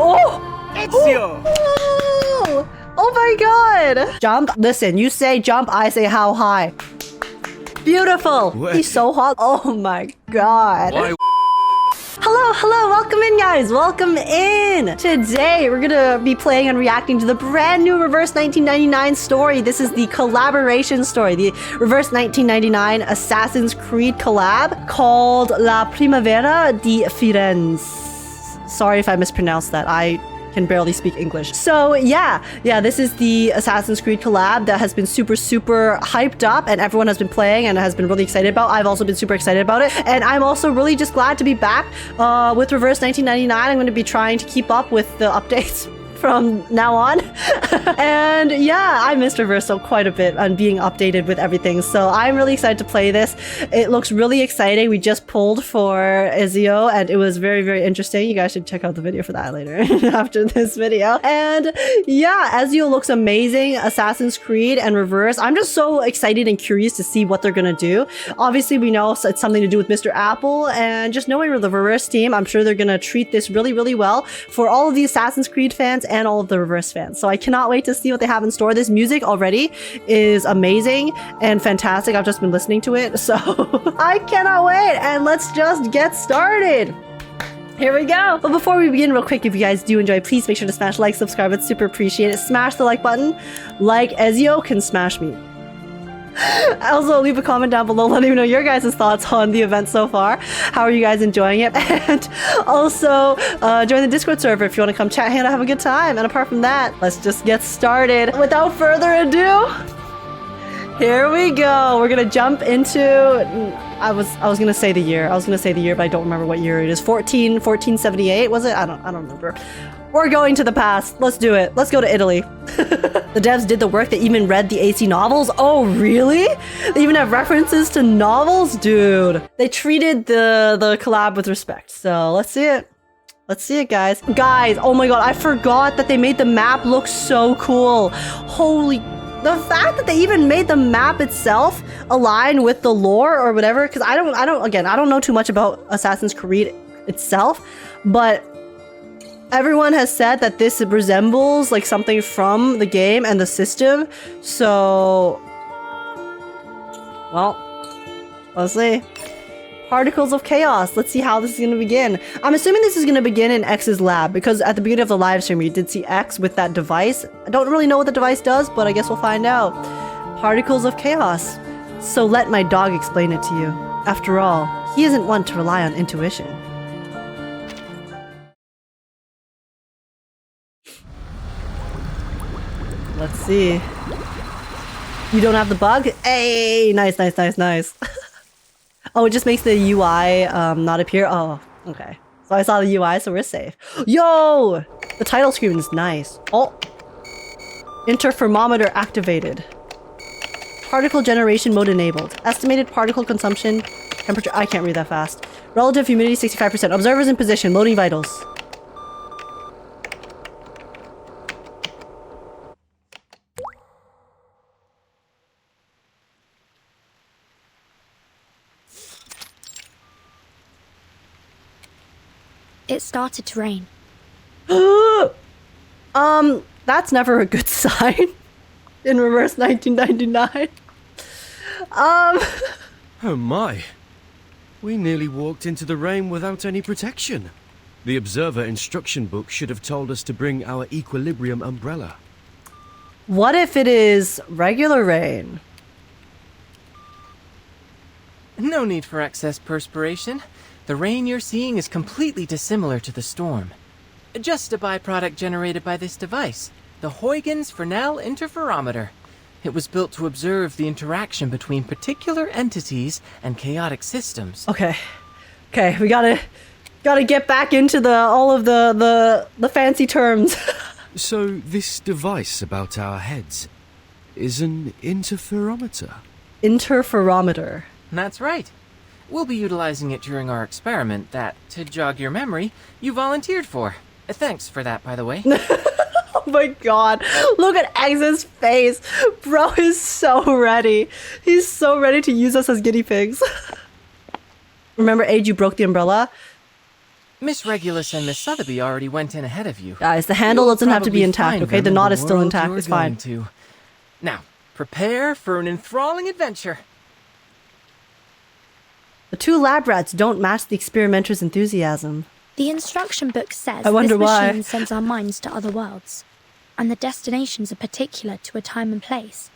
Oh! Ezio! Oh! Oh my god! Jump. Listen, you say jump, I say how high. Beautiful. What? He's so hot. Oh my god. Why? Hello, welcome in guys, welcome in. Today we're gonna be playing and reacting to the brand new Reverse 1999 story. This is the collaboration story, the Reverse 1999 Assassin's Creed collab called La Primavera di Firenze. Sorry if I mispronounced that. I can barely speak English. So yeah, this is the Assassin's Creed collab that has been super hyped up and everyone has been playing and has been really excited about. I've also been super excited about it, and I'm also really just glad to be back with Reverse 1999. I'm going to be trying to keep up with the updates from now on. And yeah, I missed Reverse quite a bit on being updated with everything, so I'm really excited to play this. It looks really exciting. We just pulled for Ezio and it was very interesting. You guys should check out the video for that later after this video. And yeah, Ezio looks amazing. Assassin's Creed and Reverse, I'm just so excited and curious to see what they're gonna do. Obviously we know it's something to do with Mr. Apple, and just knowing the Reverse team, I'm sure they're gonna treat this really well for all of the Assassin's Creed fans and all of the Reverse fans. So I cannot wait to see what they have in store. This music already is amazing and fantastic. I've just been listening to it, so I cannot wait. And let's just get started. Here we go. But before we begin, real quick, if you guys do enjoy, please make sure to smash like, subscribe. It's super appreciated. Smash the like button like Ezio can smash me. Also, leave a comment down below letting me know your guys' thoughts on the event so far. How are you guys enjoying it? And also, join the Discord server if you want to come chat, hang out, have a good time. And apart from that, let's just get started. Without further ado, here we go. We're gonna jump into... I was gonna say the year. But I don't remember what year it is. 1478, was it? I don't remember. We're going to the past. Let's do it. Let's go to Italy. The devs did the work. They even read the AC novels. Oh, really? They even have references to novels? Dude. They treated the collab with respect. So let's see it. Let's see it, guys. Guys, oh my god, I forgot that they made the map look so cool. Holy... The fact that they even made the map itself align with the lore or whatever, because I don't know too much about Assassin's Creed itself, but everyone has said that this resembles like something from the game and the system. So, well, let's see. Particles of Chaos. Let's see how this is going to begin. I'm assuming this is going to begin in X's lab, because at the beginning of the live stream, you did see X with that device. I don't really know what the device does, but I guess we'll find out. Particles of Chaos. So let my dog explain it to you. After all, he isn't one to rely on intuition. Let's see. You don't have the bug? Hey, nice. Oh, it just makes the UI not appear. Oh, okay. So I saw the UI, so we're safe. Yo! The title screen is nice. Oh! Interferometer activated. Particle generation mode enabled. Estimated particle consumption. Temperature. I can't read that fast. Relative humidity 65%. Observers in position. Loading vitals. It started to rain. That's never a good sign in Reverse 1999. Oh my. We nearly walked into the rain without any protection. The observer instruction book should have told us to bring our equilibrium umbrella. What if it is regular rain? No need for excess perspiration. The rain you're seeing is completely dissimilar to the storm. Just a byproduct generated by this device, the Huygens Fresnel interferometer. It was built to observe the interaction between particular entities and chaotic systems. Okay, we gotta get back into all of the fancy terms. So this device about our heads is an interferometer? Interferometer. That's right. We'll be utilizing it during our experiment that, to jog your memory, you volunteered for. Thanks for that, by the way. Oh my god. Look at X's face. Bro is so ready. He's so ready to use us as guinea pigs. Remember, Age, you broke the umbrella? Miss Regulus and Miss Sotheby already went in ahead of you. Guys, the handle You'll doesn't have to be probably intact, find okay? them The in knot is still world intact. you're It's fine. going to. Now, prepare for an enthralling adventure. The two lab rats don't match the experimenter's enthusiasm. The instruction book says I wonder this why. machine sends our minds to other worlds, and the destinations are particular to a time and place.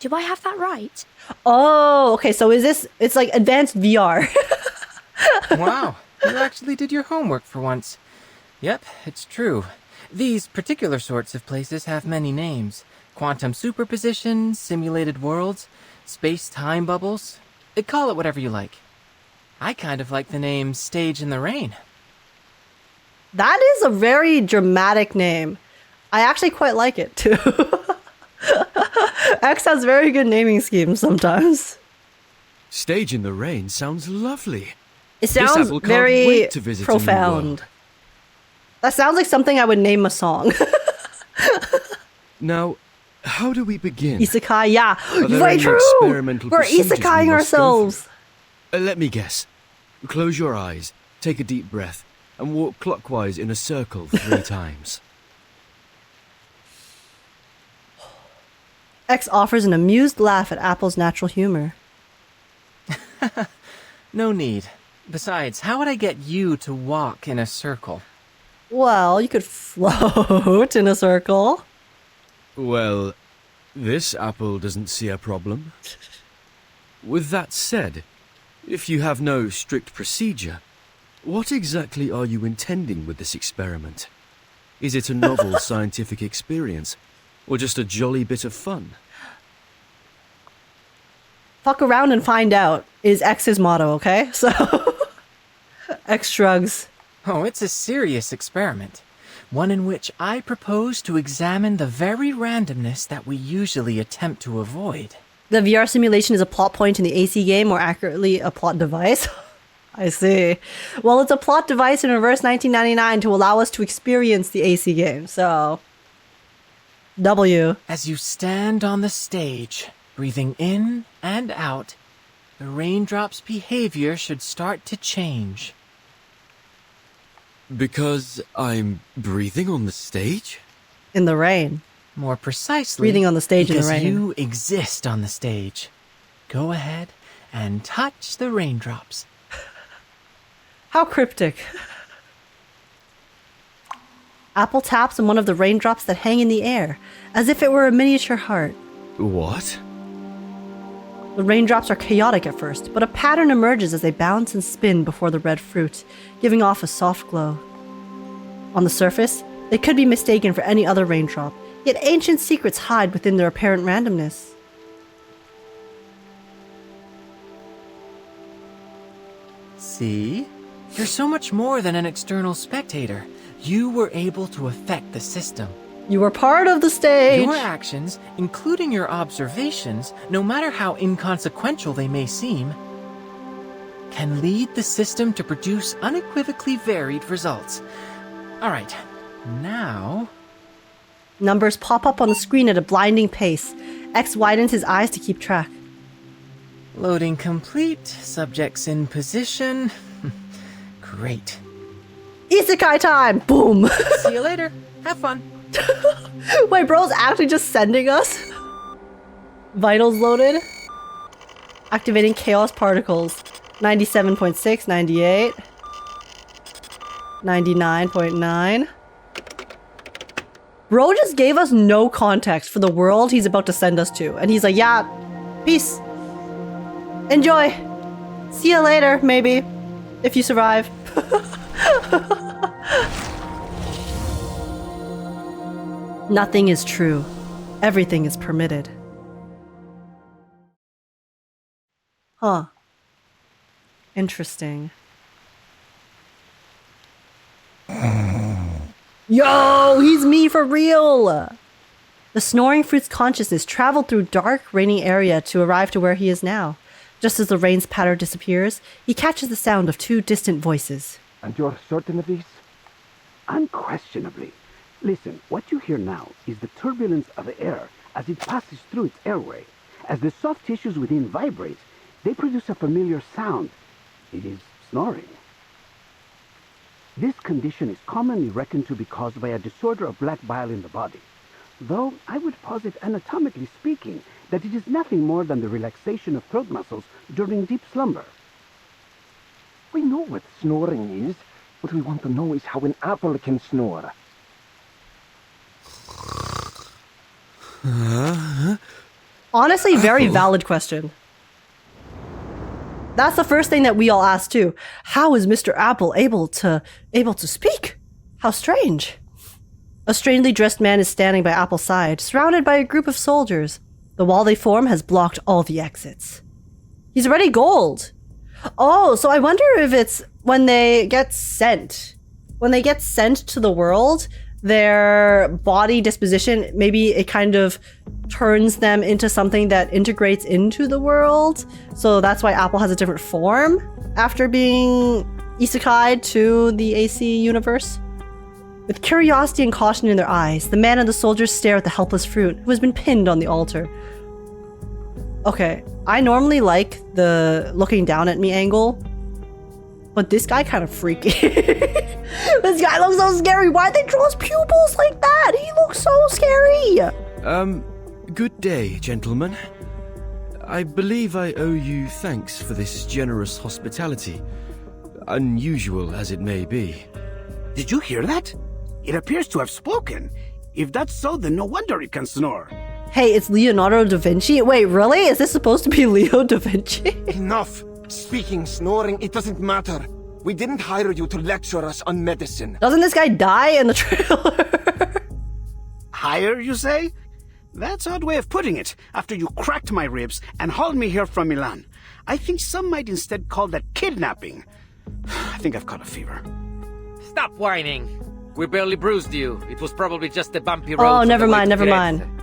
Do I have that right? Oh, okay. So is this? It's like advanced VR. Wow, you actually did your homework for once. Yep, it's true. These particular sorts of places have many names. Quantum superposition, simulated worlds, space-time bubbles. Call it whatever you like. I kind of like the name Stage in the Rain. That is a very dramatic name. I actually quite like it too. X has very good naming schemes sometimes. Stage in the Rain sounds lovely. It This sounds apple can't very wait to visit a new profound. world. That sounds like something I would name a song. Now, how do we begin? Isekai, yeah. Are there Very any true. experimental We're procedures we isekaiing must go ourselves. Let me guess. Close your eyes, take a deep breath, and walk clockwise in a circle 3 times. X offers an amused laugh at Apple's natural humor. No need. Besides, how would I get you to walk in a circle? Well, you could float in a circle. Well, this apple doesn't see a problem. With that said, if you have no strict procedure, what exactly are you intending with this experiment? Is it a novel scientific experience, or just a jolly bit of fun? Fuck around and find out is X's motto, okay? So, X shrugs. Oh, it's a serious experiment. One in which I propose to examine the very randomness that we usually attempt to avoid. The VR simulation is a plot point in the AC game, or accurately, a plot device. I see. Well, it's a plot device in Reverse 1999 to allow us to experience the AC game, so... W. As you stand on the stage, breathing in and out, the raindrop's behavior should start to change. Because I'm breathing on the stage? In the rain. More precisely, Breathing on the stage in the because rain. you exist on the stage. Go ahead and touch the raindrops. How cryptic. Apple taps on one of the raindrops that hang in the air, as if it were a miniature heart. What? The raindrops are chaotic at first, but a pattern emerges as they bounce and spin before the red fruit, giving off a soft glow. On the surface, they could be mistaken for any other raindrop, yet ancient secrets hide within their apparent randomness. See? You're so much more than an external spectator. You were able to affect the system. You were part of the stage! Your actions, including your observations, no matter how inconsequential they may seem, can lead the system to produce unequivocally varied results. Alright, now... Numbers pop up on the screen at a blinding pace. X widens his eyes to keep track. Loading complete, subjects in position. Great. Isekai time! Boom! See you later. Have fun. Wait, bro's actually just sending us? Vitals loaded. Activating chaos particles. 97.6, 98. 99.9. Bro just gave us no context for the world he's about to send us to. And he's like, yeah, peace. Enjoy. See you later, maybe. If you survive. Nothing is true. Everything is permitted. Huh. Interesting. Yo, he's me for real! The snoring fruit's consciousness traveled through dark, rainy area to arrive to where he is now. Just as the rain's patter disappears, he catches the sound of 2 distant voices. And you're certain of this? Unquestionably. Listen, what you hear now is the turbulence of the air as it passes through its airway. As the soft tissues within vibrate, they produce a familiar sound. It is snoring. This condition is commonly reckoned to be caused by a disorder of black bile in the body, though I would posit anatomically speaking that it is nothing more than the relaxation of throat muscles during deep slumber. We know what snoring is. What we want to know is how an apple can snore. Honestly, very valid question. That's the first thing that we all asked too. How is Mr. Apple able to speak? How strange. A strangely dressed man is standing by Apple's side, surrounded by a group of soldiers. The wall they form has blocked all the exits. He's already gold. Oh, so I wonder if it's when they get sent. When they get sent to the world, their body disposition, maybe it kind of turns them into something that integrates into the world. So that's why Apple has a different form after being isekai'd to the AC universe. With curiosity and caution in their eyes, the man and the soldiers stare at the helpless fruit who has been pinned on the altar. Okay, I normally like the looking down at me angle, but this guy kind of freaky. This guy looks so scary. Why'd they draw his pupils like that? He looks so scary. Good day, gentlemen. I believe I owe you thanks for this generous hospitality, unusual as it may be. Did you hear that? It appears to have spoken. If that's so, then no wonder it can snore. Hey, it's Leonardo da Vinci. Wait, really? Is this supposed to be Leo da Vinci? Enough! Speaking, snoring, it doesn't matter. We didn't hire you to lecture us on medicine. Doesn't this guy die in the trailer? Hire, you say? That's an odd way of putting it, after you cracked my ribs and hauled me here from Milan. I think some might instead call that kidnapping. I think I've caught a fever. Stop whining. We barely bruised you. It was probably just a bumpy road. Oh, from never the way mind, to never Firenze. mind.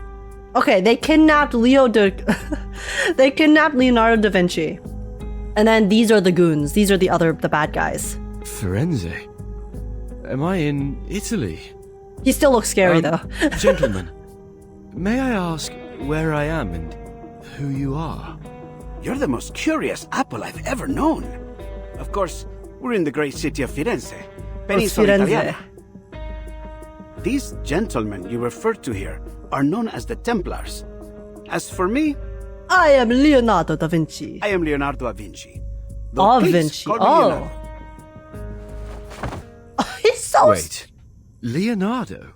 Okay, they kidnapped they kidnapped Leonardo da Vinci. And then these are the goons. These are the bad guys. Firenze? Am I in Italy? He still looks scary though. Gentlemen, may I ask where I am and who you are? You're the most curious apple I've ever known. Of course, we're in the great city of Firenze. Penisola Firenze. Italiana. These gentlemen you referred to here are known as the Templars. As for me, I am Leonardo da Vinci. I am Leonardo da Vinci. Da Please Vinci. call me Oh. Leonardo. He's so Wait, Leonardo?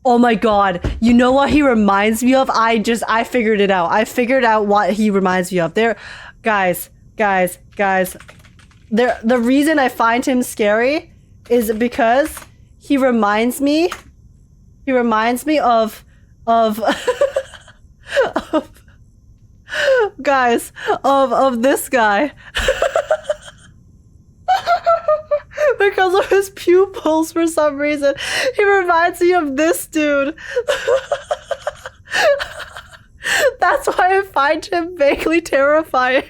Oh my god. You know what he reminds me of? I figured it out. I figured out what he reminds me of. Guys. The reason I find him scary is because he reminds me of guys, of this guy. Because of his pupils, for some reason. He reminds me of this dude. That's why I find him vaguely terrifying.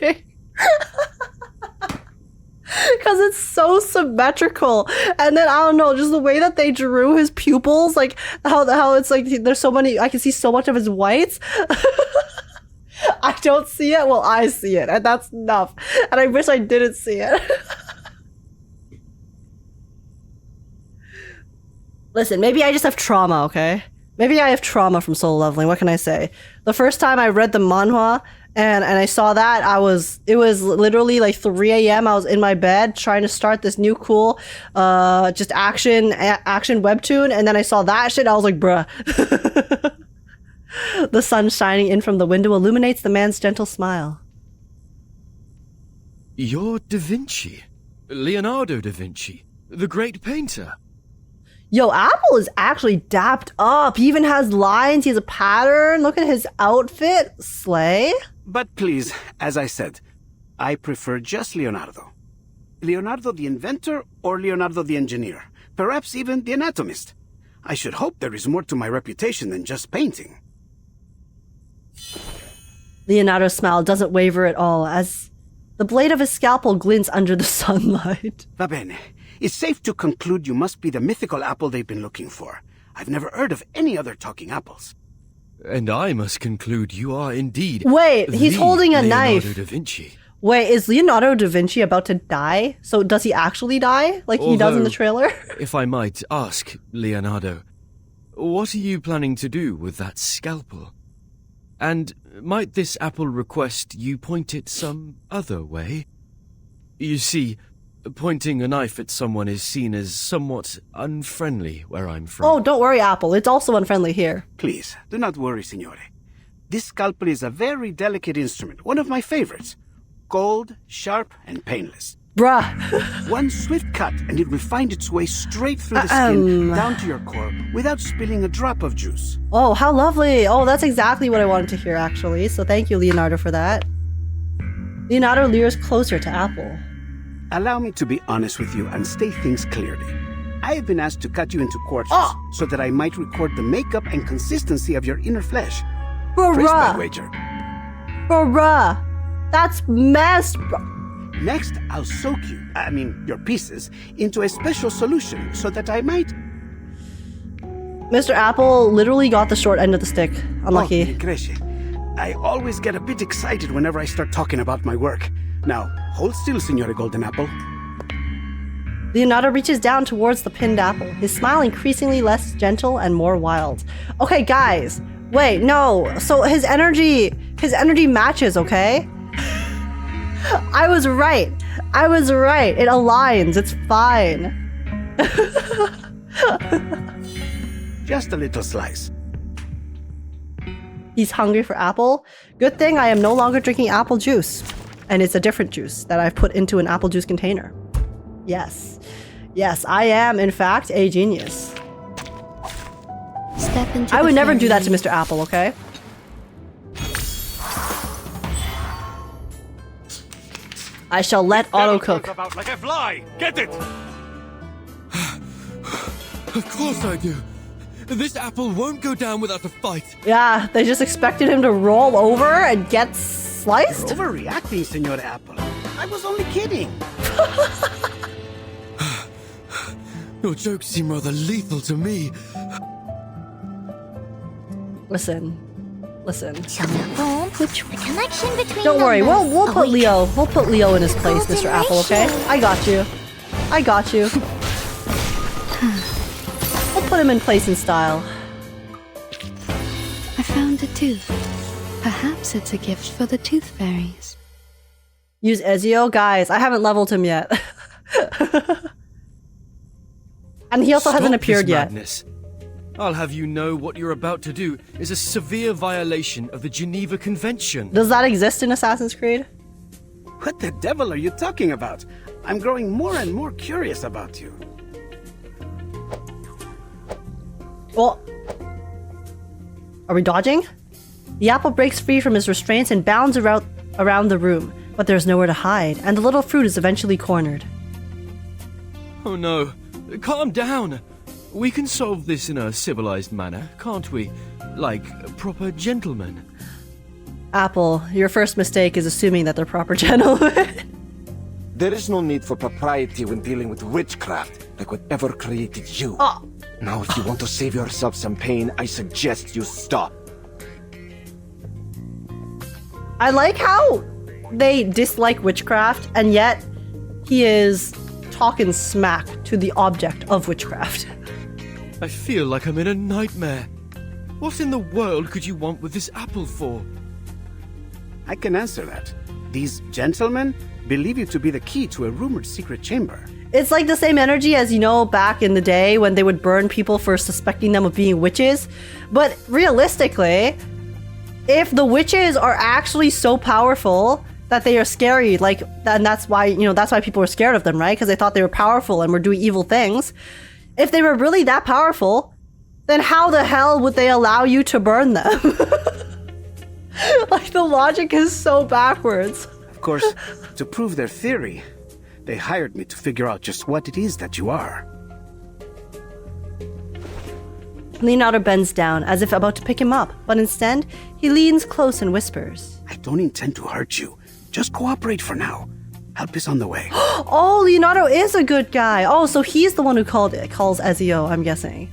Because it's so symmetrical. And then, I don't know, just the way that they drew his pupils, like, how it's like, there's so many, I can see so much of his whites. I don't see it, well, I see it, and that's enough. And I wish I didn't see it. Listen, maybe I just have trauma, okay? Maybe I have trauma from Solo Leveling, what can I say? The first time I read the manhwa, and I saw that, it was literally like 3 a.m. I was in my bed trying to start this new cool, just action webtoon, and then I saw that shit, I was like, bruh. The sun shining in from the window illuminates the man's gentle smile. You're Da Vinci. Leonardo da Vinci. The great painter. Yo, Apple is actually dapped up. He even has lines. He has a pattern. Look at his outfit. Slay. But please, as I said, I prefer just Leonardo. Leonardo the inventor or Leonardo the engineer. Perhaps even the anatomist. I should hope there is more to my reputation than just painting. Leonardo's smile doesn't waver at all as the blade of his scalpel glints under the sunlight. Va bene. It's safe to conclude you must be the mythical apple they've been looking for. I've never heard of any other talking apples. And I must conclude you are indeed Wait, he's the holding a Leonardo knife. da Vinci. Wait, is Leonardo da Vinci about to die? So does he actually die, like he does in the trailer? If I might ask, Leonardo, what are you planning to do with that scalpel? And might this apple request you point it some other way? You see, pointing a knife at someone is seen as somewhat unfriendly where I'm from. Oh, don't worry, Apple. It's also unfriendly here. Please, do not worry, signore. This scalpel is a very delicate instrument, one of my favorites. Cold, sharp, and painless. Bruh. One swift cut and it will find its way straight through the skin, down to your core, without spilling a drop of juice. Oh, how lovely. Oh, that's exactly what I wanted to hear, actually. So thank you, Leonardo, for that. Leonardo leers closer to Apple. Allow me to be honest with you and state things clearly. I have been asked to cut you into quarters so that I might record the makeup and consistency of your inner flesh. Praise my wager. Bruh. That's messed, bro. Next, I'll soak your pieces, into a special solution so that I might... Mr. Apple literally got the short end of the stick. Unlucky. Oh, I always get a bit excited whenever I start talking about my work. Now, hold still, Signore Golden Apple. Leonardo reaches down towards the pinned apple, his smile increasingly less gentle and more wild. Okay, guys. Wait, no. So his energy matches, okay? I was right. It aligns. It's fine. Just a little slice. He's hungry for apple. Good thing I am no longer drinking apple juice. And it's a different juice that I've put into an apple juice container. Yes. Yes, I am, in fact, a genius. Step into I would never do that to Mr. Apple, okay? I shall let Otto cook. About like a fly. Get it! Of course I do. This apple won't go down without a fight. Yeah, they just expected him to roll over and get sliced? You're overreacting, Signore Apple. I was only kidding. Your jokes seem rather lethal to me. Listen. Which connection between Don't worry, we'll put awake. Leo in his place, Mr. Apple, okay? I got you. We'll put him in place in style. I found a tooth. Perhaps it's a gift for the tooth fairies. Use Ezio? Guys, I haven't leveled him yet. And he also hasn't appeared yet. Madness. I'll have you know what you're about to do is a severe violation of the Geneva Convention. Does that exist in Assassin's Creed? What the devil are you talking about? I'm growing more and more curious about you. Well, are we dodging? The apple breaks free from his restraints and bounds around the room, but there's nowhere to hide, and the little fruit is eventually cornered. Oh no, calm down. We can solve this in a civilized manner, can't we? Like proper gentlemen. Apple, your first mistake is assuming that they're proper gentlemen. There is no need for propriety when dealing with witchcraft, like whatever created you. Oh. Now, if you want to save yourself some pain, I suggest you stop. I like how they dislike witchcraft, and yet he is talking smack to the object of witchcraft. I feel like I'm in a nightmare. What in the world could you want with this apple for? I can answer that. These gentlemen believe you to be the key to a rumored secret chamber. It's like the same energy as, back in the day when they would burn people for suspecting them of being witches. But realistically, if the witches are actually so powerful that they are scary, and that's why, that's why people were scared of them, right? Because they thought they were powerful and were doing evil things. If they were really that powerful, then how the hell would they allow you to burn them? The logic is so backwards. Of course, to prove their theory, they hired me to figure out just what it is that you are. Leonardo bends down as if about to pick him up, but instead, he leans close and whispers. I don't intend to hurt you. Just cooperate for now. Help is on the way. Oh, Leonardo is a good guy. Oh, so he's the one who calls Ezio, I'm guessing.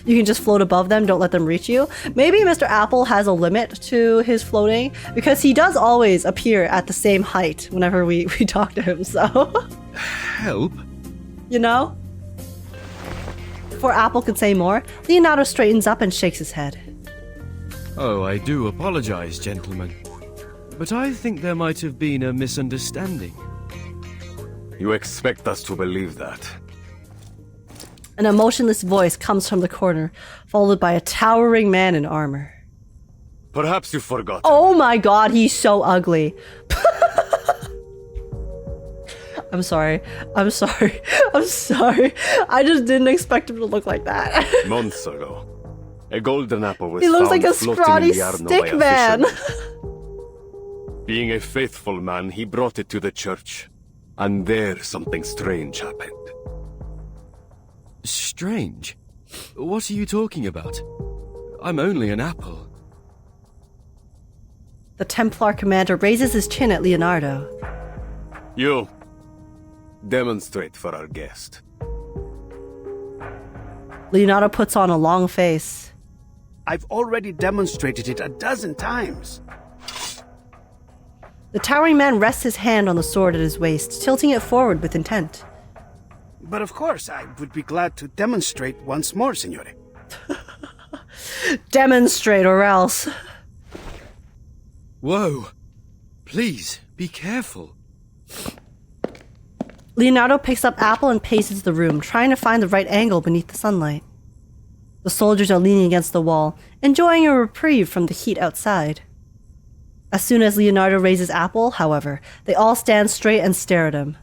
you can just float above them, don't let them reach you. Maybe Mr. Apple has a limit to his floating, because he does always appear at the same height whenever we talk to him, so... Help? You know? Before Apple could say more, Leonardo straightens up and shakes his head. Oh, I do apologize, gentlemen. But I think there might have been a misunderstanding. You expect us to believe that? An emotionless voice comes from the corner, followed by a towering man in armor. Perhaps you forgot. Oh my god, he's so ugly. I'm sorry. I'm sorry. I'm sorry. I just didn't expect him to look like that. Months ago, a golden apple was He looks found like a floating scrawny in the Arno by stick a man. fisherman. Being a faithful man, he brought it to the church. And there something strange happened. Strange? What are you talking about? I'm only an apple. The Templar commander raises his chin at Leonardo. You, demonstrate for our guest. Leonardo puts on a long face. I've already demonstrated it a dozen times. The towering man rests his hand on the sword at his waist, tilting it forward with intent. But of course, I would be glad to demonstrate once more, signore. Demonstrate or else. Whoa! Please, be careful. Leonardo picks up Apple and paces the room, trying to find the right angle beneath the sunlight. The soldiers are leaning against the wall, enjoying a reprieve from the heat outside. As soon as Leonardo raises Apple, however, they all stand straight and stare at him.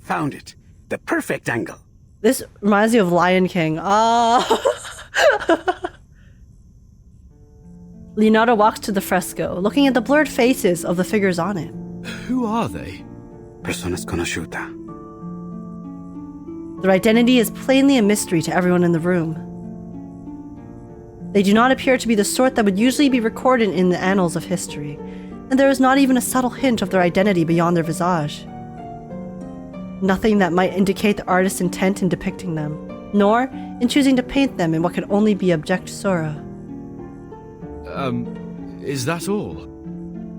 Found it. The perfect angle. This reminds me of Lion King. Leonardo walks to the fresco, looking at the blurred faces of the figures on it. Who are they? Persona sconosciuta. Their identity is plainly a mystery to everyone in the room. They do not appear to be the sort that would usually be recorded in the annals of history, and there is not even a subtle hint of their identity beyond their visage. Nothing that might indicate the artist's intent in depicting them, nor in choosing to paint them in what could only be abject sorrow. Is that all?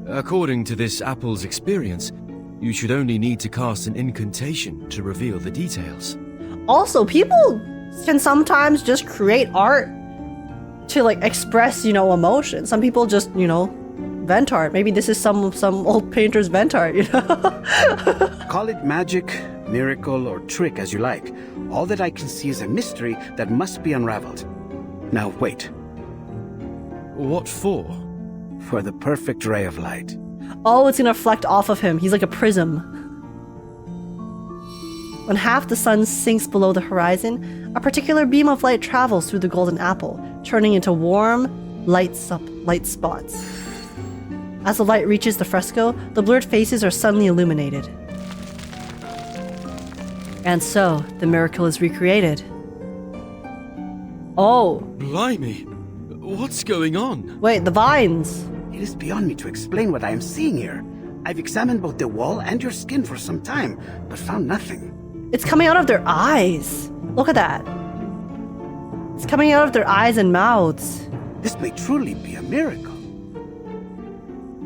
According to this apple's experience, you should only need to cast an incantation to reveal the details. Also, people can sometimes just create art to like express, emotion. Some people just, vent art. Maybe this is some old painter's vent art, Call it magic, miracle, or trick as you like. All that I can see is a mystery that must be unraveled. Now wait. What for? For the perfect ray of light. Oh, it's gonna reflect off of him. He's like a prism. When half the sun sinks below the horizon, a particular beam of light travels through the golden apple, turning into warm, light spots. As the light reaches the fresco, the blurred faces are suddenly illuminated. And so, the miracle is recreated. Oh. Blimey! What's going on? Wait, the vines! It is beyond me to explain what I am seeing here. I've examined both the wall and your skin for some time, but found nothing. It's coming out of their eyes! Look at that! It's coming out of their eyes and mouths. This may truly be a miracle.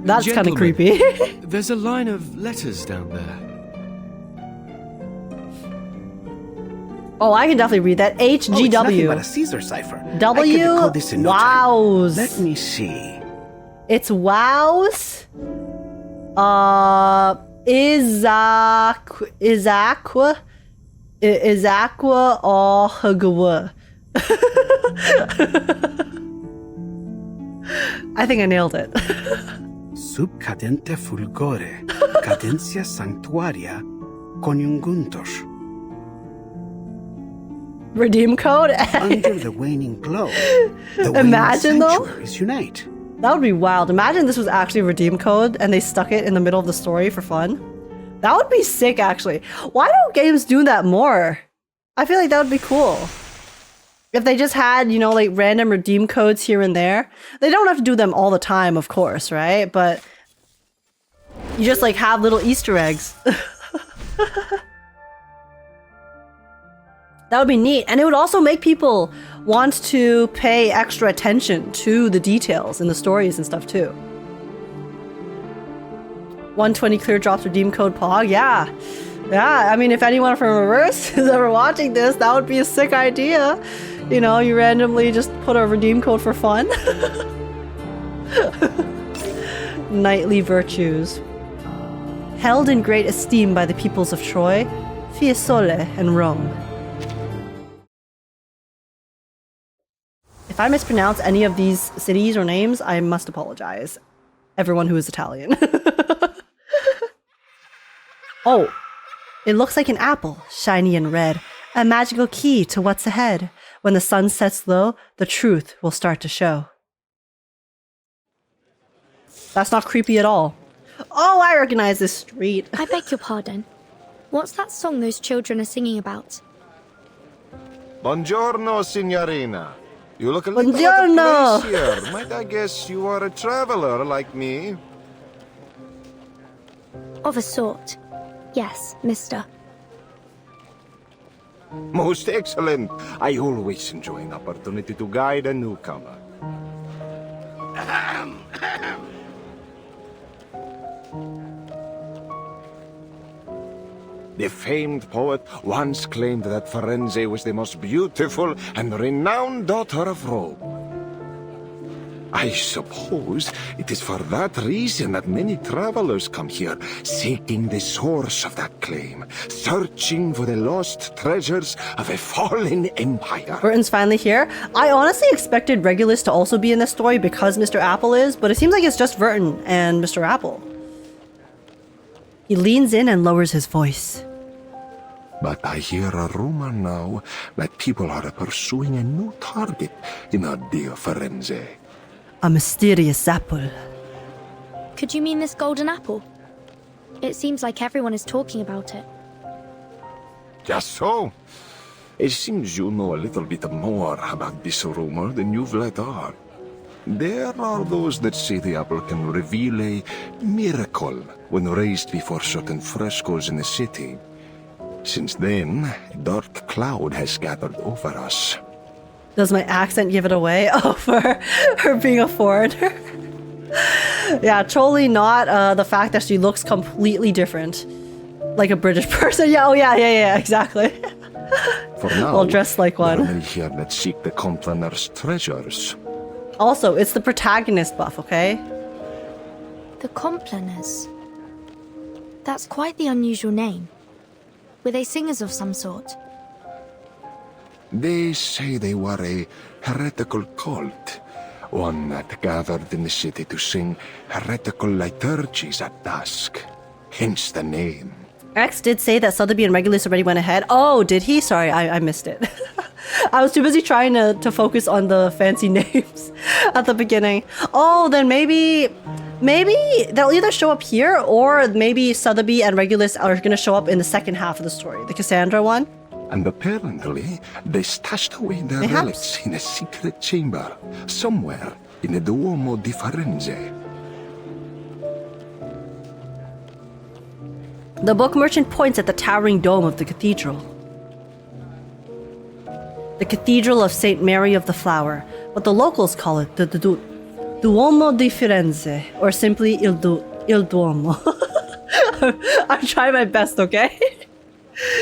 That's kind of Gentlemen, creepy. There's a line of letters down there. Oh, I can definitely read that. Oh, it's nothing HGW. but a Caesar cipher. W. I can decode this in no time. Wows. Let me see. It's wows. Izakwa or Hagwa. I think I nailed it. Sub cadente fulgore, cadencia sanctuaria, coniunguntos. Redeem code? Under the waning glow, the Imagine, waning though. sanctuaries unite. That would be wild. Imagine this was actually a redeem code and they stuck it in the middle of the story for fun. That would be sick, actually. Why don't games do that more? I feel like that would be cool. If they just had, like random redeem codes here and there. They don't have to do them all the time, of course, right? But you just like have little Easter eggs. That would be neat. And it would also make people want to pay extra attention to the details in the stories and stuff too. 120 clear drops redeem code POG. Yeah. Yeah, I mean, if anyone from Reverse is ever watching this, that would be a sick idea. You know, you randomly just put a redeem code for fun. Knightly virtues. Held in great esteem by the peoples of Troy, Fiesole, and Rome. If I mispronounce any of these cities or names, I must apologize. Everyone who is Italian. Oh, it looks like an apple, shiny and red. A magical key to what's ahead. When the sun sets low, the truth will start to show. That's not creepy at all. Oh, I recognize this street. I beg your pardon. What's that song those children are singing about? Buongiorno, signorina. You look a little out of place here. Might I guess you are a traveler like me? Of a sort. Yes, mister. Most excellent. I always enjoy an opportunity to guide a newcomer. The famed poet once claimed that Firenze was the most beautiful and renowned daughter of Rome. I suppose it is for that reason that many travelers come here, seeking the source of that claim, searching for the lost treasures of a fallen empire. Vertin's finally here. I honestly expected Regulus to also be in this story because Mr. Apple is, but it seems like it's just Vertin and Mr. Apple. He leans in and lowers his voice. But I hear a rumor now that people are pursuing a new target in our dear Firenze. A mysterious apple. Could you mean this golden apple? It seems like everyone is talking about it. Just so. It seems you know a little bit more about this rumor than you've let on. There are those that say the apple can reveal a miracle when raised before certain frescoes in the city. Since then, a dark cloud has gathered over us. Does my accent give it away? Oh, for her being a foreigner? Yeah, totally not the fact that she looks completely different. Like a British person. Yeah, oh yeah, exactly. For now, well dressed like one. There are many here that seek the Complaner's treasures. Also, it's the protagonist buff, okay? The Complaners. That's quite the unusual name. Were they singers of some sort? They say they were a heretical cult, one that gathered in the city to sing heretical liturgies at dusk, hence the name. X did say that Sotheby and Regulus already went ahead. Oh, did he? Sorry, I missed it. I was too busy trying to focus on the fancy names at the beginning. Oh, then maybe they'll either show up here or maybe Sotheby and Regulus are going to show up in the second half of the story, the Cassandra one. And apparently, they stashed away their relics in a secret chamber, somewhere in the Duomo di Firenze. The book merchant points at the towering dome of the cathedral. The Cathedral of St. Mary of the Flower, but the locals call it the Duomo di Firenze, or simply Il Duomo. I'm trying my best, okay?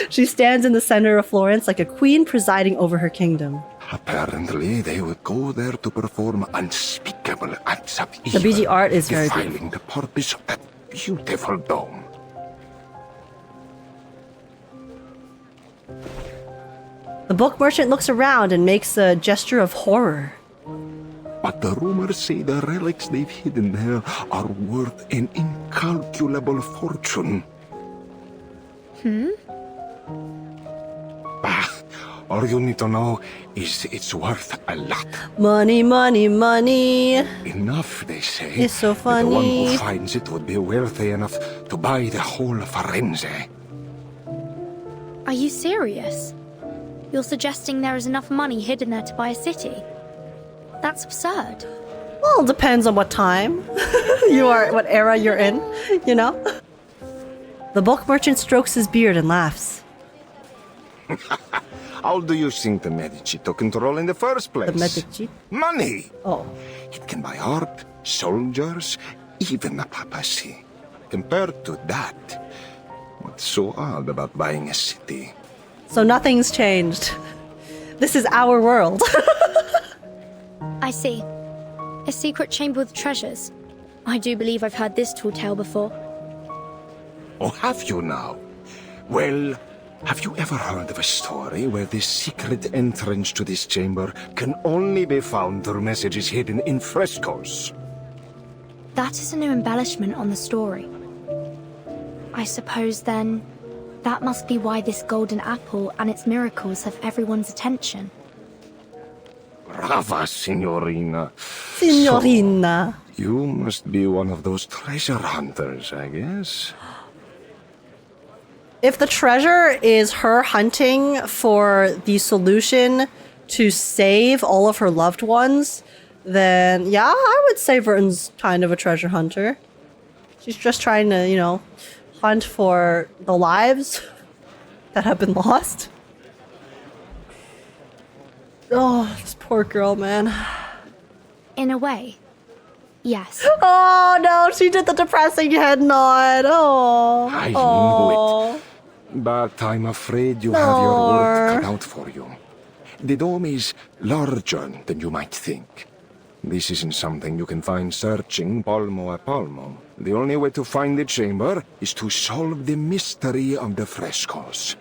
She stands in the center of Florence like a queen presiding over her kingdom. Apparently, they would go there to perform unspeakable acts of evil. The BG art is very defiling beautiful. the purpose of that beautiful dome. The book merchant looks around and makes a gesture of horror. But the rumors say the relics they've hidden there are worth an incalculable fortune. All you need to know is it's worth a lot. Money, money, money. Enough, they say. It's so that the one funny. who finds it would be wealthy enough to buy the whole Firenze. Are you serious? You're suggesting there is enough money hidden there to buy a city? That's absurd. Well, it depends on what time you are, what era you're in, you know? The book merchant strokes his beard and laughs. How do you think the Medici took control in the first place? The Medici? Money! Oh. It can buy art, soldiers, even the papacy. Compared to that, what's so odd about buying a city? So nothing's changed. This is our world. I see. A secret chamber with treasures. I do believe I've heard this tall tale before. Oh, have you now? Well, have you ever heard of a story where the secret entrance to this chamber can only be found through messages hidden in frescoes? That is a new embellishment on the story. I suppose, then, that must be why this golden apple and its miracles have everyone's attention. Brava, Signorina. Signorina. So, you must be one of those treasure hunters, I guess. If the treasure is her hunting for the solution to save all of her loved ones, then yeah, I would say Vertin's kind of a treasure hunter. She's just trying to, you know, hunt for the lives that have been lost. Oh, this poor girl, man. In a way, yes. Oh no, she did the depressing head nod. Oh. I knew it. But I'm afraid you have your work cut out for you. The dome is larger than you might think. This isn't something you can find searching palmo a palmo. The only way to find the chamber is to solve the mystery of the frescoes.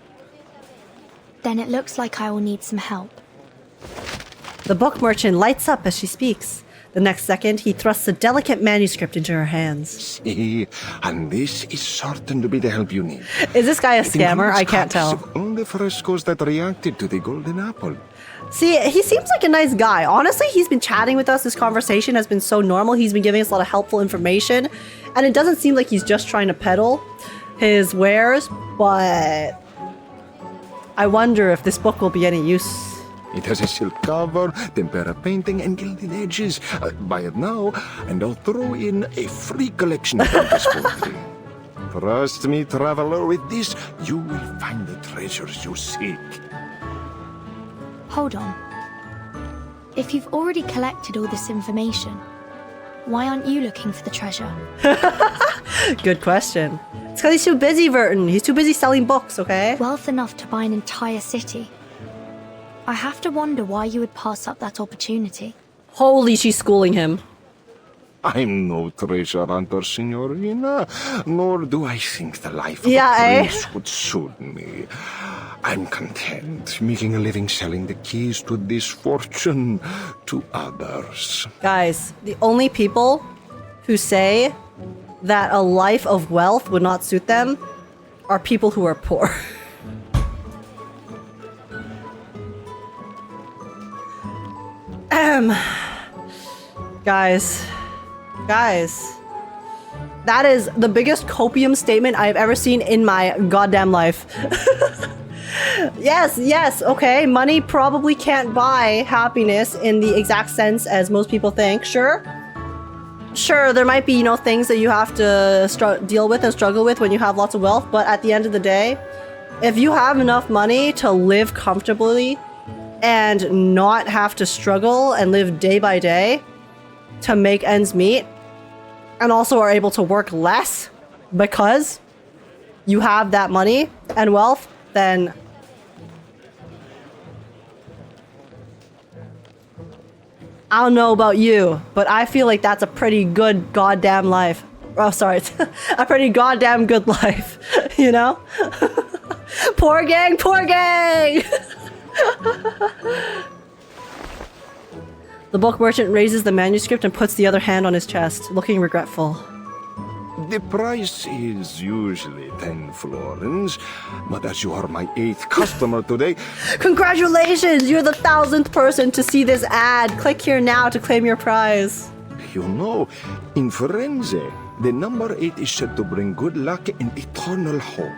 Then it looks like I will need some help. The book merchant lights up as she speaks. The next second, he thrusts a delicate manuscript into her hands. See, and this is certain to be the help you need. Is this guy a scammer? I can't tell. Of all the frescoes that reacted to the golden apple. See, he seems like a nice guy. Honestly, he's been chatting with us. This conversation has been so normal. He's been giving us a lot of helpful information. And it doesn't seem like he's just trying to peddle his wares, but I wonder if this book will be any use. It has a silk cover, tempera painting, and gilded edges. Buy it now, and I'll throw in a free collection of Dantes's poetry. Trust me, traveler, with this, you will find the treasures you seek. Hold on. If you've already collected all this information, why aren't you looking for the treasure? Good question. It's because he's too busy, Vertin. He's too busy selling books, okay? Wealth enough to buy an entire city. I have to wonder why you would pass up that opportunity. Holy, she's schooling him. I'm no treasure hunter, Signorina, nor do I think the life of Yeah, a prince would suit me. I'm content making a living selling the keys to this fortune to others. Guys, the only people who say that a life of wealth would not suit them are people who are poor. Guys, that is the biggest copium statement I've ever seen in my goddamn life. Yes, okay, money probably can't buy happiness in the exact sense as most people think, sure, there might be, you know, things that you have to deal with and struggle with when you have lots of wealth, but at the end of the day, if you have enough money to live comfortably and not have to struggle and live day by day to make ends meet, and also are able to work less because you have that money and wealth, then I don't know about you, but I feel like that's a pretty good goddamn life. Oh, sorry. A pretty goddamn good life, you know? Poor gang! The book merchant raises the manuscript and puts the other hand on his chest, looking regretful. The price is usually 10 florins, but as you are my 8th customer today... Congratulations! You're the 1,000th person to see this ad. Click here now to claim your prize. You know, in Firenze, the number 8 is said to bring good luck and eternal hope.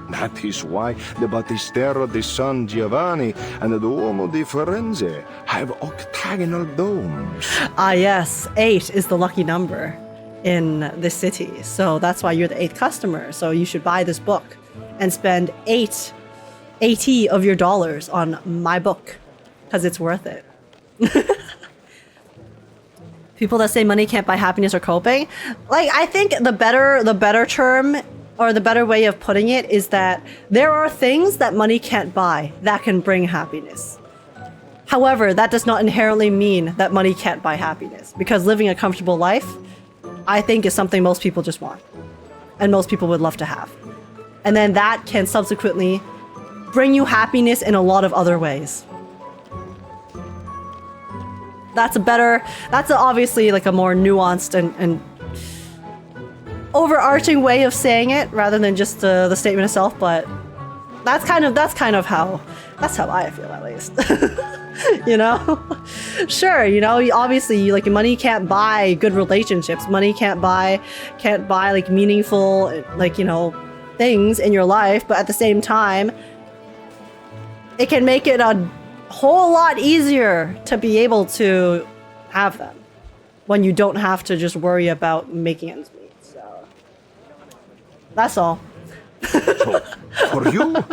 That is why the Battistero di San Giovanni and the Duomo di Firenze have octagonal domes. Ah yes, 8 is the lucky number in this city. So that's why you're the 8th customer. So you should buy this book and spend 8 80 of your dollars on my book because it's worth it. People that say money can't buy happiness or coping, like, I think the better term or the better way of putting it is that there are things that money can't buy that can bring happiness. However, that does not inherently mean that money can't buy happiness, because living a comfortable life, I think, is something most people just want and most people would love to have. And then that can subsequently bring you happiness in a lot of other ways. That's obviously like a more nuanced and overarching way of saying it rather than just the statement itself, but that's kind of how I feel, at least. You know? Sure, you know, obviously, like, money can't buy good relationships. Money can't buy like meaningful, like, you know, things in your life, but at the same time, it can make it a whole lot easier to be able to have them when you don't have to just worry about making ends meet. So that's all. So, for you,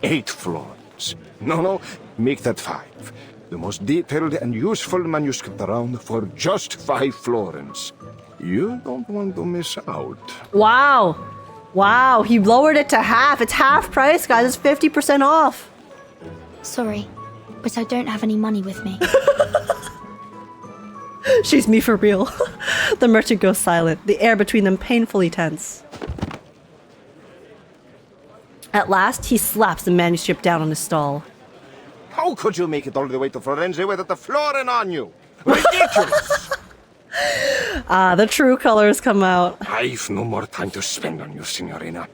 8 florins. No, make that 5. The most detailed and useful manuscript around for just 5 florins. You don't want to miss out. Wow, he lowered it to half. It's half price, guys. It's 50% off. Sorry, but I don't have any money with me. She's me for real. The merchant goes silent, the air between them painfully tense. At last, he slaps the manuscript down on his stall. How could you make it all the way to Firenze without a florin on you? Ridiculous! The true colors come out. I've no more time to spend on you, Signorina.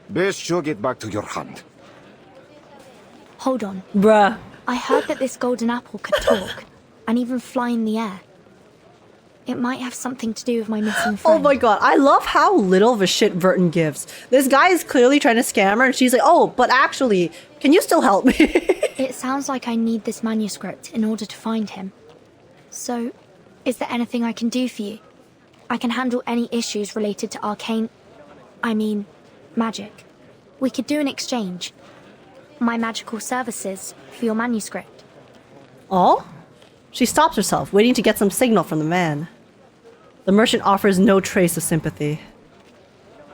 Best you get back to your hunt. Hold on. Bruh. I heard that this golden apple could talk, and even fly in the air. It might have something to do with my missing friend. Oh my god, I love how little of a shit Vertin gives. This guy is clearly trying to scam her, and she's like, oh, but actually, can you still help me? It sounds like I need this manuscript in order to find him. So, is there anything I can do for you? I can handle any issues related to magic. We could do an exchange. My magical services for your manuscript. Oh? She stops herself, waiting to get some signal from the man. The merchant offers no trace of sympathy.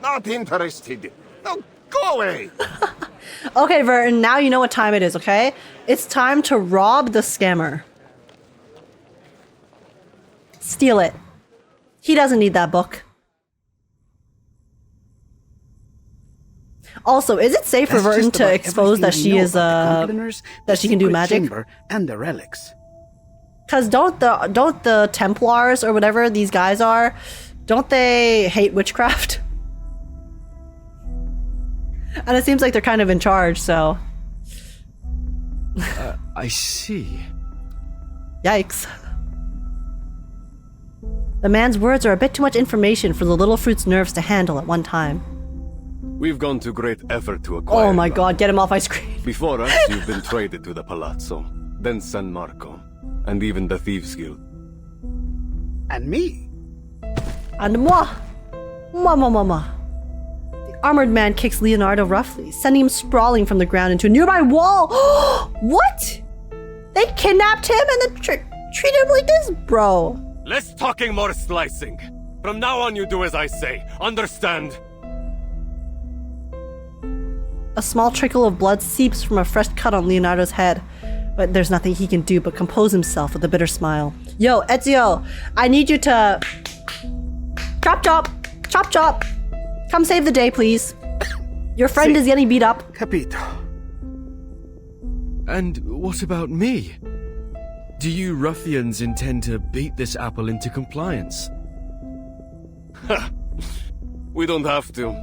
Not interested. No, go away! Okay, Vertin, now you know what time it is, okay? It's time to rob the scammer. Steal it. He doesn't need that book. Also, is it safe for Vertin to expose that she is that she can do magic? And the relics. Because don't the Templars or whatever these guys are, don't they hate witchcraft? And it seems like they're kind of in charge, so. I see. Yikes. The man's words are a bit too much information for the little fruit's nerves to handle at one time. We've gone to great effort to acquire Oh my them. god, get him off my screen. Before us, you've been traded to the Palazzo, then San Marco, and even the Thieves' Guild. And me. And moi. Moi. The armored man kicks Leonardo roughly, sending him sprawling from the ground into a nearby wall. What? They kidnapped him and then treated him like this? Bro. Less talking, more slicing. From now on, you do as I say. Understand? A small trickle of blood seeps from a fresh cut on Leonardo's head, but there's nothing he can do but compose himself with a bitter smile. Yo, Ezio, I need you to... Chop. Come save the day, please. Your friend is getting beat up. Capito. And what about me? Do you ruffians intend to beat this apple into compliance? We don't have to.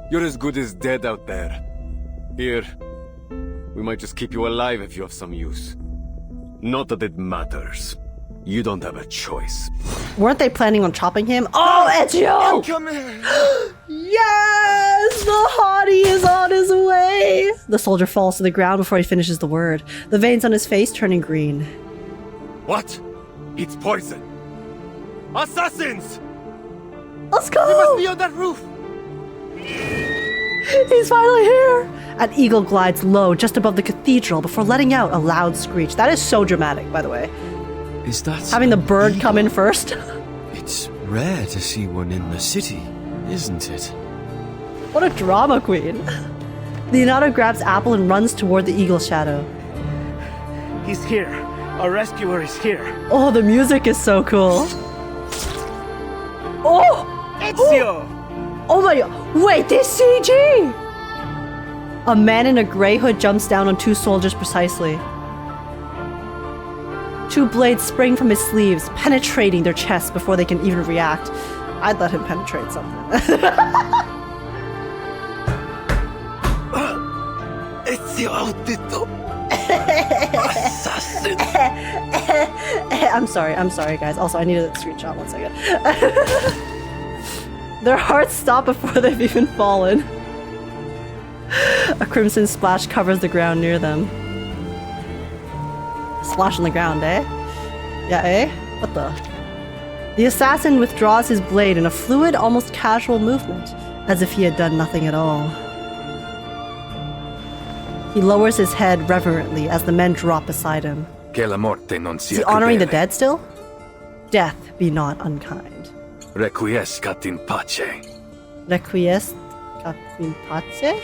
You're as good as dead out there. Here, we might just keep you alive if you have some use. Not that it matters. You don't have a choice. Weren't they planning on chopping him? Oh, Ezio! Come here! Yes! The hottie is on his way! The soldier falls to the ground before he finishes the word, the veins on his face turning green. What? It's poison. Assassins! Let's go! We must be on that roof! He's finally here! An eagle glides low just above the cathedral before letting out a loud screech. That is so dramatic, by the way. Is that Having the an bird eagle? come in first. It's rare to see one in the city, isn't it? What a drama queen. Leonardo grabs Apple and runs toward the eagle shadow. He's here. Our rescuer is here. Oh, the music is so cool. Oh! Ezio! Oh my god. Wait, this CG! A man in a gray hood jumps down on two soldiers precisely. Two blades spring from his sleeves, penetrating their chests before they can even react. I'd let him penetrate something. Ezio audito. Assassin. I'm sorry guys. Also, I need a screenshot, 1 second. Their hearts stop before they've even fallen. A crimson splash covers the ground near them. Splash on the ground, eh? Yeah, eh? What the? The assassin withdraws his blade in a fluid, almost casual movement, as if he had done nothing at all. He lowers his head reverently as the men drop beside him. Is he honoring the dead still? Death be not unkind. Requiescat in pace. Requiescat in pace?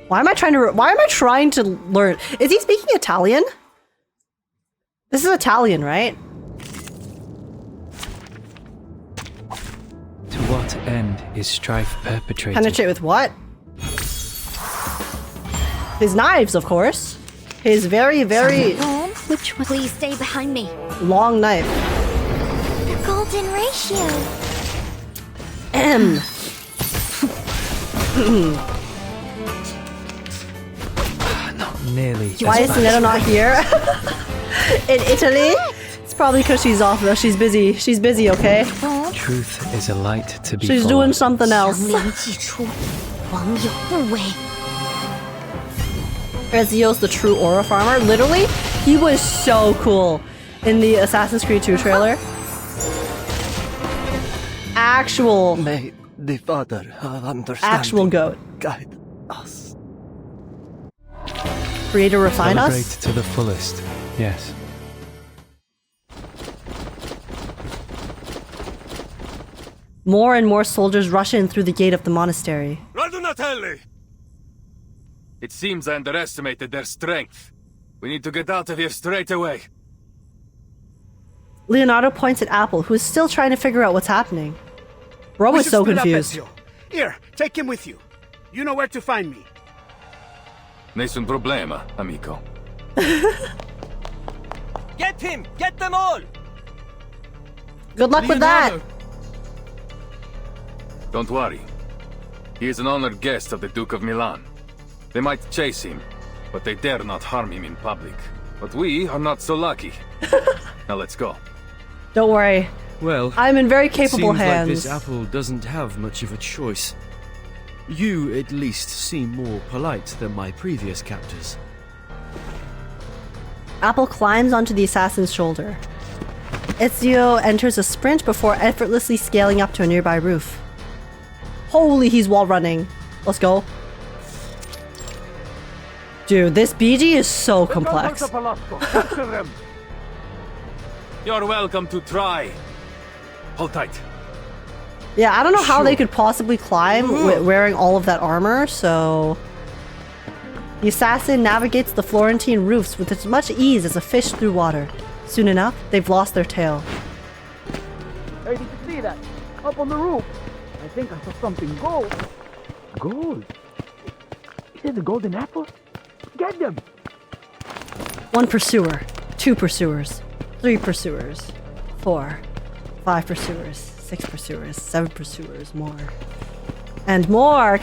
Why am I trying to learn? Is he speaking Italian? This is Italian, right? To what end is strife perpetrated? Penetrate with what? His knives, of course. His very, very Which one? Please stay behind me. long knife. The golden ratio. M. Not nearly. Why is Neto not here? In Italy? It's probably because she's off though. She's busy. She's busy, okay? Truth is a light to be She's followed. doing something else. Ezio's the true aura farmer. Literally, he was so cool in the Assassin's Creed 2 trailer. Actual. May the Father have understanding. Actual goat. Guide us. Creator refine Celebrate us? to the fullest. Yes. More and more soldiers rush in through the gate of the monastery. Radunatelli! It seems I underestimated their strength. We need to get out of here straight away. Leonardo points at Apple, who is still trying to figure out what's happening. Bro We is should so split up, confused. Ezio. Here, take him with you. You know where to find me. Nessun problema, amico. Get him! Get them all! Good luck with that. Don't worry. He is an honored guest of the Duke of Milan. They might chase him, but they dare not harm him in public. But we are not so lucky. Now let's go. Don't worry. Well, I'm in very it capable seems hands. like this apple doesn't have much of a choice. You, at least, seem more polite than my previous captors. Apple climbs onto the assassin's shoulder. Ezio enters a sprint before effortlessly scaling up to a nearby roof. Holy, he's wall running. Let's go. Dude, this BG is so complex. You're welcome to try. Hold tight. Yeah, I don't know how they could possibly climb wearing all of that armor, so... The assassin navigates the Florentine roofs with as much ease as a fish through water. Soon enough, they've lost their tail. Hey, did you see that? Up on the roof. I think I saw something gold. Gold? Is it the golden apple? Get them! 1 pursuer, 2 pursuers, 3 pursuers, 4, 5 pursuers, 6 pursuers, 7 pursuers, more. And more!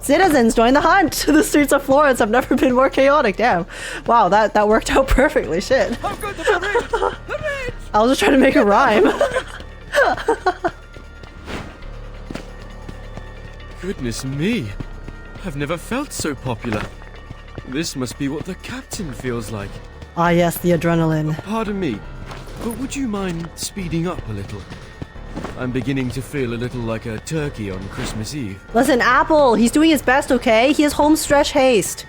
Citizens, join the hunt! The streets of Florence have never been more chaotic, damn. Wow, that worked out perfectly, shit. I'm going to the ridge! The ridge! I was just trying to make a rhyme. Goodness me! I've never felt so popular. This must be what the captain feels like. Ah yes, the adrenaline. Pardon me, but would you mind speeding up a little? I'm beginning to feel a little like a turkey on Christmas Eve. Listen, Apple, he's doing his best, okay? He has home stretch haste.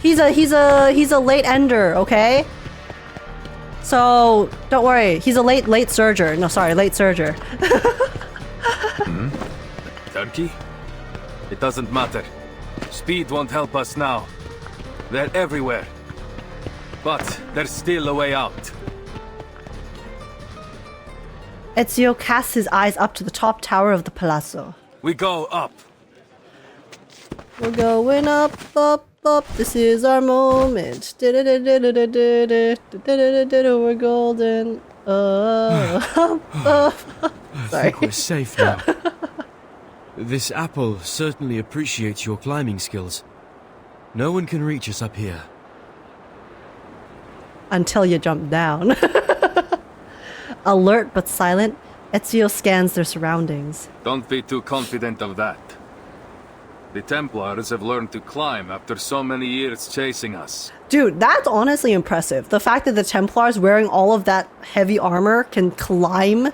He's a late ender, okay? So don't worry, he's a late surger. No, sorry, late surger. Turkey? It doesn't matter. Speed won't help us now. They're everywhere. But there's still a way out. Ezio casts his eyes up to the top tower of the palazzo. We go up. We're going up, up, up. This is our moment. We're golden. I Sorry. think we're safe now. This apple certainly appreciates your climbing skills. No one can reach us up here. Until you jump down. Alert but silent, Ezio scans their surroundings. Don't be too confident of that. The Templars have learned to climb after so many years chasing us. Dude, that's honestly impressive. The fact that the Templars wearing all of that heavy armor can climb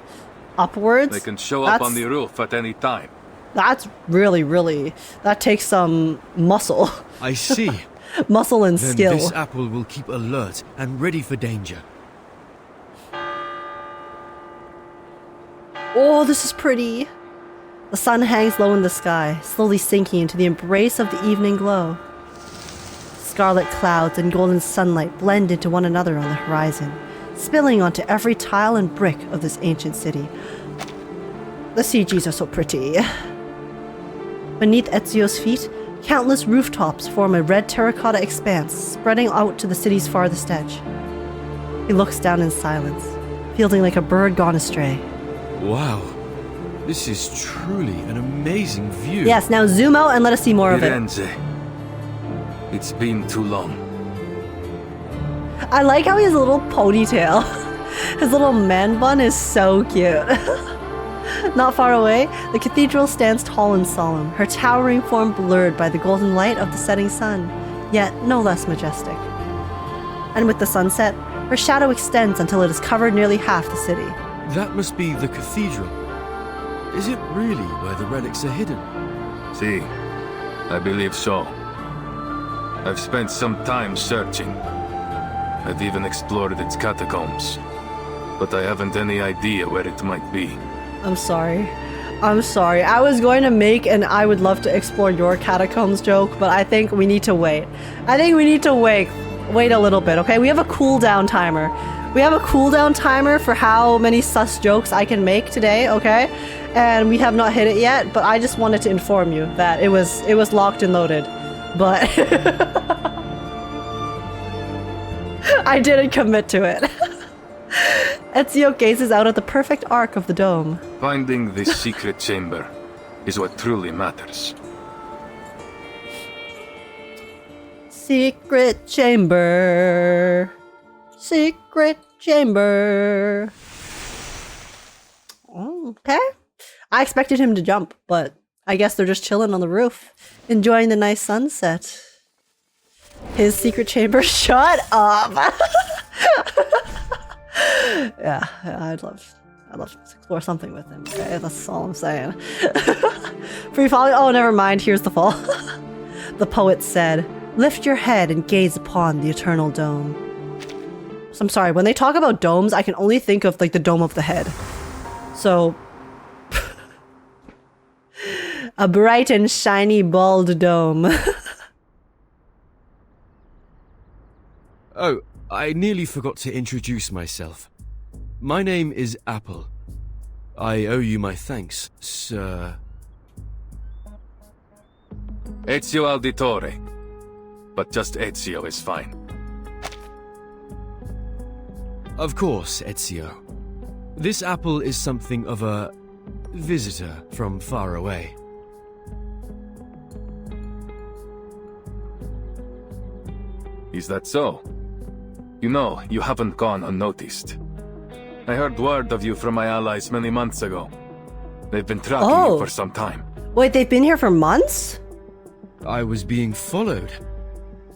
upwards. They can show up on the roof at any time. That's really, that takes some muscle. I see. Muscle and Then skill. this apple will keep alert and ready for danger. Oh, this is pretty. The sun hangs low in the sky, slowly sinking into the embrace of the evening glow. Scarlet clouds and golden sunlight blend into one another on the horizon, spilling onto every tile and brick of this ancient city. The CGs are so pretty. Beneath Ezio's feet, countless rooftops form a red terracotta expanse, spreading out to the city's farthest edge. He looks down in silence, feeling like a bird gone astray. Wow. This is truly an amazing view. Yes, now zoom out and let us see more of it. Firenze. It's been too long. I like how he has a little ponytail. His little man bun is so cute. Not far away, the cathedral stands tall and solemn, her towering form blurred by the golden light of the setting sun, yet no less majestic. And with the sunset, her shadow extends until it has covered nearly half the city. That must be the cathedral. Is it really where the relics are hidden? See, I believe so. I've spent some time searching. I've even explored its catacombs. But I haven't any idea where it might be. I'm sorry. I was going to make an I would love to explore your catacombs joke, but I think we need to wait. Wait a little bit, okay? We have a cooldown timer. We have a cooldown timer for how many sus jokes I can make today, okay? And we have not hit it yet, but I just wanted to inform you that it was locked and loaded. But I didn't commit to it. Ezio gazes out at the perfect arc of the dome. Finding this secret chamber is what truly matters. Secret chamber. Secret chamber. Okay. I expected him to jump, but I guess they're just chilling on the roof, enjoying the nice sunset. His secret chamber. Shut up. Yeah, I'd love to explore something with him. Okay, that's all I'm saying. Free falling. Oh, never mind. Here's the fall. The poet said, "Lift your head and gaze upon the eternal dome." So I'm sorry. When they talk about domes, I can only think of like the dome of the head. So. A bright and shiny bald dome. Oh, I nearly forgot to introduce myself. My name is Apple. I owe you my thanks, sir. Ezio Auditore. But just Ezio is fine. Of course, Ezio. This apple is something of a visitor from far away. Is that so? You know, you haven't gone unnoticed. I heard word of you from my allies many months ago. They've been tracking you for some time. Wait, they've been here for months? I was being followed.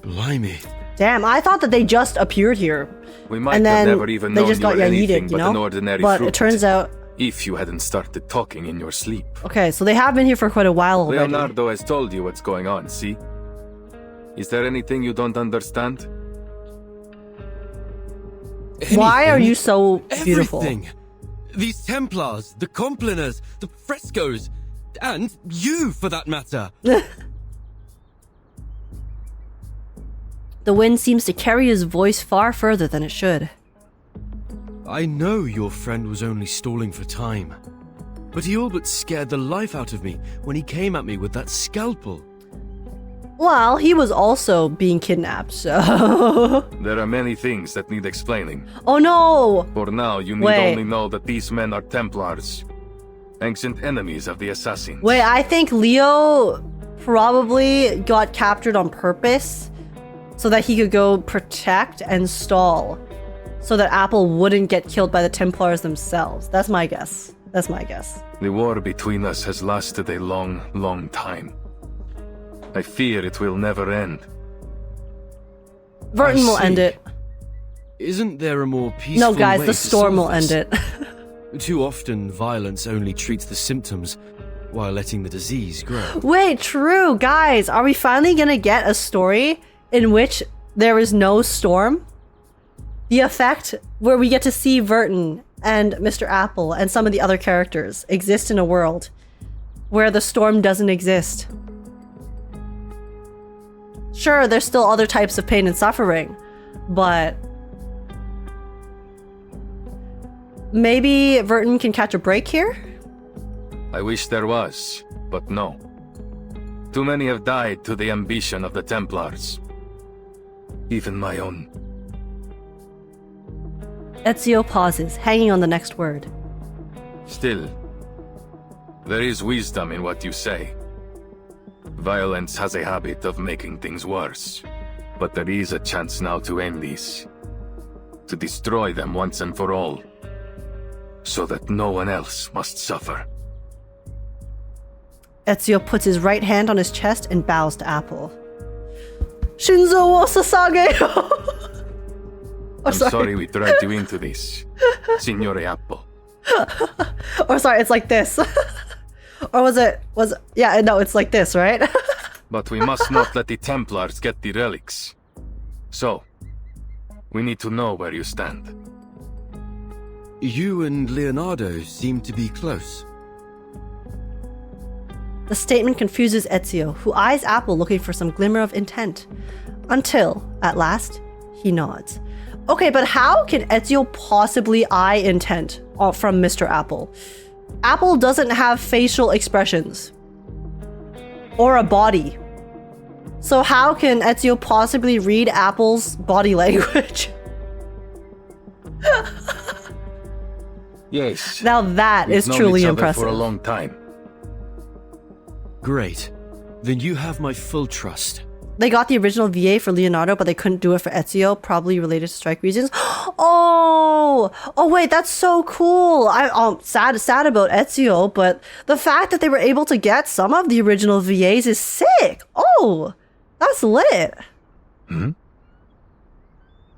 Blimey. Damn, I thought that they just appeared here. We might and have then never even they known just you got were anything yeeted, you but know? an ordinary But fruit. it turns out, If you hadn't started talking in your sleep. Okay, so they have been here for quite a while already. Leonardo has told you what's going on, see? Is there anything you don't understand? Why are you so beautiful? Everything. These Templars, the Compliners, the frescoes, and you, for that matter. The wind seems to carry his voice far further than it should. I know your friend was only stalling for time, but he all but scared the life out of me when he came at me with that scalpel. Well, he was also being kidnapped, so... There are many things that need explaining. Oh no! For now, you need only know that these men are Templars. Ancient enemies of the Assassins. Wait, I think Leo probably got captured on purpose so that he could go protect and stall so that Apple wouldn't get killed by the Templars themselves. That's my guess. That's my guess. The war between us has lasted a long, long time. I fear it will never end. Vertin will end it. Isn't there a more peaceful No, guys, way the to storm will solve end this? it. Too often, violence only treats the symptoms while letting the disease grow. Wait, true, guys. Are we finally gonna get a story in which there is no storm? The effect where we get to see Vertin and Mr. Apple and some of the other characters exist in a world where the storm doesn't exist. Sure, there's still other types of pain and suffering, but maybe Vertin can catch a break here? I wish there was, but no. Too many have died to the ambition of the Templars. Even my own. Ezio pauses, hanging on the next word. Still, there is wisdom in what you say. Violence has a habit of making things worse. But there is a chance now to end this. To destroy them once and for all. So that no one else must suffer. Ezio puts his right hand on his chest and bows to Apple. Shinzo wo Sasage! I'm sorry we dragged you into this, Signore Apple. Or sorry, it's like this. Or yeah, no, it's like this, right? But we must not let the Templars get the relics. So, we need to know where you stand. You and Leonardo seem to be close. The statement confuses Ezio, who eyes Apple looking for some glimmer of intent. Until, at last, he nods. Okay, but how can Ezio possibly eye intent from Mr. Apple? Apple doesn't have facial expressions. Or a body. So how can Ezio possibly read Apple's body language? Yes. Now that is truly impressive. For a long time. Great. Then you have my full trust. They got the original VA for Leonardo, but they couldn't do it for Ezio, probably related to strike reasons. Oh wait, that's so cool. I'm sad about Ezio, but the fact that they were able to get some of the original VAs is sick. Oh, that's lit. Hmm?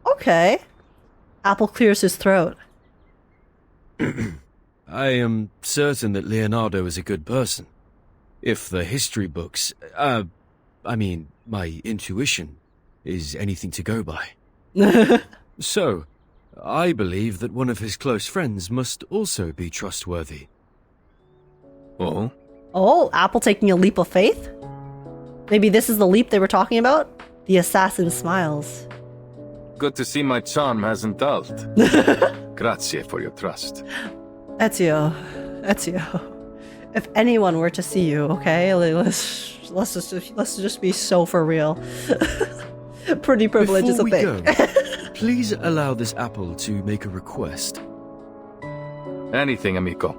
Okay. Apple clears his throat. I am certain that Leonardo is a good person. If the history books, my intuition is anything to go by. So, I believe that one of his close friends must also be trustworthy. Oh? Oh, Apple taking a leap of faith? Maybe this is the leap they were talking about? The assassin smiles. Good to see my charm hasn't dulled. Grazie for your trust. Ezio. If anyone were to see you, okay? Let's just be so for real. Pretty privilege is a thing. Please allow this apple to make a request. Anything, amico.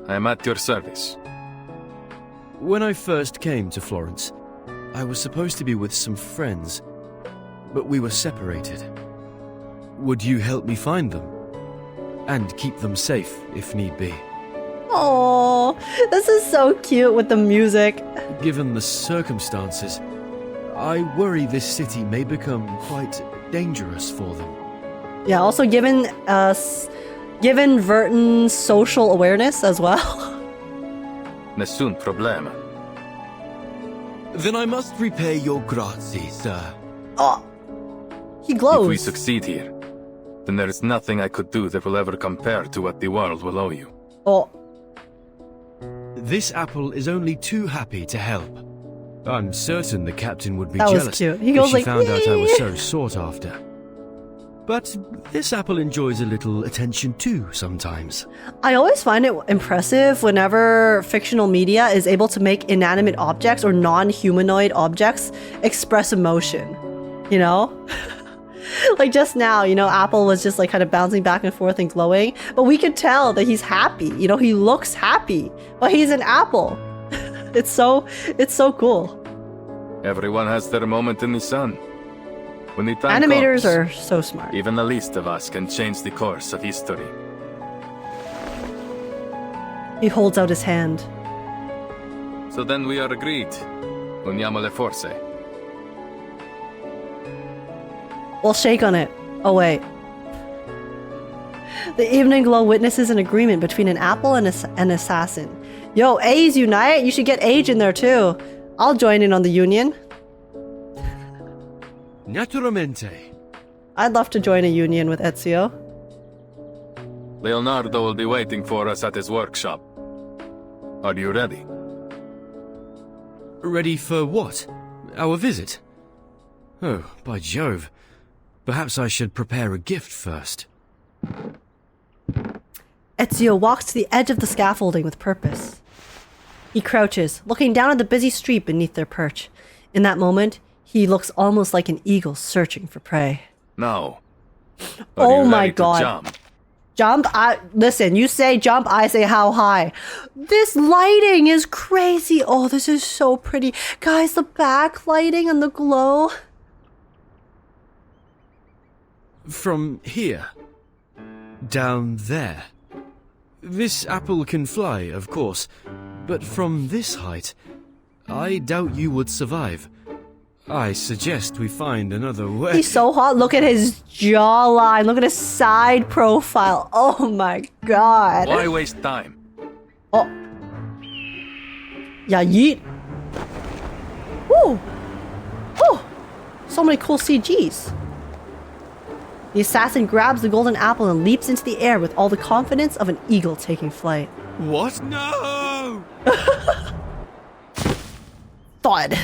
I am at your service. When I first came to Florence, I was supposed to be with some friends, but we were separated. Would you help me find them? And keep them safe, if need be. Oh, this is so cute with the music. Given the circumstances, I worry this city may become quite dangerous for them. Yeah, also given Given Vertin's social awareness as well. Nessun problema. Then I must repay your grazie, sir. Oh, he glows. If we succeed here, then there is nothing I could do that will ever compare to what the world will owe you. Oh. This apple is only too happy to help. I'm certain the captain would be That was jealous cute. He if goes she like, found out I was so sought after. But this apple enjoys a little attention too sometimes. I always find it impressive whenever fictional media is able to make inanimate objects or non-humanoid objects express emotion. You know? Like just now, you know, Apple was just like kind of bouncing back and forth and glowing, but we could tell that he's happy. You know, he looks happy, but he's an apple. It's so cool. Everyone has their moment in the sun. When the time Animators comes, are so smart. even the least of us can change the course of history. He holds out his hand. So then we are agreed. Uniamo le forze. We'll shake on it. Oh wait. The evening glow witnesses an agreement between an apple and an assassin. Yo, A's unite! You should get Age in there too. I'll join in on the union. Naturalmente. I'd love to join a union with Ezio. Leonardo will be waiting for us at his workshop. Are you ready? Ready for what? Our visit? Oh, by Jove. Perhaps I should prepare a gift first. Ezio walks to the edge of the scaffolding with purpose. He crouches, looking down at the busy street beneath their perch. In that moment, he looks almost like an eagle searching for prey. Now. Oh my god. Jump? Jump? Listen, you say jump, I say how high. This lighting is crazy. Oh, this is so pretty. Guys, the backlighting and the glow. From here. Down there. This apple can fly, of course, but from this height, I doubt you would survive. I suggest we find another way. He's so hot. Look at his jawline. Look at his side profile. Oh my god. Why waste time? Oh. Yeah, yeet. Woo. Oh. So many cool CGs. The assassin grabs the golden apple and leaps into the air with all the confidence of an eagle taking flight. What? No! Thud.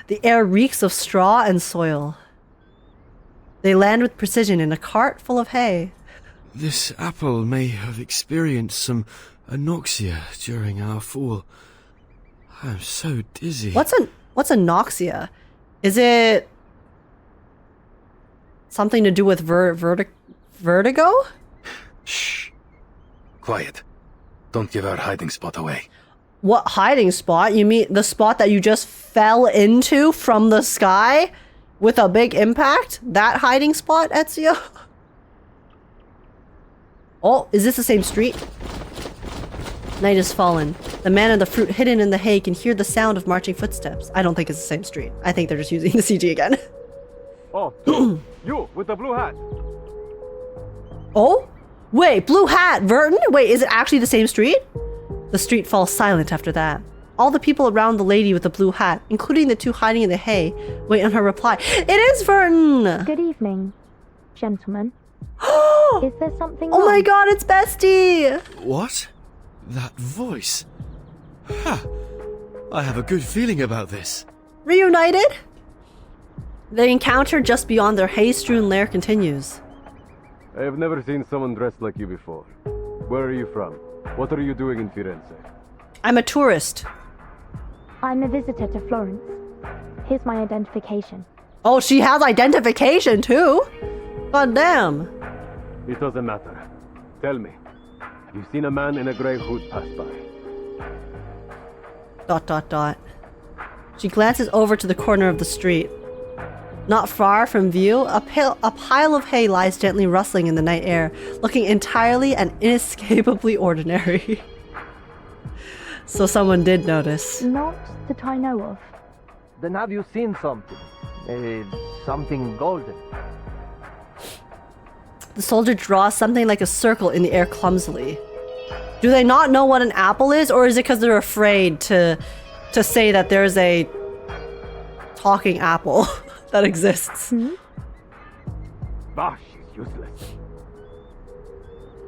The air reeks of straw and soil. They land with precision in a cart full of hay. This apple may have experienced some anoxia during our fall. I'm so dizzy. What's anoxia? Is it something to do with vertigo? Shh. Quiet. Don't give our hiding spot away. What hiding spot? You mean the spot that you just fell into from the sky with a big impact? That hiding spot, Ezio? Oh, is this the same street? Night has fallen. The man and the fruit hidden in the hay can hear the sound of marching footsteps. I don't think it's the same street. I think they're just using the CG again. Oh, you with the blue hat. Oh? Wait, blue hat, Vertin? Wait, is it actually the same street? The street falls silent after that. All the people around the lady with the blue hat, including the two hiding in the hay, wait on her reply. It is Vertin! Good evening, gentlemen. Is there something Oh my wrong? god, it's Bestie! What? That voice? Ha! I have a good feeling about this. Reunited? The encounter just beyond their hay-strewn lair continues. I have never seen someone dressed like you before. Where are you from? What are you doing in Firenze? I'm a tourist. I'm a visitor to Florence. Here's my identification. Oh, she has identification too? God damn. It doesn't matter. Tell me, have you seen a man in a grey hood pass by? ... She glances over to the corner of the street. Not far from view, a pile of hay lies gently rustling in the night air, looking entirely and inescapably ordinary. So someone did notice. Not that I know of. Then have you seen something? Something golden. The soldier draws something like a circle in the air clumsily. Do they not know what an apple is, or is it because they're afraid to say that there's a talking apple that exists? Bah, she's useless.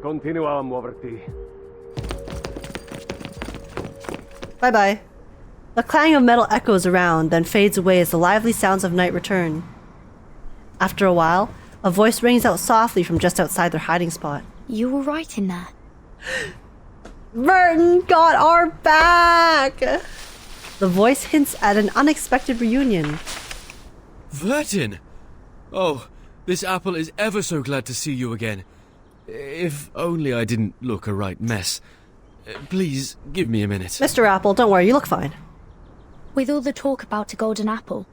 Continuam, Vertin. Bye-bye. The clang of metal echoes around, then fades away as the lively sounds of night return. After a while, a voice rings out softly from just outside their hiding spot. You were right in there. Vertin got our back! The voice hints at an unexpected reunion. Vertin! Oh, this apple is ever so glad to see you again. If only I didn't look a right mess. Please, give me a minute. Mr. Apple, don't worry, you look fine. With all the talk about a golden apple,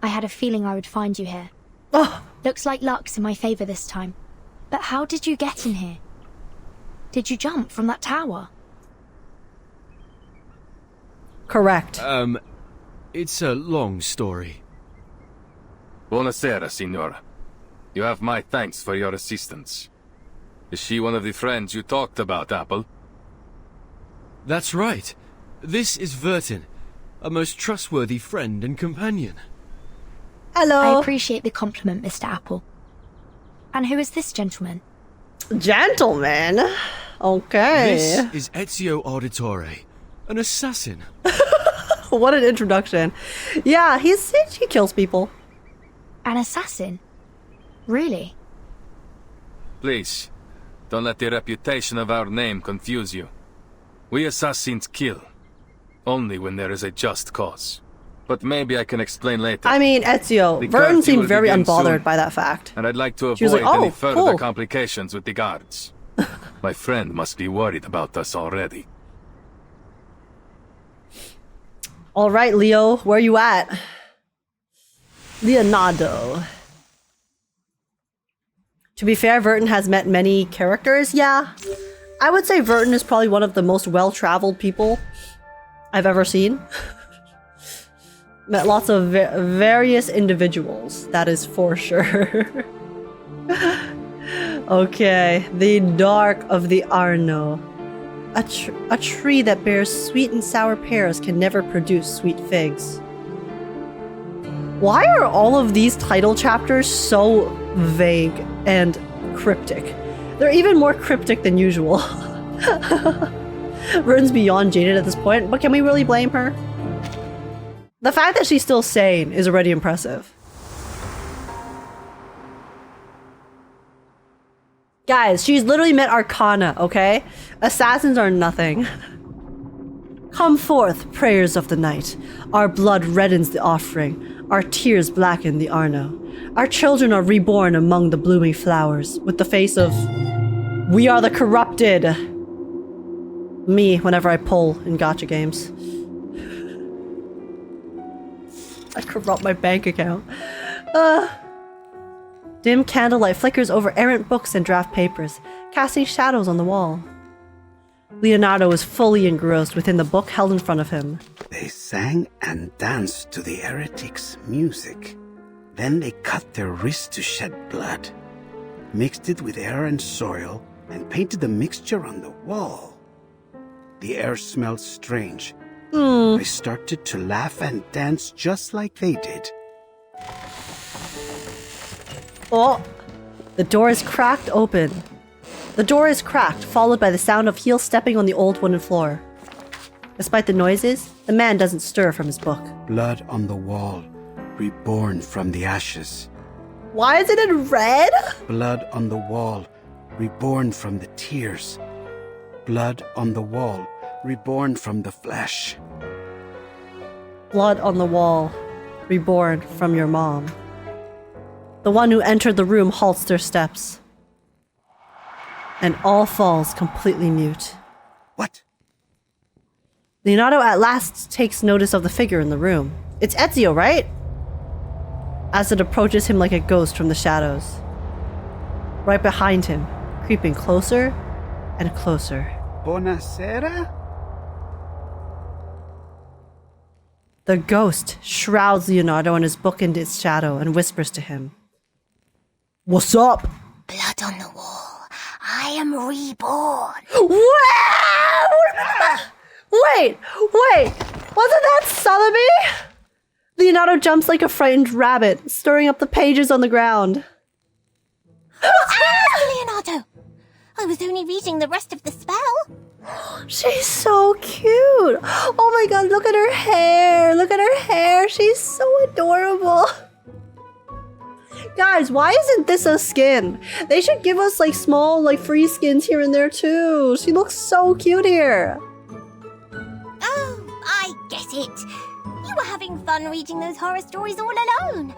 I had a feeling I would find you here. Oh. Looks like luck's in my favor this time. But how did you get in here? Did you jump from that tower? Correct. It's a long story. Buonasera, signora. You have my thanks for your assistance. Is she one of the friends you talked about, Apple? That's right. This is Vertin, a most trustworthy friend and companion. Hello. I appreciate the compliment, Mr. Apple. And who is this gentleman? Gentleman? Okay. This is Ezio Auditore, an assassin. What an introduction. Yeah, he kills people. An assassin? Really? Please, don't let the reputation of our name confuse you. We assassins kill, only when there is a just cause. But maybe I can explain later. I mean, Ezio, The Vertin curfew seemed will very begin unbothered soon, by that fact. And I'd like to She was avoid like, any "Oh, further cool." complications with the guards. My friend must be worried about us already. All right, Leo, where you at? Leonardo. To be fair, Vertin has met many characters. Yeah, I would say Vertin is probably one of the most well-traveled people I've ever seen. Met lots of various individuals, that is for sure. Okay, the Dark of the Arno. A tree that bears sweet and sour pears can never produce sweet figs. Why are all of these title chapters so vague and cryptic? They're even more cryptic than usual. Vertin's beyond jaded at this point, but can we really blame her? The fact that she's still sane is already impressive. Guys, she's literally met Arcana, okay? Assassins are nothing. Come forth, prayers of the night. Our blood reddens the offering. Our tears blacken the Arno. Our children are reborn among the blooming flowers, with the face of... We are the corrupted! Me, whenever I pull in gacha games. I corrupt my bank account. Dim candlelight flickers over errant books and draft papers, casting shadows on the wall. Leonardo is fully engrossed within the book held in front of him. They sang and danced to the heretics' music. Then they cut their wrists to shed blood, mixed it with air and soil, and painted the mixture on the wall. The air smelled strange. I started to laugh and dance just like they did. Oh! The door is cracked open. The door is cracked, followed by the sound of heels stepping on the old wooden floor. Despite the noises, the man doesn't stir from his book. Blood on the wall, reborn from the ashes. Why is it in red? Blood on the wall, reborn from the tears. Blood on the wall, reborn from the flesh. Blood on the wall, reborn from your mom. The one who entered the room halts their steps. And all falls completely mute. What? Leonardo at last takes notice of the figure in the room. It's Ezio, right? As it approaches him like a ghost from the shadows. Right behind him, creeping closer and closer. Buonasera? The ghost shrouds Leonardo in his book in its shadow and whispers to him. What's up? Blood on the wall. I am reborn. Wait! Wasn't that Sotheby? Leonardo jumps like a frightened rabbit, stirring up the pages on the ground. Leonardo! I was only reading the rest of the spell. She's so cute. Oh my god, look at her hair. Look at her hair. She's so adorable. Guys, why isn't this a skin? They should give us like small like free skins here and there too. She looks so cute here. Oh, I get it. You were having fun reading those horror stories all alone.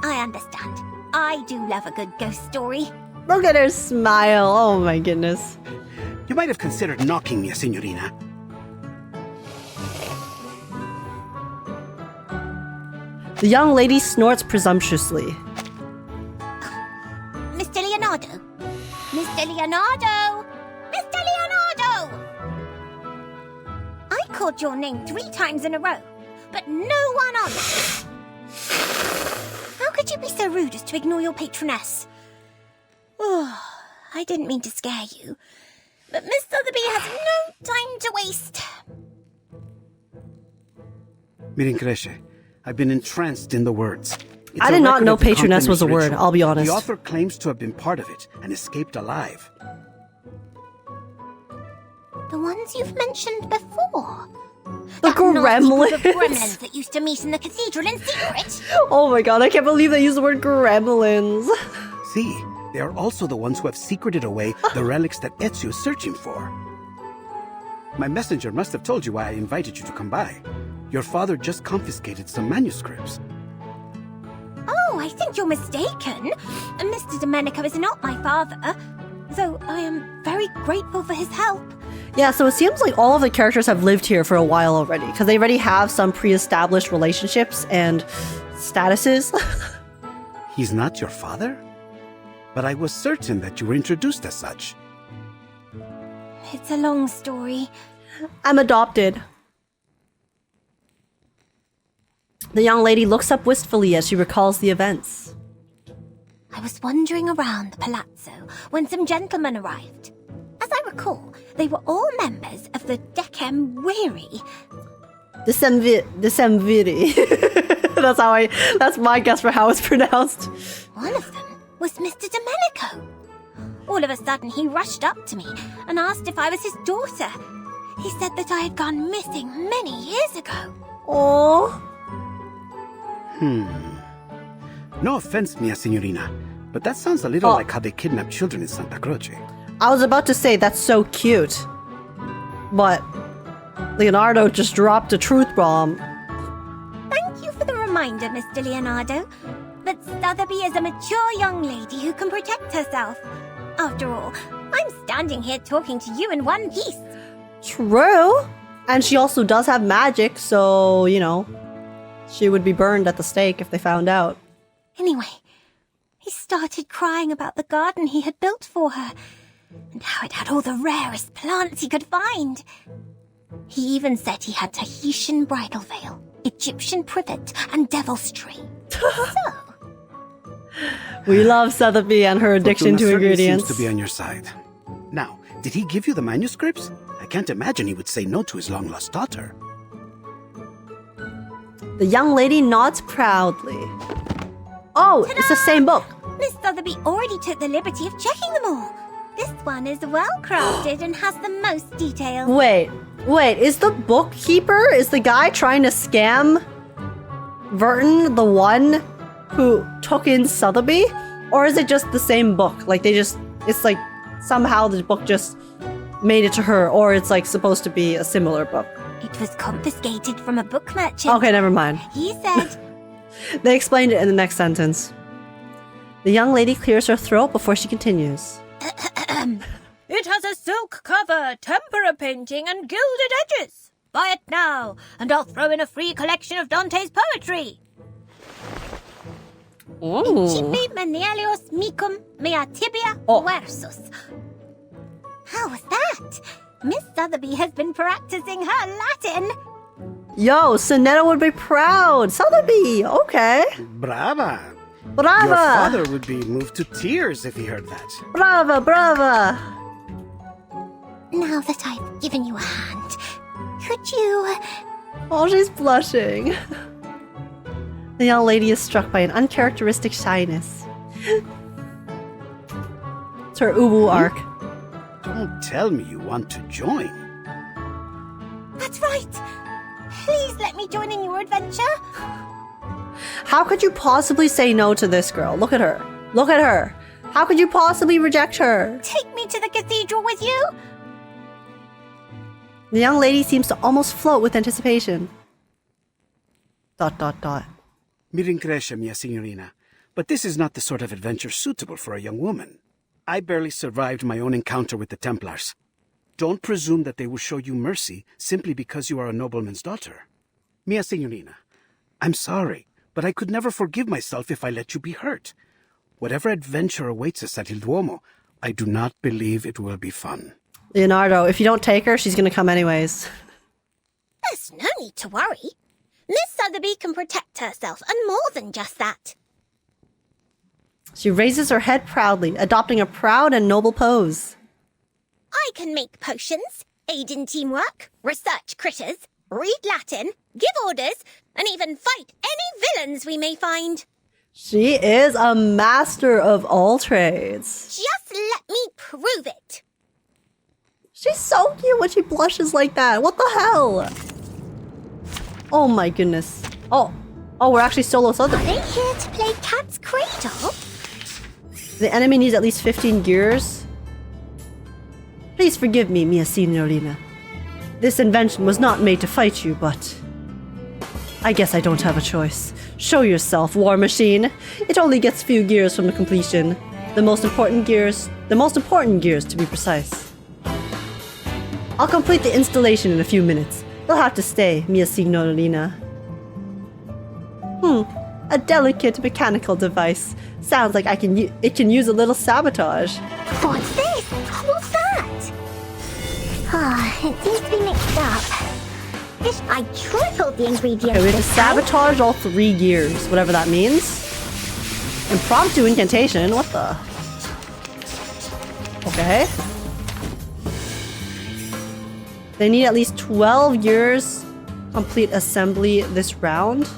I understand. I do love a good ghost story. Look at her smile. Oh my goodness. You might have considered knocking me, Signorina. The young lady snorts presumptuously. Mr. Leonardo! Mr. Leonardo! Mr. Leonardo! I called your name 3 times in a row, but no one answered. How could you be so rude as to ignore your patroness? Oh, I didn't mean to scare you, but Miss Sotheby has no time to waste. Mirin Cresce, I've been entranced in the words. It's I a did not record know of the patroness was a Company's word, ritual. I'll be honest. The author claims to have been part of it and escaped alive. The ones you've mentioned before. The That nasty group of gremlins. gremlins that used to meet in the cathedral in secret. Oh my god, I can't believe they used the word gremlins. See, they are also the ones who have secreted away the relics that Ezio is searching for. My messenger must have told you why I invited you to come by. Your father just confiscated some manuscripts. Oh, I think you're mistaken. Mr. Domenico is not my father, though I am very grateful for his help. Yeah, so it seems like all of the characters have lived here for a while already, because they already have some pre-established relationships and statuses. He's not your father? But I was certain that you were introduced as such. It's a long story. I'm adopted. The young lady looks up wistfully as she recalls the events. I was wandering around the palazzo when some gentlemen arrived. As I recall, they were all members of the Decemviri. Decemviri. That's my guess for how it's pronounced. One of them was Mr. Domenico. All of a sudden, he rushed up to me and asked if I was his daughter. He said that I had gone missing many years ago. Oh. No offense, mia signorina, but that sounds a little like how they kidnap children in Santa Croce. I was about to say that's so cute, but Leonardo just dropped a truth bomb. Thank you for the reminder, Mr. Leonardo. But Sotheby is a mature young lady who can protect herself. After all, I'm standing here talking to you in one piece. True. And she also does have magic, so, you know, she would be burned at the stake if they found out. Anyway, he started crying about the garden he had built for her, and how it had all the rarest plants he could find. He even said he had Tahitian bridal veil, Egyptian privet, and devil's tree. So, we love Sotheby and her addiction Fortuna to certainly ingredients. seems to be on your side. Now, did he give you the manuscripts? I can't imagine he would say no to his long-lost daughter. The young lady nods proudly. Oh, Ta-da! it's the same book. Miss Sotheby already took the liberty of checking them all. This one is well crafted and has the most detail. Wait, is the bookkeeper, is the guy trying to scam Vertin the one who took in Sotheby? Or is it just the same book? Like it's like somehow the book just made it to her, or it's like supposed to be a similar book. It was confiscated from a book merchant. Okay, never mind. He said, They explained it in the next sentence. The young lady clears her throat before she continues. It has a silk cover, tempera painting, and gilded edges. Buy it now, and I'll throw in a free collection of Dante's poetry. Principe Menelaus micum mea tibia versus. How was that? Miss Sotheby has been practicing her Latin. Yo, Sonetta would be proud. Sotheby, okay. Brava. Brava. Your father would be moved to tears if he heard that. Brava, brava. Now that I've given you a hand, could you... Oh, she's blushing. The young lady is struck by an uncharacteristic shyness. It's her uwu arc. Don't tell me you want to join. That's right. Please let me join in your adventure. How could you possibly say no to this girl? Look at her. Look at her. How could you possibly reject her? Take me to the cathedral with you. The young lady seems to almost float with anticipation. ... Mi rincresce, mia signorina, but this is not the sort of adventure suitable for a young woman. I barely survived my own encounter with the Templars. Don't presume that they will show you mercy simply because you are a nobleman's daughter. Mia signorina, I'm sorry, but I could never forgive myself if I let you be hurt. Whatever adventure awaits us at Il Duomo, I do not believe it will be fun. Leonardo, if you don't take her, she's gonna come anyways. There's no need to worry. Miss Sotheby can protect herself, and more than just that. She raises her head proudly, adopting a proud and noble pose. I can make potions, aid in teamwork, research critters, read Latin, give orders, and even fight any villains we may find. She is a master of all trades. Just let me prove it. She's so cute when she blushes like that. What the hell? Oh my goodness. Oh, we're actually solo Sotheby. Are they here to play cat's cradle? The enemy needs at least 15 gears. Please forgive me, mia signorina. This invention was not made to fight you, but... I guess I don't have a choice. Show yourself, war machine. It only gets few gears from the completion. The most important gears to be precise. I'll complete the installation in a few minutes. You'll have to stay, mia signorina. A delicate mechanical device. Sounds like it can use a little sabotage. What's this? What's that? It seems to be mixed up. I tripled the ingredients. Okay, we have to sabotage all 3 gears, whatever that means. Impromptu incantation, what the? Okay. They need at least 12 gears to complete assembly this round.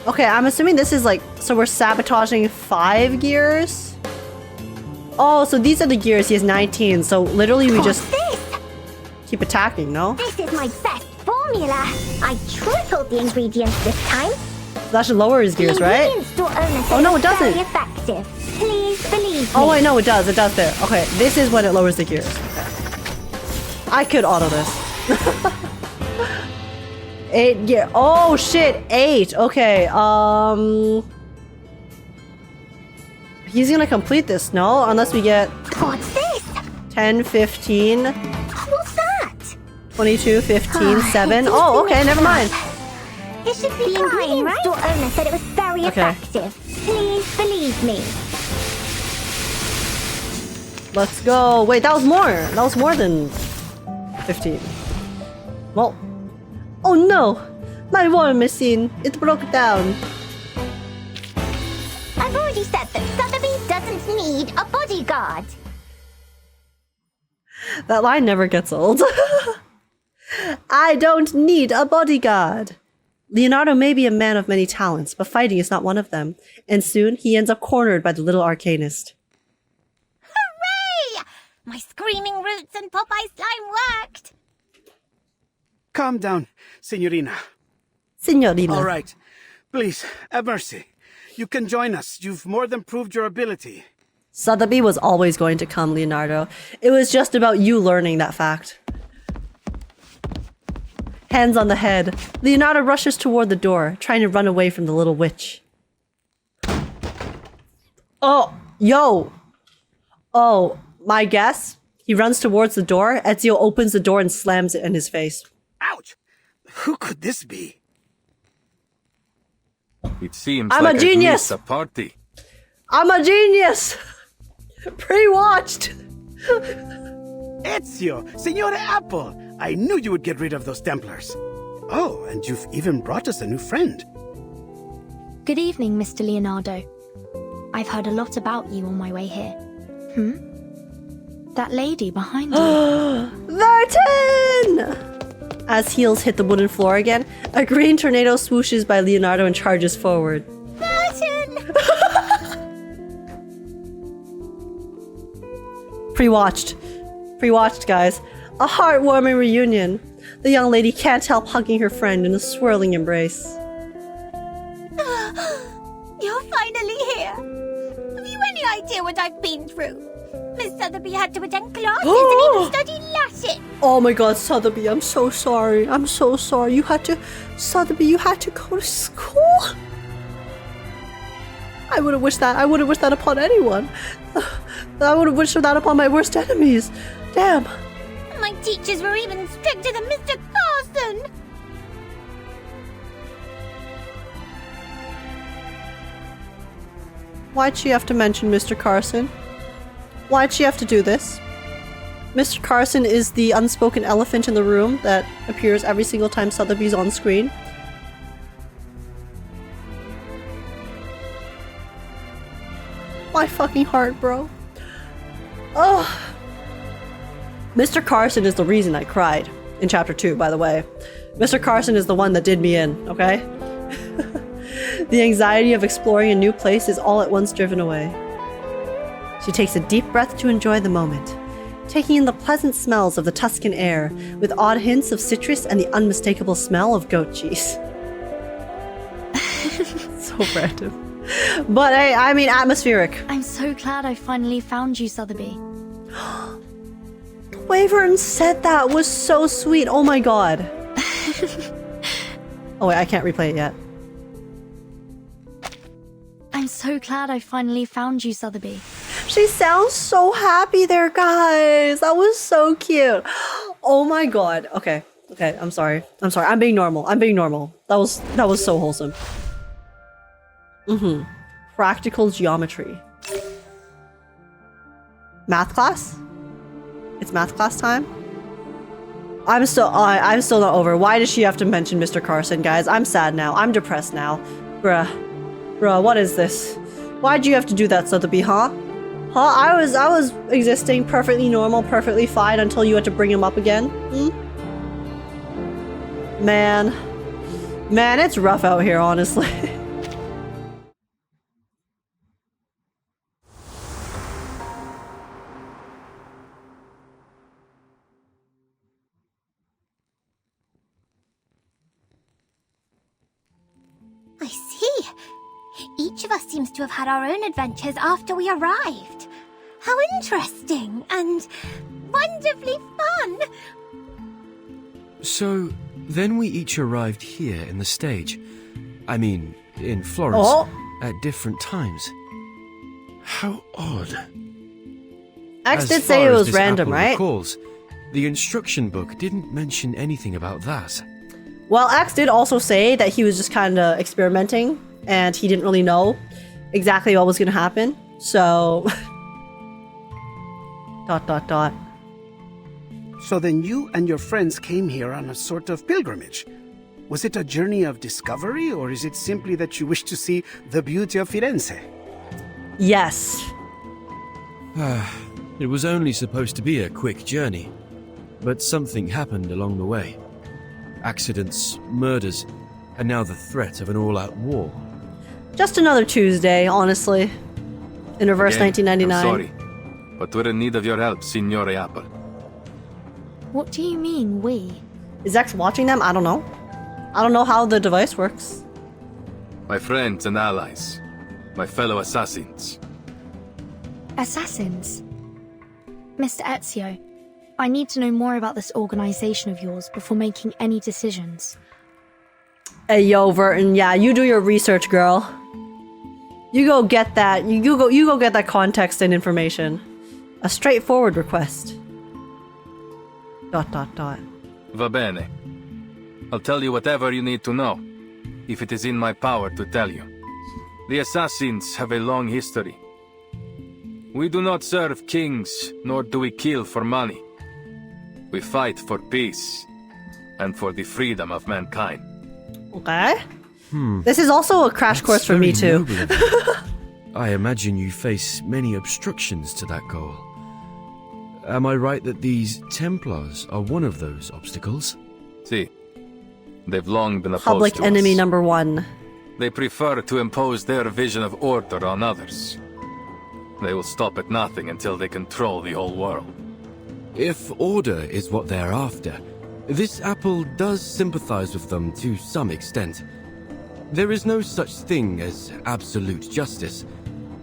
Okay, I'm assuming this is like, so we're sabotaging 5 gears? Oh, so these are the gears, he has 19, so literally we just keep attacking, no? This is my best formula. I tripled the ingredients this time. So that should lower his gears, right? Oh no, it doesn't. Very effective. Please believe me. Oh wait, no, it does there. Okay, this is when it lowers the gears. Okay. I could auto this. 8 gear. Oh shit, 8. Okay, he's gonna complete this, no? Unless we get... What's this? 10, 15... What's that? 22, 15, 7... Oh, okay, never mind. This should be the ingredient store owner said it was very effective. Please believe me. Let's go. Wait, that was more. That was more than 15. Well... Oh no! My war machine! It broke down. I've already said that Sotheby doesn't need a bodyguard. That line never gets old. I don't need a bodyguard. Leonardo may be a man of many talents, but fighting is not one of them. And soon he ends up cornered by the little arcanist. Hooray! My screaming roots and Popeye slime worked. Calm down, signorina. Signorina. All right. Please, have mercy. You can join us. You've more than proved your ability. Sotheby was always going to come, Leonardo. It was just about you learning that fact. Hands on the head, Leonardo rushes toward the door, trying to run away from the little witch. Oh, yo! Oh, my guess? He runs towards the door. Ezio opens the door and slams it in his face. Ouch! Who could this be? It seems I'm like a genius. I've missed a party. I'm a genius! Pre-watched! Ezio! Signore Apple! I knew you would get rid of those Templars. Oh, and you've even brought us a new friend. Good evening, Mr. Leonardo. I've heard a lot about you on my way here. That lady behind you. Vertin! As heels hit the wooden floor again, a green tornado swooshes by Leonardo and charges forward. Vertin! Pre-watched. Pre-watched, guys. A heartwarming reunion. The young lady can't help hugging her friend in a swirling embrace. You're finally here. Have you any idea what I've been through? Miss Sotheby had to attend classes and even study Latin. Oh my god, Sotheby, I'm so sorry. I'm so sorry. Sotheby, you had to go to school? I would have wished that. I would have wished that upon anyone. I would have wished that upon my worst enemies. Damn. My teachers were even stricter than Mr. Carson. Why'd she have to mention Mr. Carson? Why'd she have to do this? Mr. Carson is the unspoken elephant in the room that appears every single time Sotheby's on screen. My fucking heart, bro. Oh. Mr. Carson is the reason I cried in chapter 2, by the way. Mr. Carson is the one that did me in, okay? The anxiety of exploring a new place is all at once driven away. She takes a deep breath to enjoy the moment, taking in the pleasant smells of the Tuscan air, with odd hints of citrus and the unmistakable smell of goat cheese. So random. But I mean atmospheric. I'm so glad I finally found you, Sotheby. The way Vertin said that was so sweet. Oh my god. Oh wait, I can't replay it yet. I'm so glad I finally found you, Sotheby. She sounds so happy there, guys. That was so cute. Oh my god. Okay. Okay, I'm sorry. I'm being normal. That was so wholesome. Practical geometry. Math class? It's math class time? I'm still not over. Why does she have to mention Mr. Carson, guys? I'm sad now. I'm depressed now. Bruh, what is this? Why'd you have to do that, Sotheby, huh? I was existing perfectly normal, perfectly fine until you had to bring him up again. Man, it's rough out here, honestly. I see. Each of us seems to have had our own adventures after we arrived. How interesting and wonderfully fun! So, then we each arrived here in the stage. I mean, in Florence, at different times. How odd. X did say it was random, right? Recalls, the instruction book didn't mention anything about that. Well, X did also say that he was just kind of experimenting, and he didn't really know exactly what was going to happen. So... ... So then you and your friends came here on a sort of pilgrimage. Was it a journey of discovery, or is it simply that you wish to see the beauty of Firenze? Yes. It was only supposed to be a quick journey, but something happened along the way. Accidents, murders, and now the threat of an all-out war. Just another Tuesday, honestly. In reverse Again, 1999. I'm sorry, but we're in need of your help, Signore Apple. What do you mean, we? Is X watching them? I don't know. I don't know how the device works. My friends and allies. My fellow assassins. Assassins? Mr. Ezio, I need to know more about this organization of yours before making any decisions. Hey, yo, Vertin. Yeah, you do your research, girl. You go get that. You go get that context and information. A straightforward request. ... Va bene. I'll tell you whatever you need to know, if it is in my power to tell you. The assassins have a long history. We do not serve kings, nor do we kill for money. We fight for peace and for the freedom of mankind. Okay. This is also a crash course for me Very too. noble of you. I imagine you face many obstructions to that goal. Am I right that these Templars are one of those obstacles? See, they've long been opposed Public to enemy us. number 1. They prefer to impose their vision of order on others. They will stop at nothing until they control the whole world. If order is what they're after, this apple does sympathize with them to some extent. There is no such thing as absolute justice,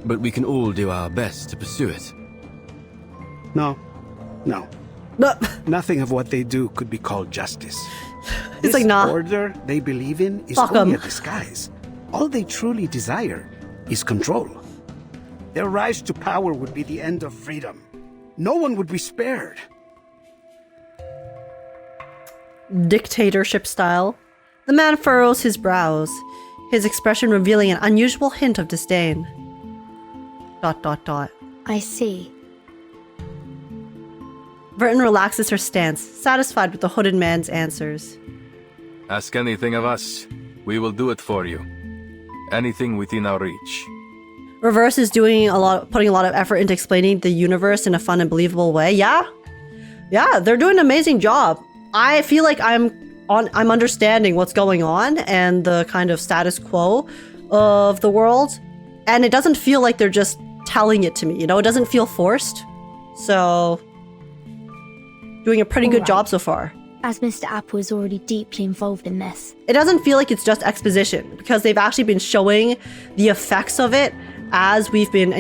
but we can all do our best to pursue it. No. No. Nothing of what they do could be called justice. It's This like, nah. order they believe in is Fuck only 'em. a disguise. All they truly desire is control. Their rise to power would be the end of freedom. No one would be spared. Dictatorship style. The man furrows his brows, his expression revealing an unusual hint of disdain. ... I see. Vertin relaxes her stance, satisfied with the hooded man's answers. Ask anything of us, we will do it for you. Anything within our reach. Reverse is putting a lot of effort into explaining the universe in a fun and believable way. Yeah, they're doing an amazing job. I feel like I'm understanding what's going on and the kind of status quo of the world, and it doesn't feel like they're just telling it to me. You know, it doesn't feel forced. So, doing a pretty good job so far. As Mr. Apple is already deeply involved in this. It doesn't feel like it's just exposition, because they've actually been showing the effects of it as we've been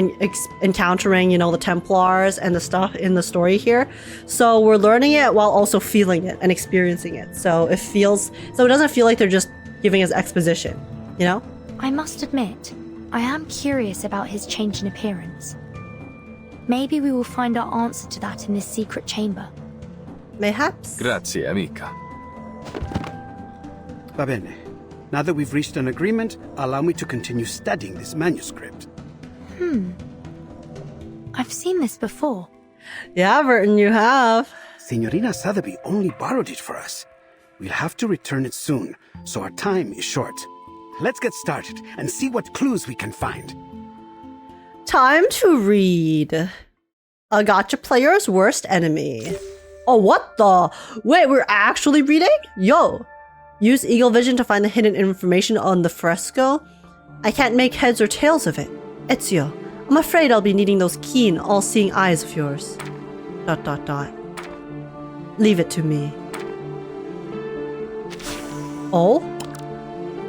encountering, you know, the Templars and the stuff in the story here. So we're learning it while also feeling it and experiencing it. So it doesn't feel like they're just giving us exposition, you know? I must admit, I am curious about his change in appearance. Maybe we will find our answer to that in this secret chamber. Mayhaps. Grazie, amica. Va bene. Now that we've reached an agreement, allow me to continue studying this manuscript. I've seen this before. Yeah, Vertin, you have. Signorina Sotheby only borrowed it for us. We'll have to return it soon, so our time is short. Let's get started and see what clues we can find. Time to read. A gotcha player's worst enemy. Oh, what the? Wait, we're actually reading? Yo. Use eagle vision to find the hidden information on the fresco. I can't make heads or tails of it. Ezio, I'm afraid I'll be needing those keen, all-seeing eyes of yours. ... Leave it to me. Oh?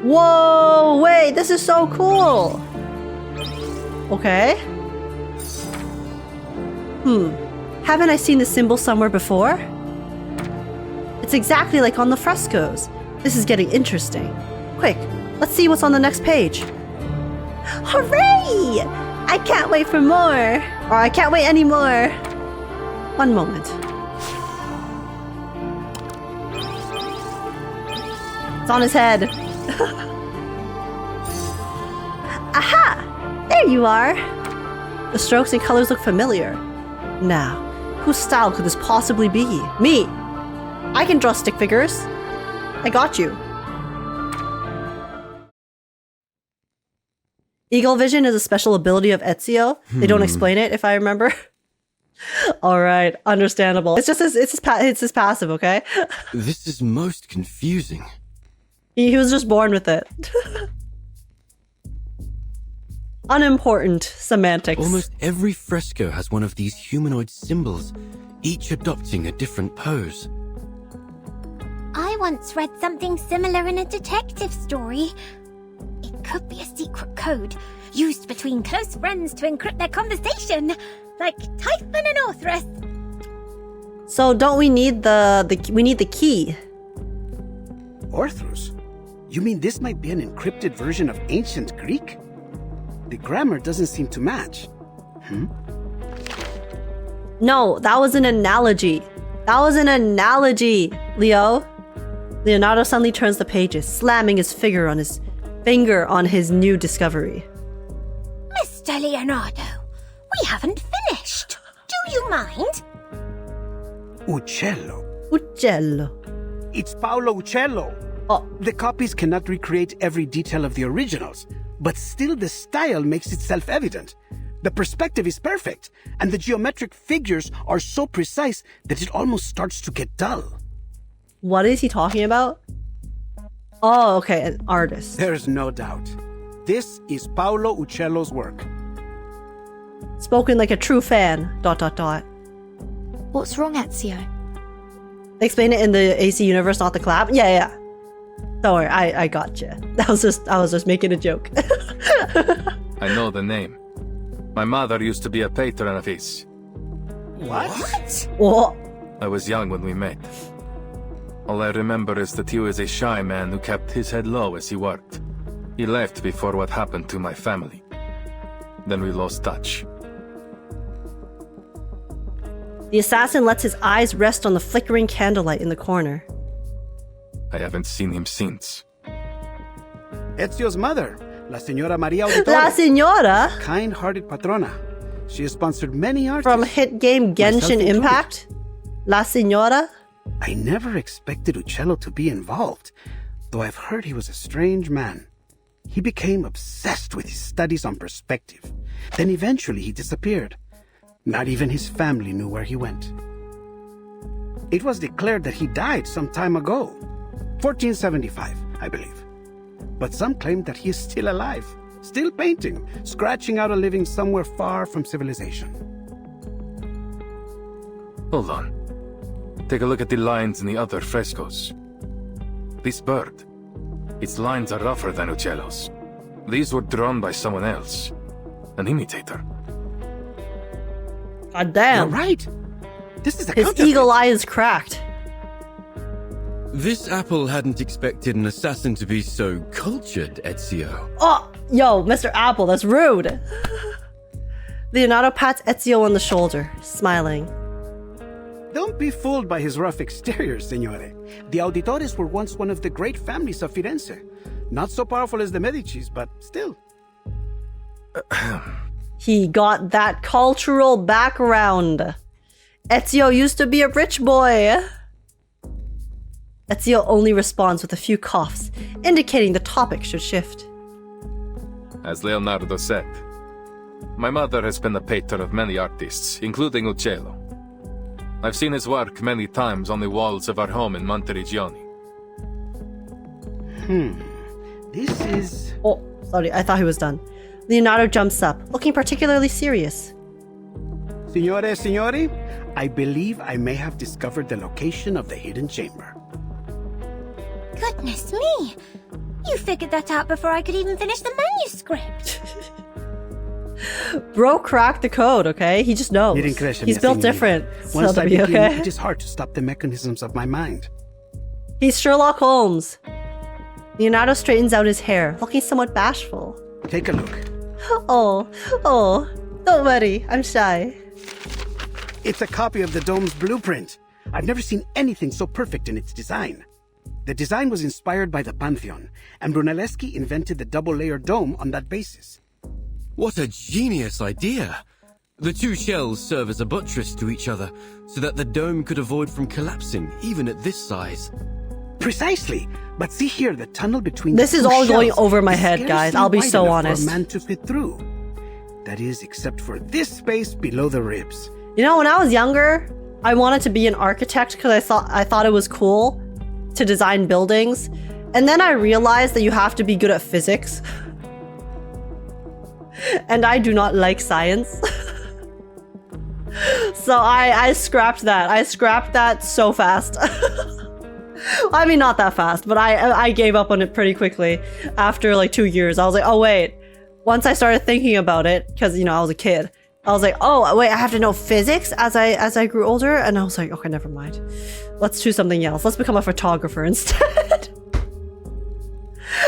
Whoa, wait, this is so cool. Okay. Haven't I seen this symbol somewhere before? It's exactly like on the frescoes. This is getting interesting. Quick, let's see what's on the next page. Hooray! I can't wait for more. Or I can't wait anymore. One moment. It's on his head. Aha! There you are. The strokes and colors look familiar. Now, whose style could this possibly be? Me! I can draw stick figures. I got you. Eagle vision is a special ability of Ezio. They don't explain it, if I remember. All right, understandable. It's just his passive, okay? This is most confusing. He was just born with it. Unimportant semantics. Almost every fresco has one of these humanoid symbols, each adopting a different pose. I once read something similar in a detective story. It could be a secret code used between close friends to encrypt their conversation, like Typhon and Orthrus. So don't we need we need the key? Orthrus? You mean this might be an encrypted version of ancient Greek? The grammar doesn't seem to match. No, that was an analogy. That was an analogy, Leo. Leonardo suddenly turns the pages, slamming his finger on his new discovery. Mr. Leonardo, we haven't finished. Do you mind? Uccello. Uccello. It's Paolo Uccello. Oh. The copies cannot recreate every detail of the originals, but still the style makes it self-evident. The perspective is perfect, and the geometric figures are so precise that it almost starts to get dull. What is he talking about? Oh, okay, an artist. There's no doubt. This is Paolo Uccello's work. Spoken like a true fan, ... What's wrong, Ezio? Explain it in the AC universe, not the collab? Yeah. Don't worry, I got you. I was just making a joke. I know the name. My mother used to be a patron of his. What? What? I was young when we met. All I remember is that he was a shy man who kept his head low as he worked. He left before what happened to my family. Then we lost touch. The assassin lets his eyes rest on the flickering candlelight in the corner. I haven't seen him since. Ezio's mother, La Señora Maria Auditore. La Señora? Kind-hearted patrona. She has sponsored many artists. From hit game Genshin Impact? La Señora? I never expected Uccello to be involved, though I've heard he was a strange man. He became obsessed with his studies on perspective. Then eventually he disappeared. Not even his family knew where he went. It was declared that he died some time ago. 1475, I believe. But some claim that he is still alive, still painting, scratching out a living somewhere far from civilization. Hold on. Take a look at the lines in the other frescoes. This bird, its lines are rougher than Uccello's. These were drawn by someone else, an imitator. God damn. You're right. This is a His counterfeit. eagle eye is cracked. This apple hadn't expected an assassin to be so cultured, Ezio. Oh, yo, Mr. Apple, that's rude. Leonardo pats Ezio on the shoulder, smiling. Don't be fooled by his rough exterior, signore. The Auditores were once one of the great families of Firenze. Not so powerful as the Medicis, but still. He got that cultural background. Ezio used to be a rich boy. Ezio only responds with a few coughs, indicating the topic should shift. As Leonardo said, my mother has been the patron of many artists, including Uccello. I've seen his work many times on the walls of our home in Monteriggioni. This is... Oh, sorry, I thought he was done. Leonardo jumps up, looking particularly serious. Signore, I believe I may have discovered the location of the hidden chamber. Goodness me! You figured that out before I could even finish the manuscript. Bro cracked the code, okay? He just knows. He's built different. Once I begin, begin, it is hard to stop the mechanisms of my mind. He's Sherlock Holmes. Leonardo straightens out his hair, looking somewhat bashful. Take a look. Oh, don't worry, I'm shy. It's a copy of the dome's blueprint. I've never seen anything so perfect in its design. The design was inspired by the Pantheon, and Brunelleschi invented the double-layered dome on that basis. What a genius idea! The two shells serve as a buttress to each other, so that the dome could avoid from collapsing, even at this size. Precisely! But see here, the tunnel between This the is two all going shells over my is head, guys. I'll be scarcely so wide enough honest. for a man to fit through. That is, except for this space below the ribs. You know, when I was younger, I wanted to be an architect because I thought it was cool to design buildings. And then I realized that you have to be good at physics. And I do not like science. So I scrapped that. I scrapped that so fast. I mean, not that fast, but I gave up on it pretty quickly. After like 2 years, I was like, oh wait. Once I started thinking about it, because, you know, I was a kid. I was like, oh wait, I have to know physics as I grew older. And I was like, okay, never mind. Let's do something else. Let's become a photographer instead.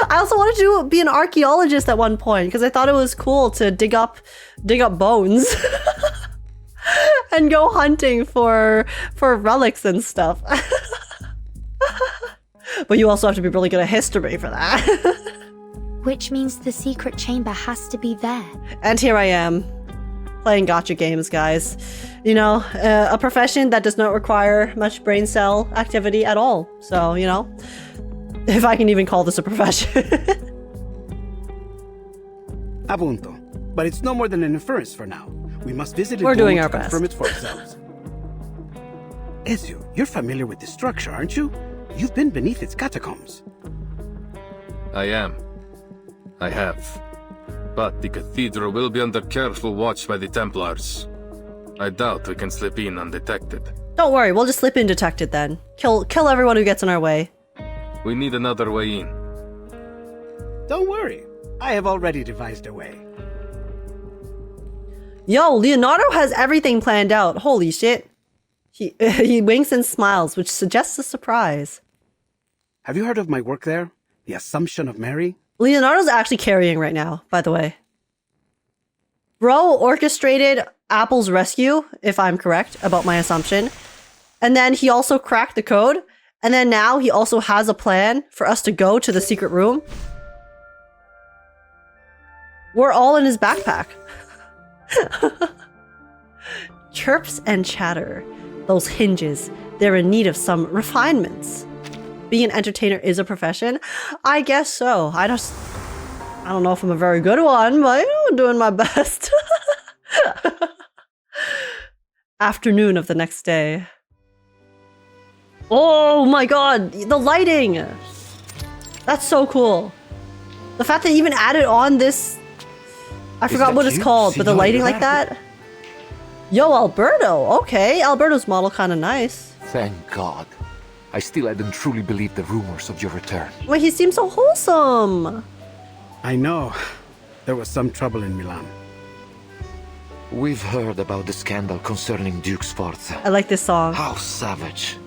I also wanted to be an archaeologist at one point because I thought it was cool to dig up bones and go hunting for relics and stuff. But you also have to be really good at history for that. Which means the secret chamber has to be there. And here I am. playing gacha games, guys. You know, a profession that does not require much brain cell activity at all. So, you know, if I can even call this a profession. Appunto. But it's no more than an inference for now. We must visit it We're doing our to best. confirm it for ourselves. Ezio, you're familiar with this structure, aren't you? You've been beneath its catacombs. I am. I have. But the cathedral will be under careful watch by the Templars. I doubt we can slip in undetected. Don't worry, we'll just slip in detected then. Kill everyone who gets in our way. We need another way in. Don't worry. I have already devised a way. Yo, Leonardo has everything planned out. Holy shit. He winks and smiles, which suggests a surprise. Have you heard of my work there? The Assumption of Mary? Leonardo's actually carrying right now, by the way. Bro orchestrated Apple's rescue, if I'm correct about my assumption. And then he also cracked the code. And then now he also has a plan for us to go to the secret room. We're all in his backpack. Chirps and chatter. Those hinges, they're in need of some refinements. Being an entertainer is a profession? I guess so. I don't know if I'm a very good one, but you know, I'm doing my best. Afternoon of the next day. Oh my god, the lighting! That's so cool. The fact that they even added on this... I forgot what it's called, but the lighting like that? Yo, Alberto! Okay, Alberto's model kinda nice. Thank God. I still hadn't truly believed the rumors of your return. Well, he seems so wholesome. I know. There was some trouble in Milan. We've heard about the scandal concerning Duke Sforza. I like this song. How savage.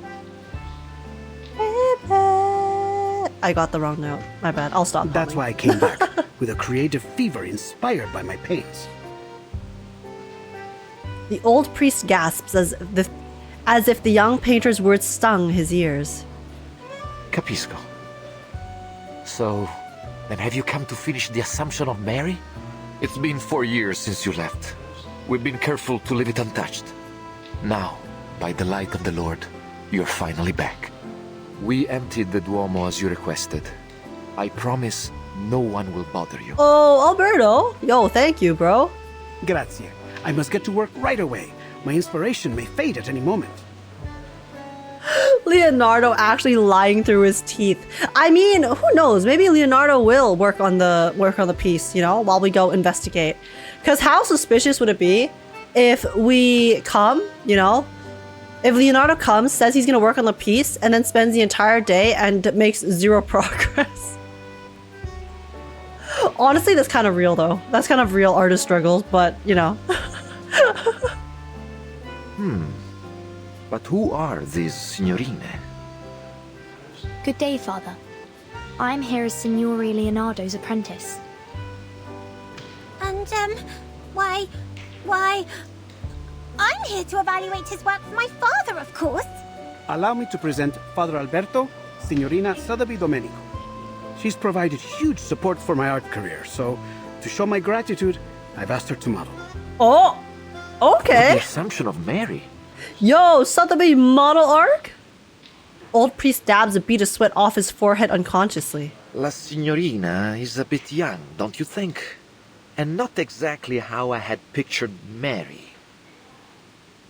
I got the wrong note. My bad. I'll stop. That's why I came back, with a creative fever inspired by my pains. The old priest gasps as if the young painter's words stung his ears. Capisco. So, then have you come to finish the Assumption of Mary? It's been 4 years since you left. We've been careful to leave it untouched. Now, by the light of the Lord, you're finally back. We emptied the Duomo as you requested. I promise no one will bother you. Oh, Alberto! Yo, thank you, bro. Grazie. I must get to work right away. My inspiration may fade at any moment. Leonardo actually lying through his teeth. I mean, who knows? Maybe Leonardo will work on the piece, you know, while we go investigate. Because how suspicious would it be if we come, you know? If Leonardo comes, says he's gonna work on the piece, and then spends the entire day and makes zero progress. Honestly, that's kind of real though. That's kind of real artist struggles, but you know. But who are these signorine? Good day, Father. I'm here as Signore Leonardo's apprentice. And, why... I'm here to evaluate his work for my father, of course. Allow me to present Father Alberto, Signorina Sotheby Domenico. She's provided huge support for my art career, so to show my gratitude, I've asked her to model. Oh, okay. The Assumption of Mary. Yo, Sotheby model arc? Old priest dabs a bead of sweat off his forehead unconsciously. La signorina is a bit young, don't you think? And not exactly how I had pictured Mary.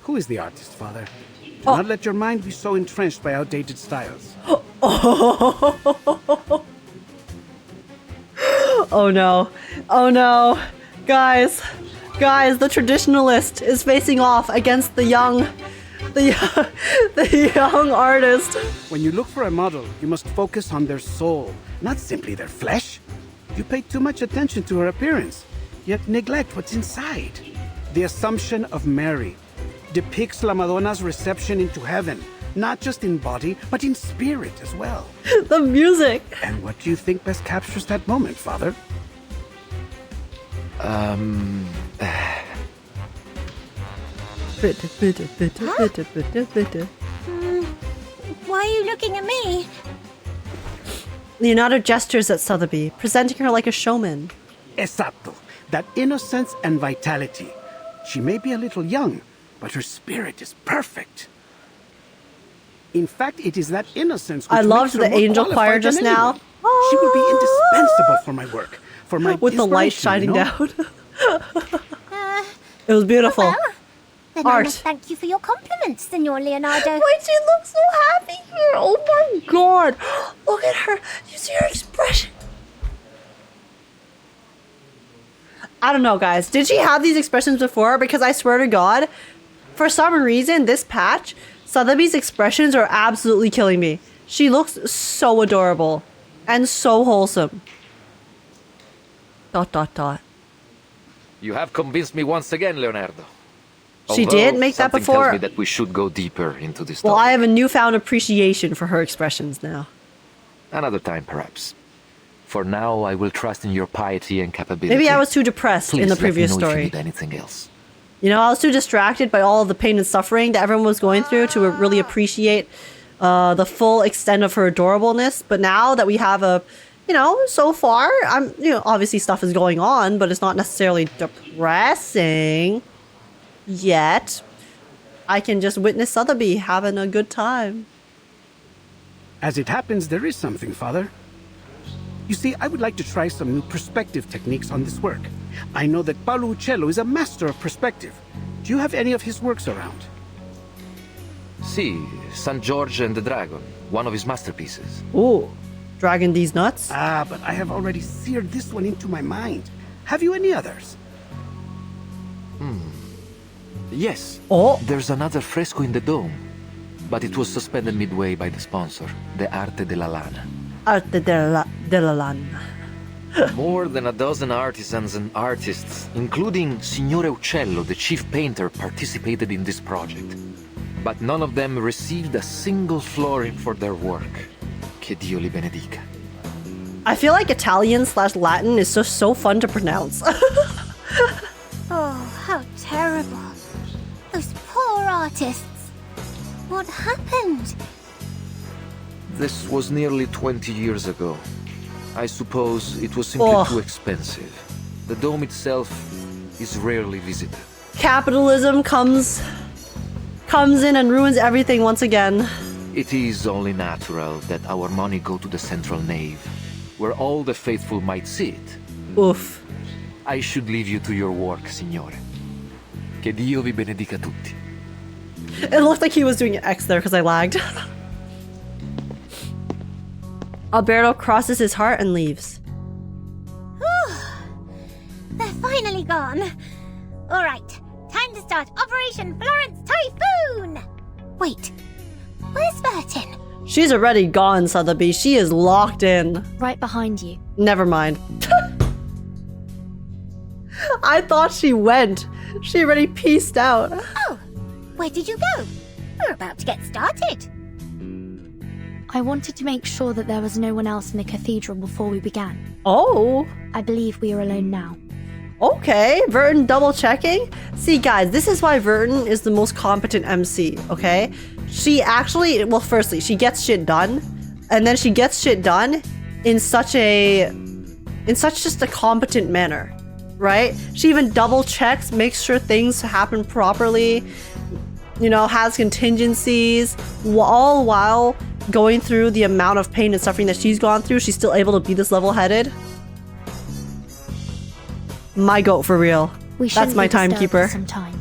Who is the artist, Father? Do not let your mind be so entrenched by outdated styles. Oh no. Oh no. Guys, the traditionalist is facing off against the young artist. When you look for a model, you must focus on their soul, not simply their flesh. You pay too much attention to her appearance, yet neglect what's inside. The Assumption of Mary depicts La Madonna's reception into heaven, not just in body, but in spirit as well. The music! And what do you think best captures that moment, Father? Why are you looking at me? Leonardo gestures at Sotheby, presenting her like a showman. Esatto. That innocence and vitality. She may be a little young, but her spirit is perfect. In fact, it is that innocence which I loved makes her the more angel choir qualified just than now. anyone. She will be indispensable for my work, for my With the light inspiration, shining you know? down. It was beautiful. Well, then I Art. must thank you for your compliments, Senor Leonardo. Wait, she looks so happy here. Oh my god. Look at her. You see her expression? I don't know, guys. Did she have these expressions before? Because I swear to God, for some reason, this patch, Sotheby's expressions are absolutely killing me. She looks so adorable and so wholesome. ... You have convinced me once again, Leonardo. She did make that something before. tells me that we should go deeper into this Well, topic. I have a newfound appreciation for her expressions now. Another time, perhaps. For now, I will trust in your piety and capability. Maybe I was too depressed Please in the let me previous know if you story. need anything else. You know, I was too distracted by all of the pain and suffering that everyone was going through to really appreciate the full extent of her adorableness. But now that we have a, you know, so far, obviously stuff is going on, but it's not necessarily depressing yet. I can just witness Sotheby having a good time. As it happens, there is something, Father. You see, I would like to try some new perspective techniques on this work. I know that Paolo Uccello is a master of perspective. Do you have any of his works around? See, St. George and the Dragon, one of his masterpieces. Ooh, dragging these nuts? Ah, but I have already seared this one into my mind. Have you any others? Yes. Oh. There's another fresco in the dome, but it was suspended midway by the sponsor, the Arte della Lana. Arte della Lana. More than a dozen artisans and artists, including Signore Uccello, the chief painter, participated in this project. But none of them received a single florin for their work. Che Dio li benedica. I feel like Italian/Latin is so fun to pronounce. Oh, how terrible. Those poor artists. What happened? This was nearly 20 years ago. I suppose it was simply too expensive. The dome itself is rarely visited. Capitalism comes in and ruins everything once again. It is only natural that our money go to the central nave, where all the faithful might see it. Oof. I should leave you to your work, signore. Che Dio vi benedica tutti. It looked like he was doing an X there because I lagged. Alberto crosses his heart and leaves. They're finally gone. All right, time to start Operation Florence Typhoon. Wait, where's Vertin? She's already gone, Sotheby. She is locked in. Right behind you. Never mind. I thought she went. She already peaced out. Oh, where did you go? We're about to get started. I wanted to make sure that there was no one else in the cathedral before we began. Oh. I believe we are alone now. Okay, Vertin double checking. See, guys, this is why Vertin is the most competent MC, okay? She actually, well, firstly, she gets shit done. And then she gets shit done in such just a competent manner. Right? She even double checks, makes sure things happen properly, you know, has contingencies, all while going through the amount of pain and suffering that she's gone through. She's still able to be this level-headed. My goat for real. That's my timekeeper. Some time.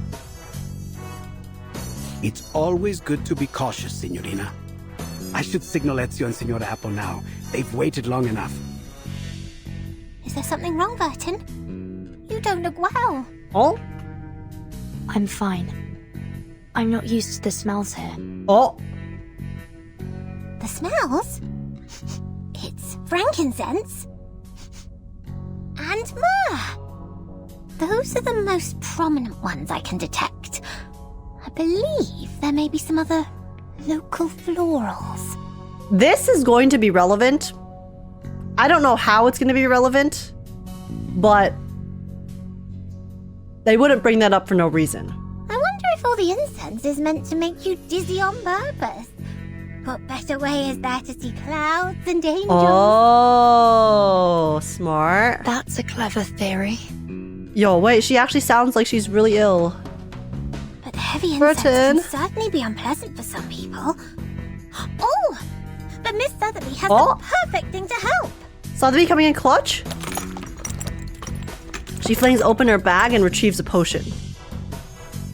It's always good to be cautious, Signorina. I should signal Ezio and Signora Apple now. They've waited long enough. Is there something wrong, Vertin? You don't look well. Oh? I'm fine. I'm not used to the smells here. Oh? The smells? It's frankincense. And myrrh. Those are the most prominent ones I can detect. I believe there may be some other local florals. This is going to be relevant. I don't know how it's going to be relevant, but they wouldn't bring that up for no reason. I wonder if all the incense is meant to make you dizzy on purpose. What better way is there to see clouds and angels? Oh, smart. That's a clever theory. Yo, wait, she actually sounds like she's really ill. But heavy Vertin. insects can certainly be unpleasant for some people. Oh! But Miss Sotheby has Oh. the perfect thing to help. Sotheby coming in clutch? She flings open her bag and retrieves a potion.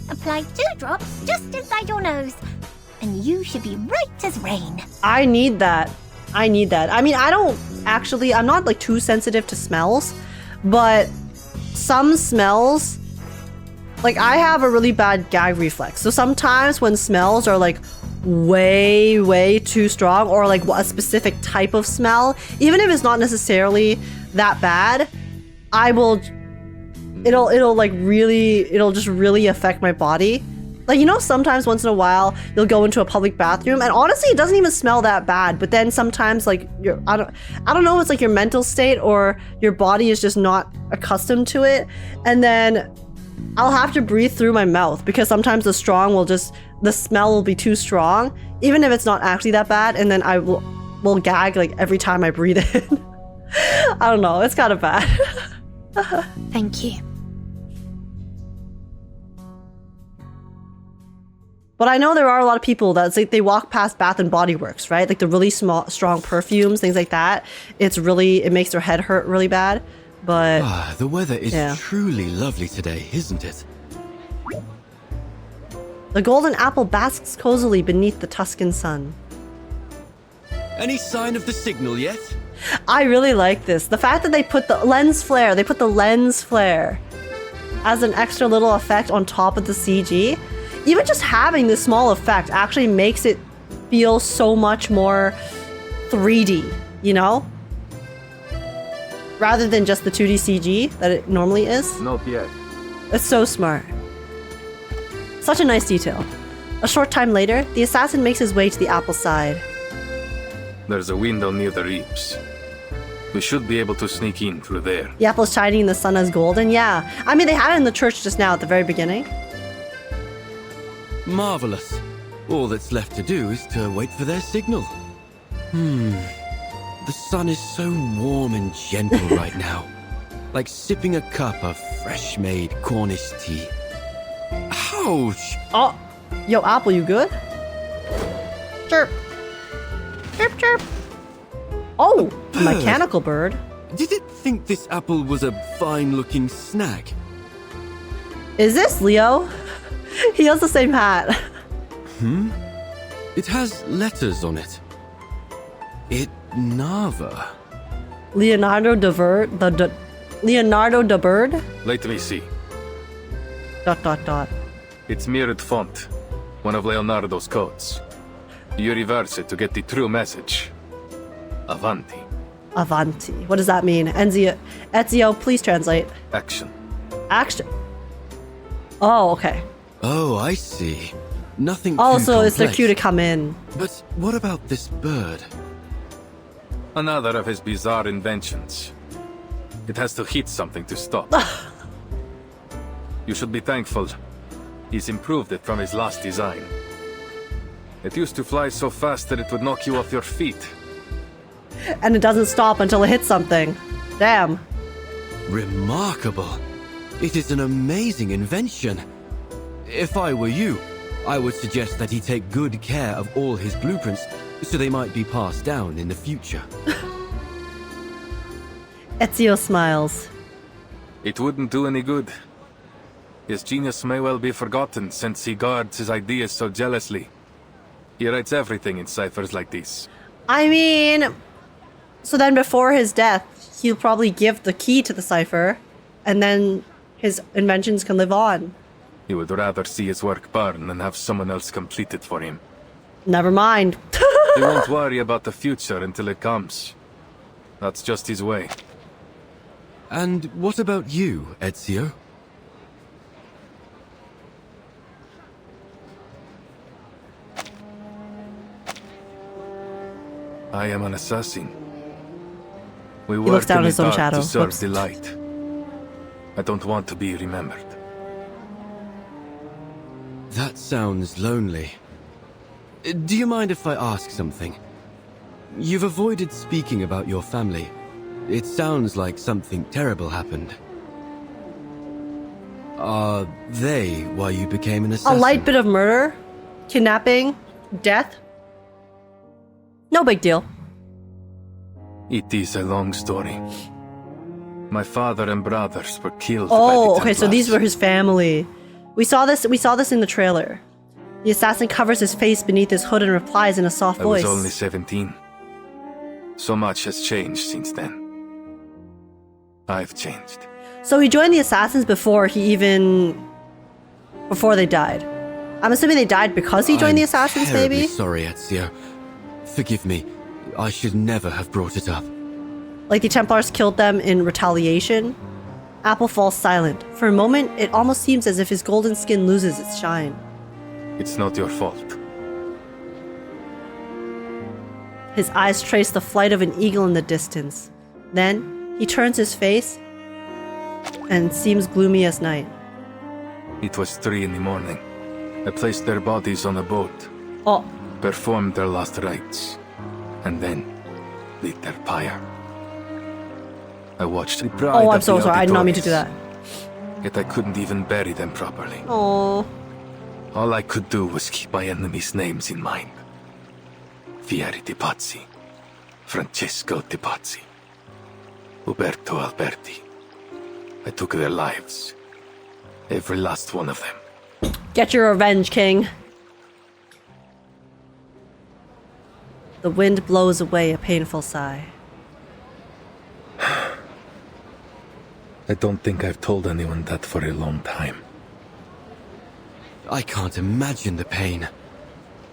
Apply 2 drops just inside your nose, and you should be right as rain. I need that. I need that. I mean, I'm not like too sensitive to smells, but some smells, like I have a really bad gag reflex. So sometimes when smells are like way too strong, or like a specific type of smell, even if it's not necessarily that bad, it'll just really affect my body. Like, you know, sometimes once in a while you'll go into a public bathroom and honestly it doesn't even smell that bad, but then sometimes like I don't know if it's like your mental state or your body is just not accustomed to it, and then I'll have to breathe through my mouth because sometimes the smell will be too strong even if it's not actually that bad, and then I will gag like every time I breathe in. I don't know, it's kind of bad. Thank you. But I know there are a lot of people that's like they walk past Bath and Body Works, right? Like the really strong perfumes, things like that. It makes their head hurt really bad. But the weather is truly lovely today, isn't it? The golden apple basks cozily beneath the Tuscan sun. Any sign of the signal yet? I really like this. The fact that they put the lens flare as an extra little effect on top of the CG. Even just having this small effect actually makes it feel so much more 3D, you know? Rather than just the 2D CG that it normally is. Not yet. It's so smart. Such a nice detail. A short time later, the assassin makes his way to the apple side. There's a window near the reaps. We should be able to sneak in through there. The apple's shining in the sun as golden, yeah. I mean, they had it in the church just now at the very beginning. Marvelous. All that's left to do is to wait for their signal. The sun is so warm and gentle right now. Like sipping a cup of fresh-made Cornish tea. Ouch! Oh, yo, Apple, you good? Chirp. Chirp, chirp. Oh, a mechanical bird. Did it think this apple was a fine-looking snack? Is this Leo? He has the same hat. It has letters on it. Nava. Leonardo da Bird? Let me see. ... It's mirrored font. One of Leonardo's codes. You reverse it to get the true message. Avanti. Avanti. What does that mean? Ezio, please translate. Action. Action. Oh, okay. Oh, I see. Nothing Oh, too so it's their complex. cue to come in. But what about this bird? Another of his bizarre inventions. It has to hit something to stop. You should be thankful. He's improved it from his last design. It used to fly so fast that it would knock you off your feet. And it doesn't stop until it hits something. Damn. Remarkable. It is an amazing invention. If I were you, I would suggest that he take good care of all his blueprints so they might be passed down in the future. Ezio smiles. It wouldn't do any good. His genius may well be forgotten since he guards his ideas so jealously. He writes everything in ciphers like this. I mean, so then before his death, he'll probably give the key to the cipher, and then his inventions can live on. He would rather see his work burn than have someone else complete it for him. Never mind. He won't worry about the future until it comes. That's just his way. And what about you, Ezio? I am an assassin. We looks work down in his the own dark shadow. to serve Whoops. the light. I don't want to be remembered. That sounds lonely. Do you mind if I ask something? You've avoided speaking about your family. It sounds like something terrible happened. Are they why you became an assassin? A light bit of murder, kidnapping, death. No big deal. It is a long story. My father and brothers were killed by Oh, the okay, so these were his family. We saw this in the trailer. The assassin covers his face beneath his hood and replies in a soft voice. I was only 17. So much has changed since then. I've changed. So he joined the assassins before they died. I'm assuming they died because he joined the assassins, I'm terribly maybe? sorry, Ezio. Forgive me. I should never have brought it up. Like the Templars killed them in retaliation? Apple falls silent. For a moment, it almost seems as if his golden skin loses its shine. It's not your fault. His eyes trace the flight of an eagle in the distance. Then, he turns his face and seems gloomy as night. It was 3 in the morning. I placed their bodies on a boat. Oh. Performed their last rites. And then lit their pyre. I watched the bride. Oh, I'm so sorry. I did not mean to do that. Yet I couldn't even bury them properly. Oh. All I could do was keep my enemies' names in mind. Fieri di Pazzi, Francesco di Pazzi, Uberto Alberti. I took their lives. Every last one of them. Get your revenge, King. The wind blows away a painful sigh. I don't think I've told anyone that for a long time. I can't imagine the pain.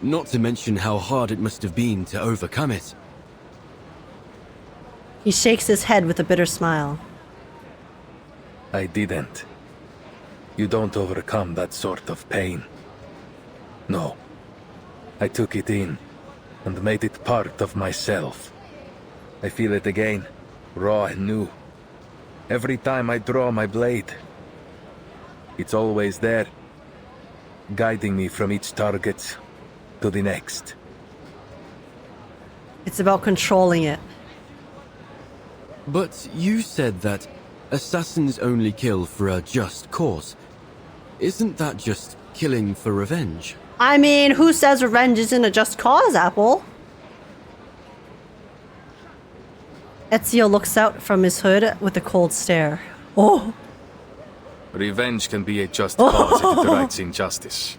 Not to mention how hard it must have been to overcome it. He shakes his head with a bitter smile. I didn't. You don't overcome that sort of pain. No. I took it in and made it part of myself. I feel it again, raw and new. Every time I draw my blade, it's always there, guiding me from each target to the next. It's about controlling it. But you said that assassins only kill for a just cause. Isn't that just killing for revenge? I mean, who says revenge isn't a just cause, Apple? Ezio looks out from his hood with a cold stare. Oh! Revenge can be a just cause if it rights injustice.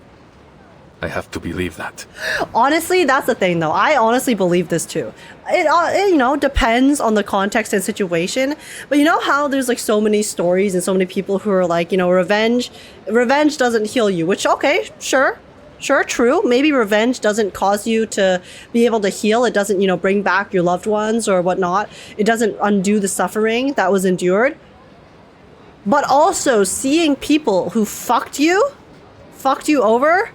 I have to believe that. Honestly, that's the thing, though. I honestly believe this, too. It, you know, depends on the context and situation. But you know how there's, like, so many stories and so many people who are like, you know, revenge doesn't heal you. Which, okay, sure, true. Maybe revenge doesn't cause you to be able to heal. It doesn't, you know, bring back your loved ones or whatnot. It doesn't undo the suffering that was endured. But also, seeing people who fucked you over,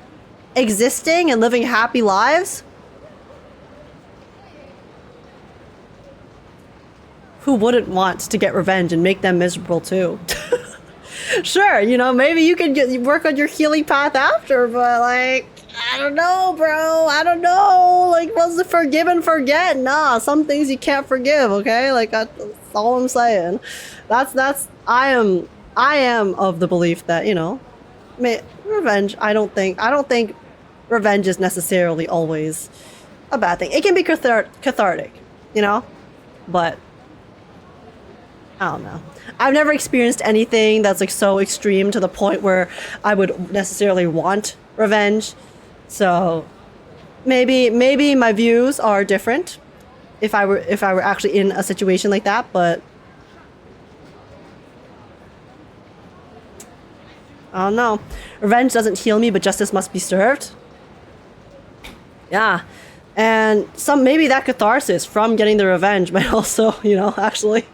existing and living happy lives, who wouldn't want to get revenge and make them miserable too? Sure, you know, maybe you can work on your healing path after, but like, I don't know, bro. I don't know. Like, what's the forgive and forget? Nah, some things you can't forgive, okay? Like, that's all I'm saying. I am of the belief that, you know, revenge, I don't think revenge is necessarily always a bad thing. It can be cathartic, you know? But I don't know. I've never experienced anything that's like so extreme to the point where I would necessarily want revenge. So maybe my views are different if I were actually in a situation like that, but I don't know. Revenge doesn't heal me, but justice must be served. Yeah. And maybe that catharsis from getting the revenge might also, you know, actually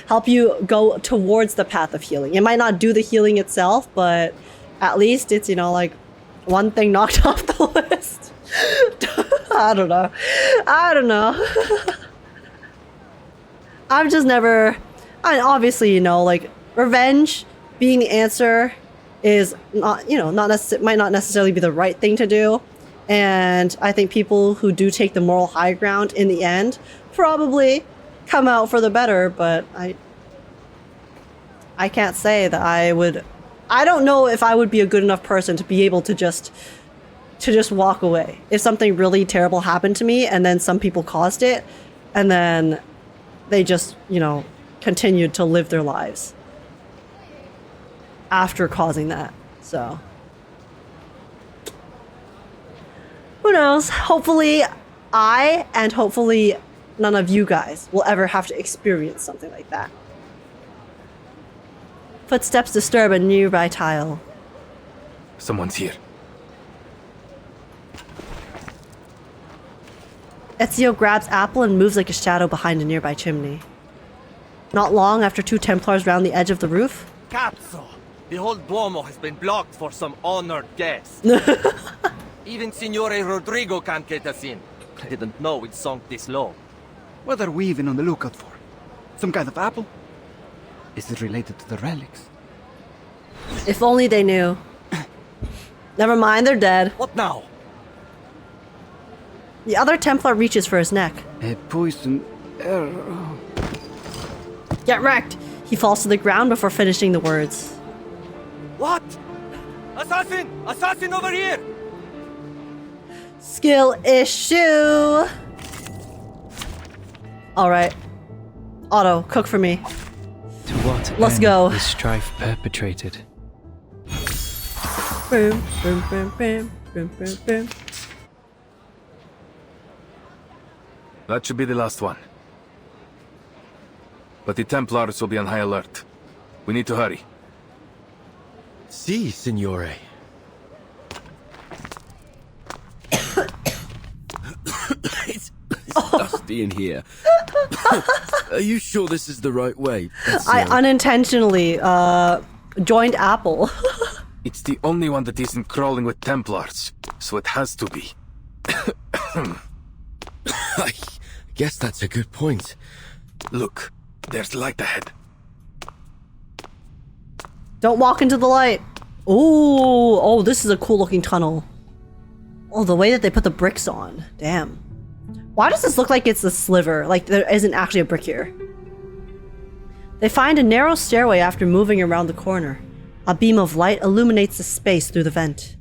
help you go towards the path of healing. It might not do the healing itself, but at least it's, you know, like one thing knocked off the list. I don't know. I've just never, obviously, you know, like revenge being the answer is not, you know, might not necessarily be the right thing to do. And I think people who do take the moral high ground in the end probably come out for the better, but I can't say that I would I don't know if I would be a good enough person to be able to just walk away. If something really terrible happened to me and then some people caused it and then they just, you know, continued to live their lives after causing that. So who knows? Hopefully I and hopefully none of you guys will ever have to experience something like that. Footsteps disturb a nearby tile. Someone's here. Ezio grabs Apple and moves like a shadow behind a nearby chimney. Not long after 2 Templars round the edge of the roof. Cazzo! The whole Duomo has been blocked for some honored guest. Even Signore Rodrigo can't get us in. I didn't know it sunk this low. What are we even on the lookout for? Some kind of apple? Is it related to the relics? If only they knew. Never mind, they're dead. What now? The other Templar reaches for his neck. A poison arrow. Get wrecked! He falls to the ground before finishing the words. What? Assassin! Assassin over here! Skill issue! Alright. Otto, cook for me. To what Let's end go. is strife perpetrated? Boom, boom, boom, boom, boom, boom, boom. That should be the last one. But the Templars will be on high alert. We need to hurry. Si, signore. It's dusty in here. Are you sure this is the right way? I unintentionally joined Apple. It's the only one that isn't crawling with Templars, so it has to be. I guess that's a good point. Look, there's light ahead. Don't walk into the light. Ooh, oh, this is a cool looking tunnel. Oh, the way that they put the bricks on. Damn. Why does this look like it's a sliver? Like there isn't actually a brick here. They find a narrow stairway after moving around the corner. A beam of light illuminates the space through the vent.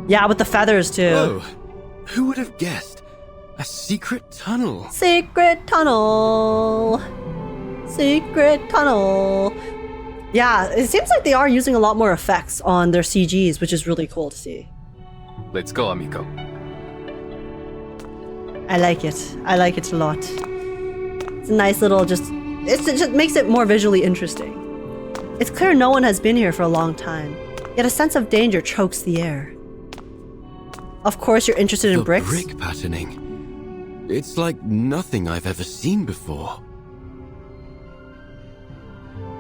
Yeah, with the feathers too. Oh, who would have guessed? A secret tunnel. Secret tunnel. Secret tunnel. Yeah, it seems like they are using a lot more effects on their CGs, which is really cool to see. Let's go, amigo. I like it. I like it a lot. It's a nice little it just makes it more visually interesting. It's clear no one has been here for a long time, yet a sense of danger chokes the air. Of course you're interested in bricks? Brick patterning. It's like nothing I've ever seen before.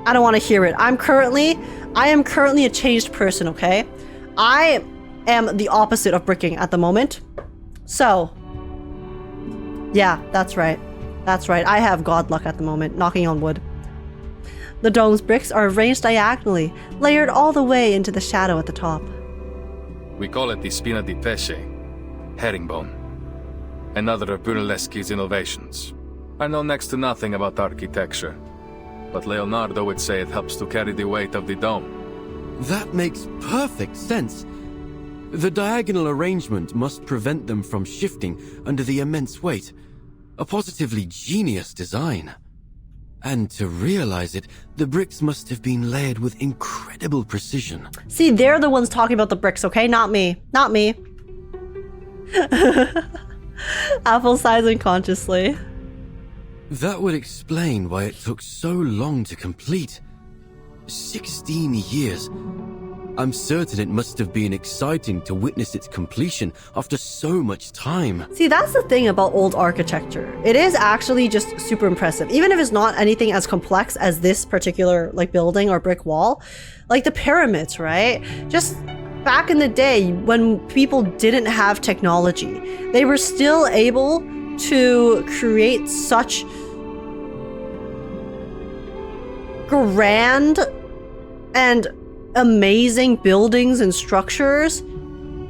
I don't want to hear it. I am currently a changed person, okay? I am the opposite of bricking at the moment. So, yeah, that's right. That's right. I have god luck at the moment, knocking on wood. The dome's bricks are arranged diagonally, layered all the way into the shadow at the top. We call it the spina di pesce, herringbone. Another of Brunelleschi's innovations. I know next to nothing about architecture, but Leonardo would say it helps to carry the weight of the dome. That makes perfect sense. The diagonal arrangement must prevent them from shifting under the immense weight. A positively genius design. And to realize it, the bricks must have been layered with incredible precision. See, they're the ones talking about the bricks, okay? Not me. Not me. Apple sighs unconsciously. That would explain why it took so long to complete. 16 years. I'm certain it must have been exciting to witness its completion after so much time. See, that's the thing about old architecture. It is actually just super impressive. Even if it's not anything as complex as this particular like building or brick wall. Like the pyramids, right? Just back in the day when people didn't have technology, they were still able to create such grand and amazing buildings and structures.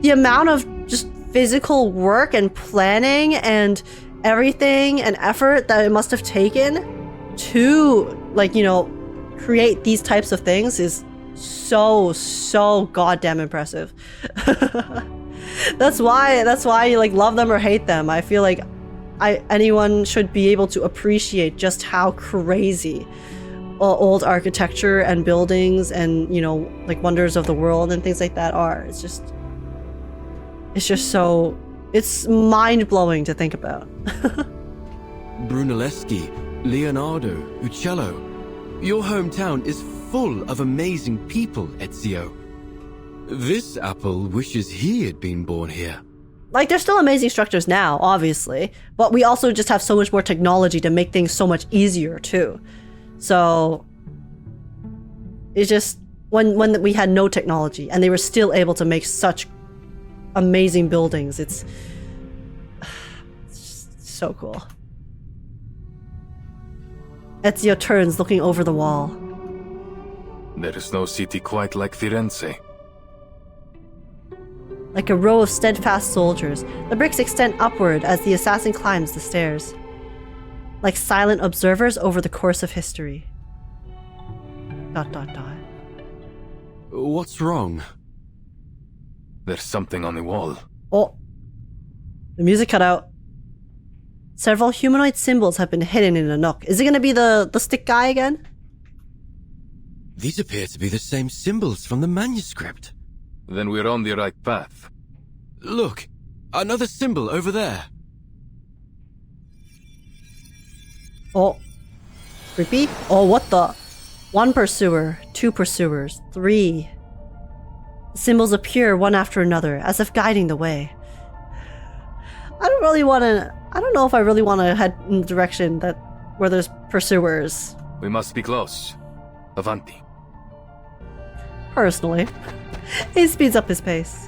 The amount of just physical work and planning and everything and effort that it must have taken to, like, you know, create these types of things is so goddamn impressive. That's why you like love them or hate them. I feel like anyone should be able to appreciate just how crazy old architecture and buildings and, you know, like wonders of the world and things like that are. It's just so, it's mind-blowing to think about. Brunelleschi, Leonardo, Uccello. Your hometown is full of amazing people, Ezio. This apple wishes he had been born here. Like, there's still amazing structures now, obviously, but we also just have so much more technology to make things so much easier, too. So, it's just, when we had no technology, and they were still able to make such amazing buildings, it's just so cool. Ezio turns, looking over the wall. There is no city quite like Firenze. Like a row of steadfast soldiers, the bricks extend upward as the assassin climbs the stairs. Like silent observers over the course of history. ... What's wrong? There's something on the wall. Oh. The music cut out. Several humanoid symbols have been hidden in a nook. Is it gonna be the stick guy again? These appear to be the same symbols from the manuscript. Then we're on the right path. Look, another symbol over there. Oh. Creepy? Oh, what the? 1 pursuer, 2 pursuers, 3. The symbols appear one after another, as if guiding the way. I don't know if I really want to head in the direction where there's pursuers. We must be close. Avanti. Personally. He speeds up his pace.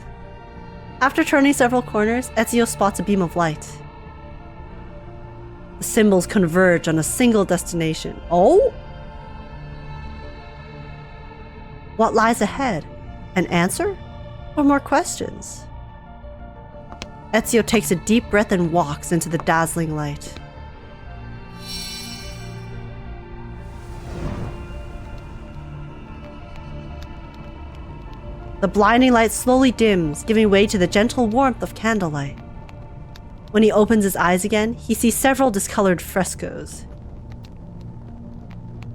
After turning several corners, Ezio spots a beam of light. The symbols converge on a single destination. Oh? What lies ahead? An answer? Or more questions? Ezio takes a deep breath and walks into the dazzling light. The blinding light slowly dims, giving way to the gentle warmth of candlelight. When he opens his eyes again, he sees several discolored frescoes.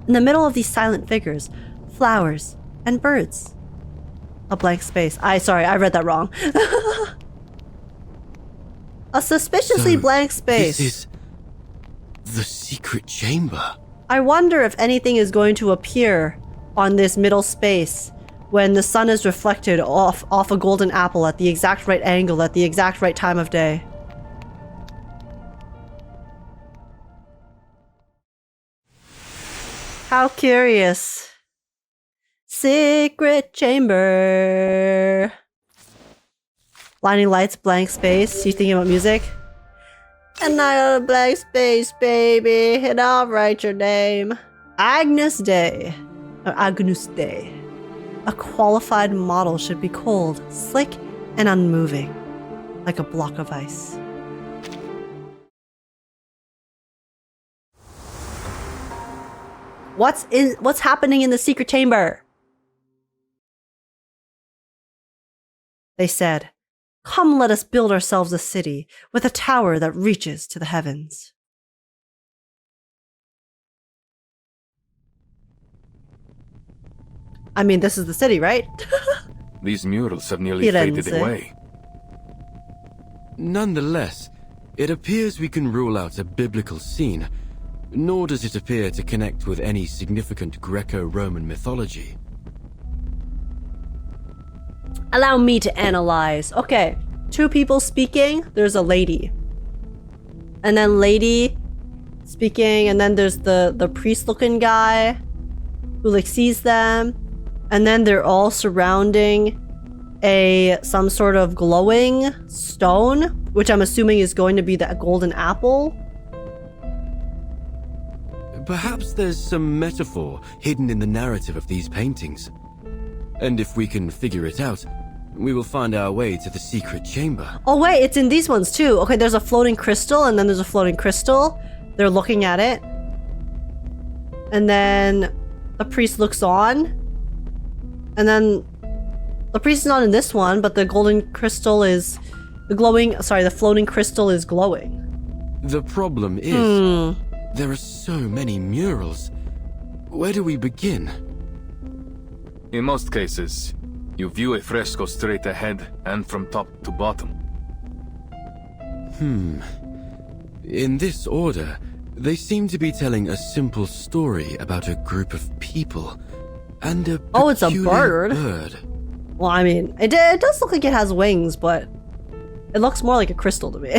In the middle of these silent figures, flowers and birds. A blank space. Sorry, I read that wrong. A suspiciously blank space. This is the secret chamber. I wonder if anything is going to appear on this middle space when the sun is reflected off a golden apple at the exact right angle at the exact right time of day. How curious. Secret chamber. Blinding lights, blank space. You thinking about music? And I got a blank space, baby, and I'll write your name. Agnus Dei. Or Agnus Dei. A qualified model should be cold, slick, and unmoving, like a block of ice. What's happening in the secret chamber? They said, "Come, let us build ourselves a city with a tower that reaches to the heavens." I mean, this is the city, right? These murals have nearly faded away. Nonetheless, it appears we can rule out a biblical scene, nor does it appear to connect with any significant Greco-Roman mythology. Allow me to analyze. Okay, 2 people speaking, there's a lady. And then lady speaking, and then there's the priest-looking guy who like sees them. And then they're all surrounding some sort of glowing stone, which I'm assuming is going to be the golden apple. Perhaps there's some metaphor hidden in the narrative of these paintings. And if we can figure it out, we will find our way to the secret chamber. Oh wait, it's in these ones too. Okay, there's a floating crystal, and then there's a floating crystal. They're looking at it. And then the priest looks on. And then the priest is not in this one, but the golden crystal is the floating crystal is glowing. The problem is, there are so many murals. Where do we begin? In most cases, you view a fresco straight ahead and from top to bottom. In this order, they seem to be telling a simple story about a group of people and a it's a peculiar bird. Well, I mean, it does look like it has wings, but it looks more like a crystal to me.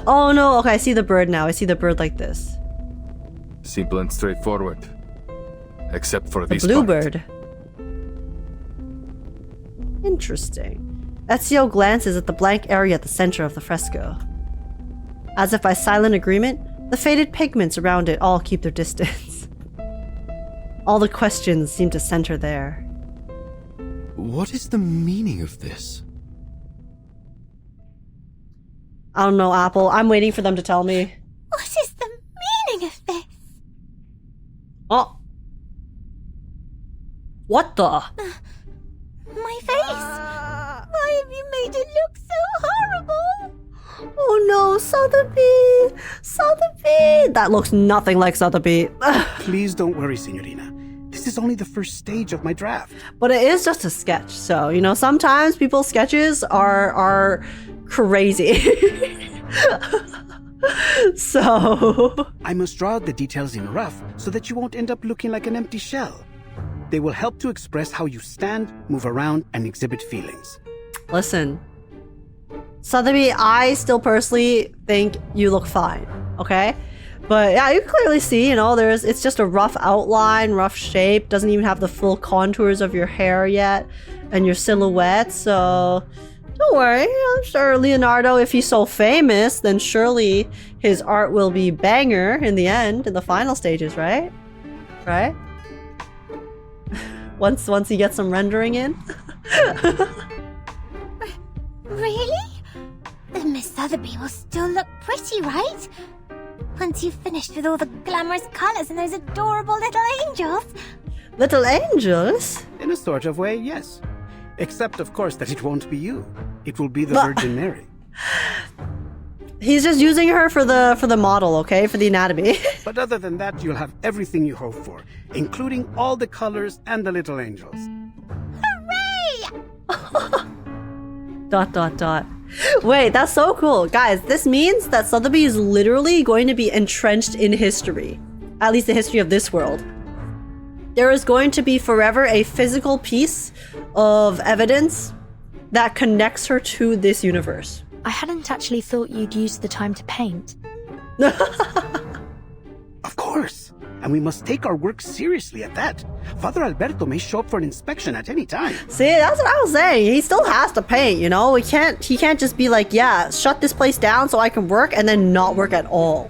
Oh no, okay, I see the bird now. I see the bird like this. Simple and straightforward. Except for The this bluebird. Interesting. Ezio glances at the blank area at the center of the fresco. As if by silent agreement, the faded pigments around it all keep their distance. All the questions seem to center there. What is the meaning of this? I don't know, Apple. I'm waiting for them to tell me. What is the meaning of this? Oh. What the? My face! Why have you made it look so horrible? Oh no, Sotheby! Sotheby! That looks nothing like Sotheby. Please don't worry, Signorina. This is only the first stage of my draft. But it is just a sketch, so, you know, sometimes people's sketches are crazy. So... I must draw out the details in rough so that you won't end up looking like an empty shell. They will help to express how you stand, move around, and exhibit feelings. Listen, Sotheby, I still personally think you look fine, okay? But yeah, you can clearly see, you know, it's just a rough outline, rough shape, doesn't even have the full contours of your hair yet, and your silhouette, so don't worry. I'm sure Leonardo, if he's so famous, then surely his art will be banger in the end, in the final stages, right? Right? Once he gets some rendering in. Really? Then Miss Sotheby will still look pretty, right? Once you've finished with all the glamorous colours and those adorable little angels. Little angels? In a sort of way, yes. Except, of course, that it won't be you. It will be the Virgin Mary. He's just using her for the model, okay? For the anatomy. But other than that, you'll have everything you hope for, including all the colors and the little angels. Hooray! ... Wait, that's so cool. Guys, this means that Sotheby is literally going to be entrenched in history. At least the history of this world. There is going to be forever a physical piece of evidence that connects her to this universe. I hadn't actually thought you'd use the time to paint. Of course. And we must take our work seriously at that. Father Alberto may show up for an inspection at any time. See, that's what I was saying. He still has to paint, you know? He can't just be like, yeah, shut this place down so I can work and then not work at all.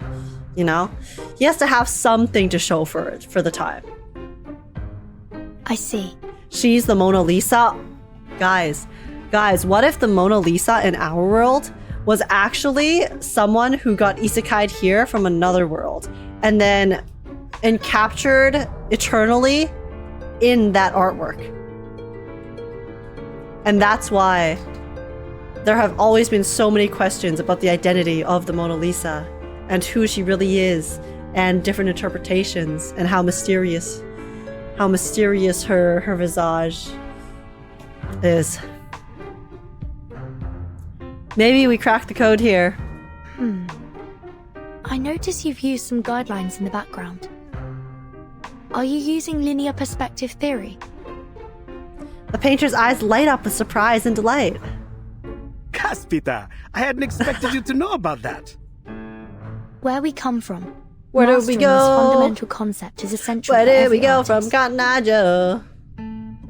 You know? He has to have something to show for it, for the time. I see. She's the Mona Lisa. Guys, what if the Mona Lisa in our world was actually someone who got isekai'd here from another world and then captured eternally in that artwork? And that's why there have always been so many questions about the identity of the Mona Lisa and who she really is and different interpretations and how mysterious her visage is. Maybe we cracked the code here. I notice you've used some guidelines in the background. Are you using linear perspective theory? The painter's eyes light up with surprise and delight. Caspita, I hadn't expected you to know about that. Where we come from. Where did we Mastering go? This fundamental concept is essential. Where for did every we go artist. from Cathedral?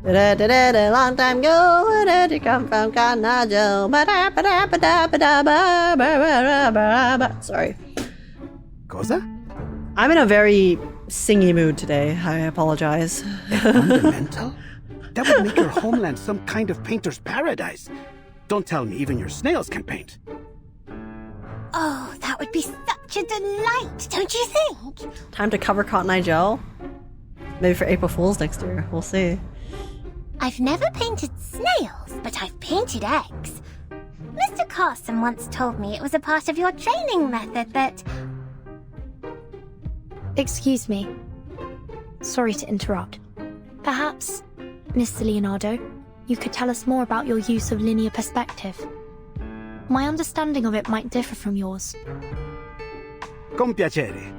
Long time ago, where did you come from Cathedral? Sorry. Cosa? I'm in a very singy mood today. I apologize. Fundamental? That would make your homeland some kind of painter's paradise. Don't tell me even your snails can paint. Oh, that would be such a delight, don't you think? Time to cover Cotton Eye Joe. Maybe for April Fool's next year. We'll see. I've never painted snails, but I've painted eggs. Mr. Carson once told me it was a part of your training method that... Excuse me. Sorry to interrupt. Perhaps, Mr. Leonardo, you could tell us more about your use of linear perspective. My understanding of it might differ from yours. Con piacere.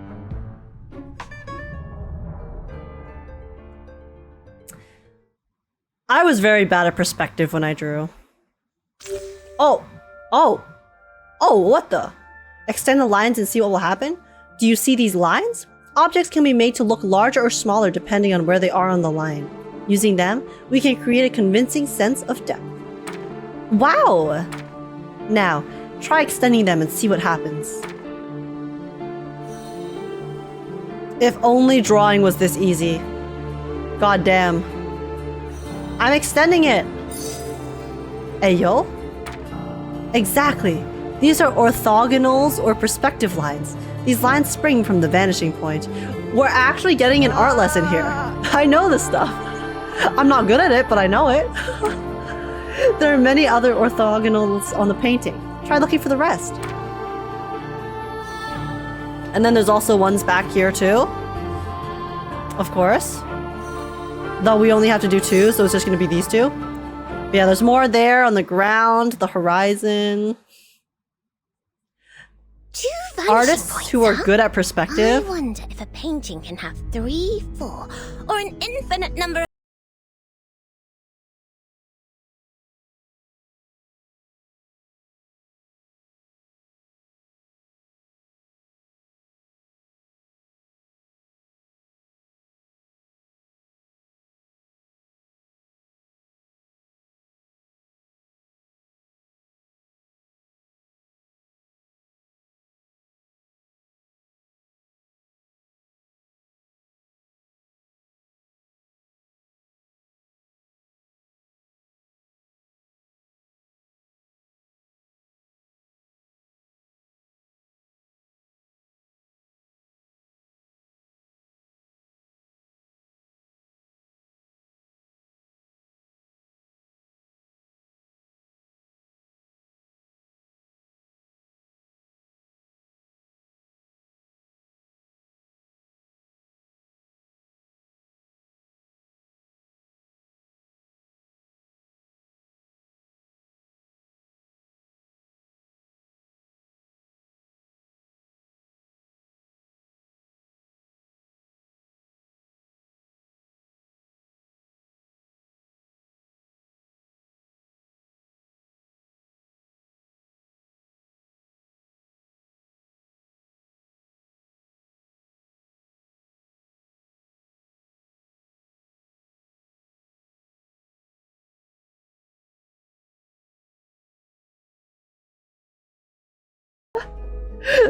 I was very bad at perspective when I drew. Oh, what the? Extend the lines and see what will happen? Do you see these lines? Objects can be made to look larger or smaller depending on where they are on the line. Using them, we can create a convincing sense of depth. Wow! Now, try extending them and see what happens. If only drawing was this easy. God damn. I'm extending it! Ayo? Exactly. These are orthogonals or perspective lines. These lines spring from the vanishing point. We're actually getting an art lesson here. I know this stuff. I'm not good at it, but I know it. There are many other orthogonals on the painting. Try looking for the rest. And then there's also ones back here too. Of course. Though we only have to do 2, so it's just going to be these 2. But yeah, there's more there on the ground, the horizon. Artists who are good at perspective. I wonder if a painting can have 3, 4, or an infinite number of...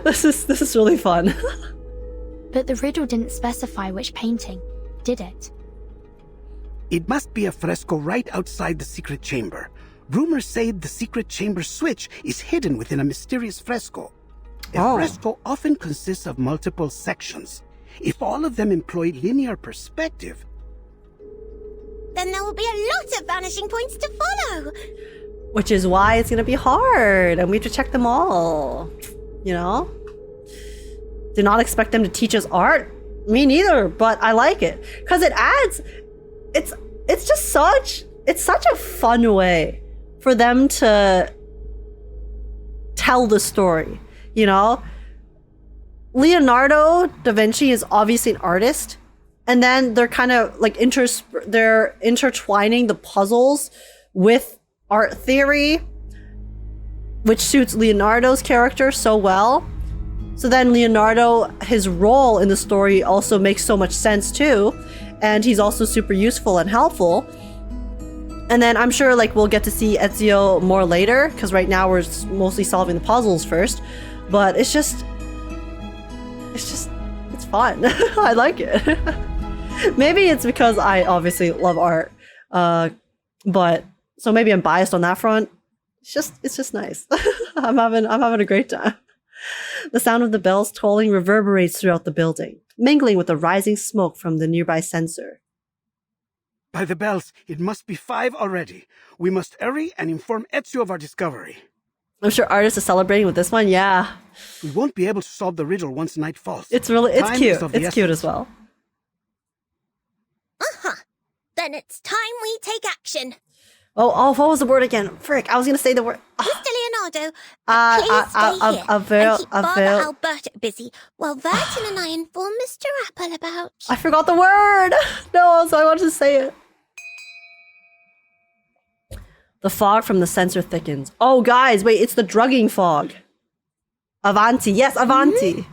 This is really fun. But the riddle didn't specify which painting, did it? It must be a fresco right outside the secret chamber. Rumors say the secret chamber switch is hidden within a mysterious fresco. A fresco often consists of multiple sections. If all of them employ linear perspective, then there will be a lot of vanishing points to follow. Which is why it's going to be hard, and we have to check them all. You know? Did not expect them to teach us art. Me neither, but I like it. Because it adds... It's just such... It's such a fun way for them to tell the story. You know? Leonardo da Vinci is obviously an artist. And then they're kind of like they're intertwining the puzzles with art theory, which suits Leonardo's character so well. So then Leonardo, his role in the story also makes so much sense too. And he's also super useful and helpful. And then I'm sure like we'll get to see Ezio more later, because right now we're mostly solving the puzzles first. But it's fun. I like it. Maybe it's because I obviously love art. But so maybe I'm biased on that front. It's just nice. I'm having a great time. The sound of the bells tolling reverberates throughout the building. mingling with the rising smoke from the nearby censer. By the bells, it must be 5 already. We must hurry and inform Ezio of our discovery. I'm sure artists are celebrating with this one, yeah. We won't be able to solve the riddle once night falls. It's cute. It's cute as well. Then it's time we take action. Oh, what was the word again? Frick, I was going to say the word. Mr. Leonardo, please stay here and keep Father Alberto busy while Vertin and I inform Mr. Apple about... I forgot the word! No, so I wanted to say it. The fog from the censer thickens. Oh, guys, wait, it's the drugging fog. Avanti. Yes, Avanti.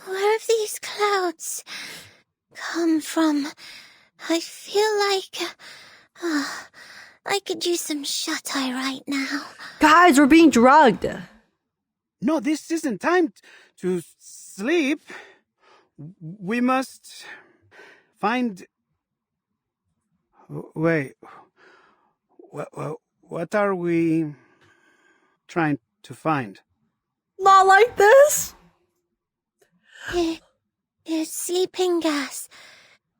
Where have these clouds come from? I feel like... I could use some shut-eye right now. Guys, we're being drugged. No, this isn't time to sleep. We must find... Wait. What are we trying to find? Not like this. It's sleeping gas.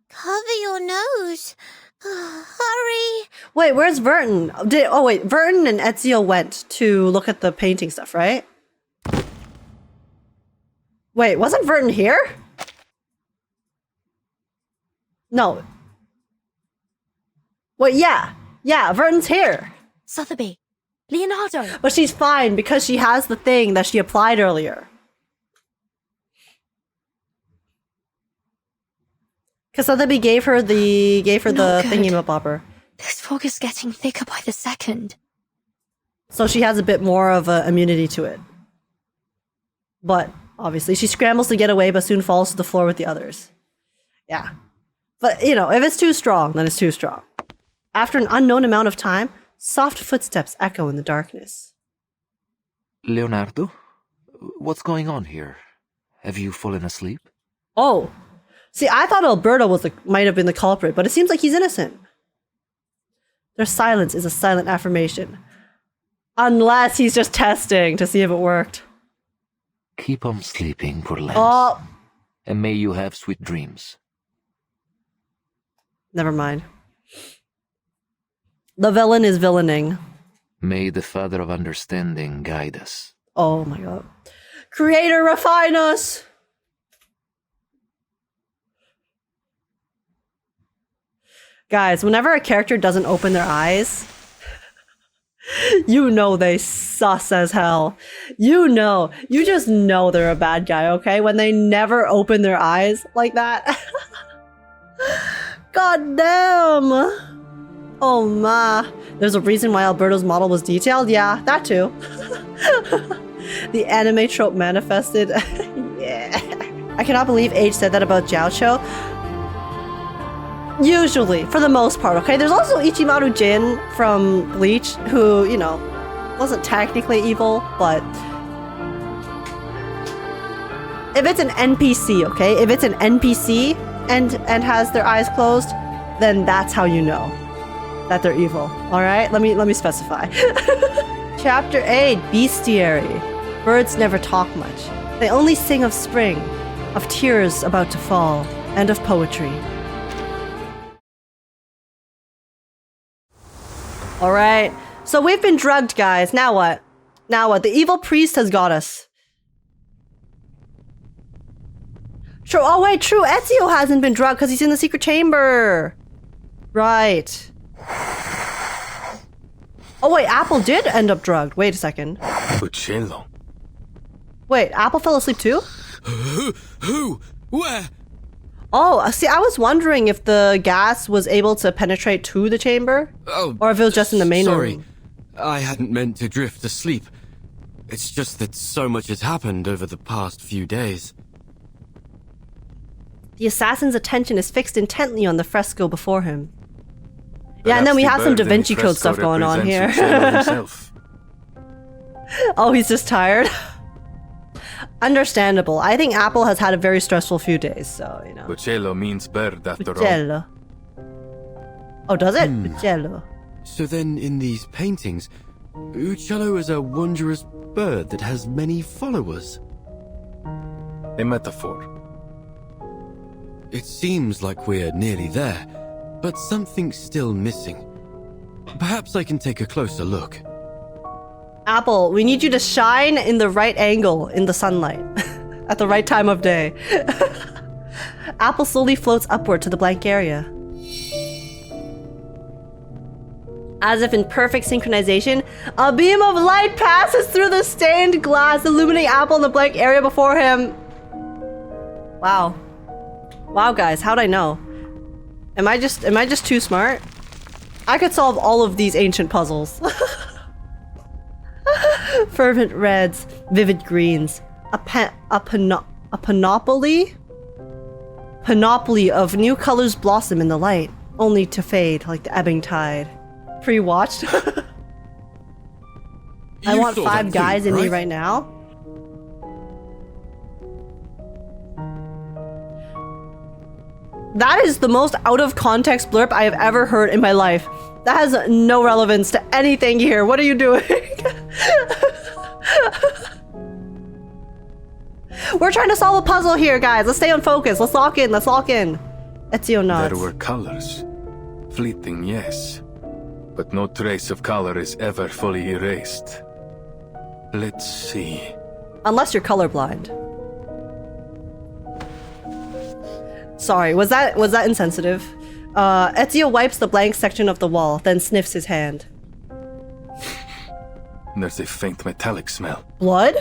Cover your nose. Hurry! Wait, where's Vertin? Vertin and Ezio went to look at the painting stuff, right? Wait, wasn't Vertin here? No. Wait, yeah, Vertin's here. Sotheby, Leonardo. But she's fine because she has the thing that she applied earlier. Kassandra gave her the thingy-mabobber. This fog is getting thicker by the second. So she has a bit more of a immunity to it. But obviously she scrambles to get away but soon falls to the floor with the others. Yeah. But you know, if it's too strong, then it's too strong. After an unknown amount of time, soft footsteps echo in the darkness. Leonardo? What's going on here? Have you fallen asleep? Oh. See, I thought Alberto might have been the culprit, but it seems like he's innocent. Their silence is a silent affirmation. Unless he's just testing to see if it worked. Keep on sleeping, poor lambs. Oh. And may you have sweet dreams. Never mind. The villain is villaining. May the Father of Understanding guide us. Oh my god. Creator, refine us! Guys, whenever a character doesn't open their eyes, you know they sus as hell. You just know they're a bad guy, okay? When they never open their eyes like that. God damn! Oh my. There's a reason why Alberto's model was detailed? Yeah, that too. The anime trope manifested. Yeah. I cannot believe Age said that about Jiaocho. Usually, for the most part, okay? There's also Ichimaru Jin from Bleach, who, you know, wasn't technically evil, but... If it's an NPC, okay? If it's an NPC and has their eyes closed, then that's how you know that they're evil, alright? Let me specify. Chapter 8, Bestiary. Birds never talk much. They only sing of spring, of tears about to fall, and of poetry. Alright, so we've been drugged, guys. Now what? The evil priest has got us. True. Oh wait, true. Ezio hasn't been drugged because he's in the secret chamber. Right. Oh wait, Apple did end up drugged. Wait a second. Uccello. Wait, Apple fell asleep too? Who? Where? Oh, see, I was wondering if the gas was able to penetrate to the chamber, or if it was just in the main room. I hadn't meant to drift asleep. It's just that so much has happened over the past few days. The assassin's attention is fixed intently on the fresco before him. Yeah, and then we have some Da Vinci Code stuff going on here. Oh, he's just tired? Understandable. I think Apple has had a very stressful few days, so, you know. Uccello means bird, after Uccello. Oh, does it? Uccello. So then, in these paintings, Uccello is a wondrous bird that has many followers. A metaphor. It seems like we're nearly there, but something's still missing. Perhaps I can take a closer look. Apple, we need you to shine in the right angle in the sunlight at the right time of day. Apple slowly floats upward to the blank area. As if in perfect synchronization, a beam of light passes through the stained glass, illuminating Apple in the blank area before him. Wow. Wow, guys, how'd I know? Am I just too smart? I could solve all of these ancient puzzles. Fervent reds, vivid greens, a panoply of new colors blossom in the light, only to fade like the ebbing tide. Pre-watched. I want 5 guys in me right now. That is the most out of context blurb I have ever heard in my life. That has no relevance to anything here. What are you doing? We're trying to solve a puzzle here, guys. Let's stay on focus. Let's lock in. Let's lock in. Ezio nods. There were colors. Fleeting, yes. But no trace of color is ever fully erased. Let's see. Unless you're colorblind. Sorry, was that insensitive? Ezio wipes the blank section of the wall, then sniffs his hand. There's a faint metallic smell. Blood?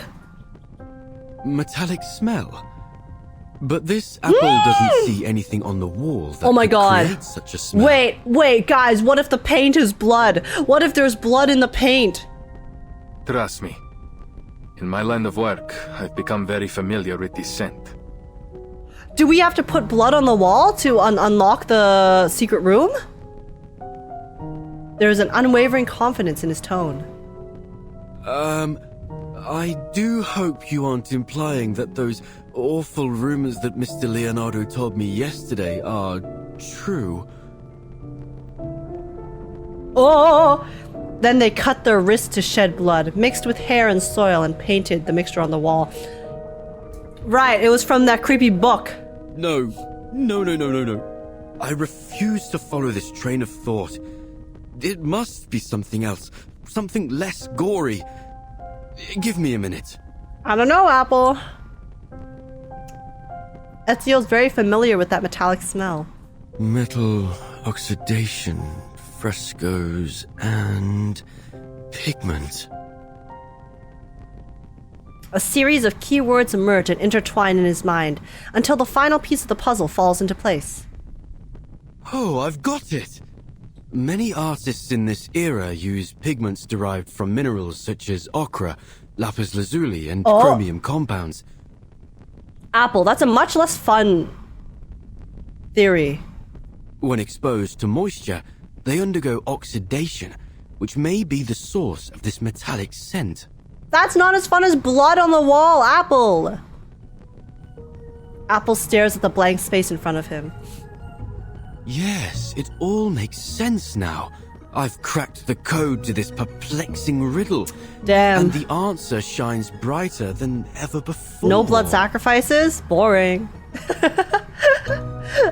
Metallic smell? But this apple doesn't see anything on the wall that oh my could god. create such a smell. Wait, guys, what if the paint is blood? What if there's blood in the paint? Trust me. In my line of work, I've become very familiar with this scent. Do we have to put blood on the wall to unlock the secret room? There's an unwavering confidence in his tone. I do hope you aren't implying that those awful rumors that Mr. Leonardo told me yesterday are true. Oh! Then they cut their wrists to shed blood, mixed with hair and soil, and painted the mixture on the wall. Right, it was from that creepy book. No. I refuse to follow this train of thought. It must be something else. Something less gory. Give me a minute. I don't know, Apple. Ezio's very familiar with that metallic smell. Metal oxidation, frescoes, and pigment. A series of keywords emerge and intertwine in his mind, until the final piece of the puzzle falls into place. Oh, I've got it! Many artists in this era use pigments derived from minerals such as ochre, lapis lazuli, and chromium compounds. Apple, that's a much less fun theory. When exposed to moisture, they undergo oxidation, which may be the source of this metallic scent. That's not as fun as blood on the wall, Apple! Apple stares at the blank space in front of him. Yes, it all makes sense now. I've cracked the code to this perplexing riddle. Damn. And the answer shines brighter than ever before. No blood sacrifices? Boring.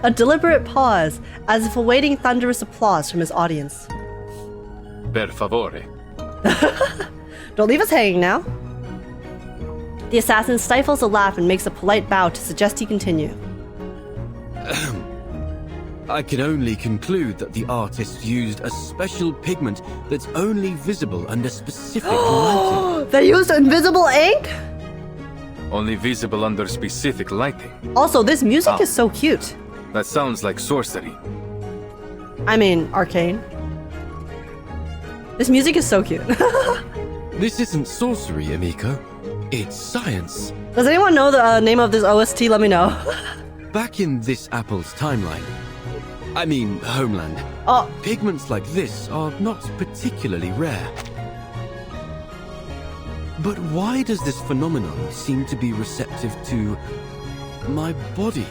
A deliberate pause, as if awaiting thunderous applause from his audience. Per favore. Don't leave us hanging now. The assassin stifles a laugh and makes a polite bow to suggest he continue. I can only conclude that the artist used a special pigment that's only visible under specific lighting. They used invisible ink? Only visible under specific lighting. Also, this music is so cute. That sounds like sorcery. I mean, arcane. This music is so cute. This isn't sorcery, amico. It's science. Does anyone know the name of this OST? Let me know. Back in this apple's timeline, I mean, homeland. Pigments like this are not particularly rare. But why does this phenomenon seem to be receptive to my body?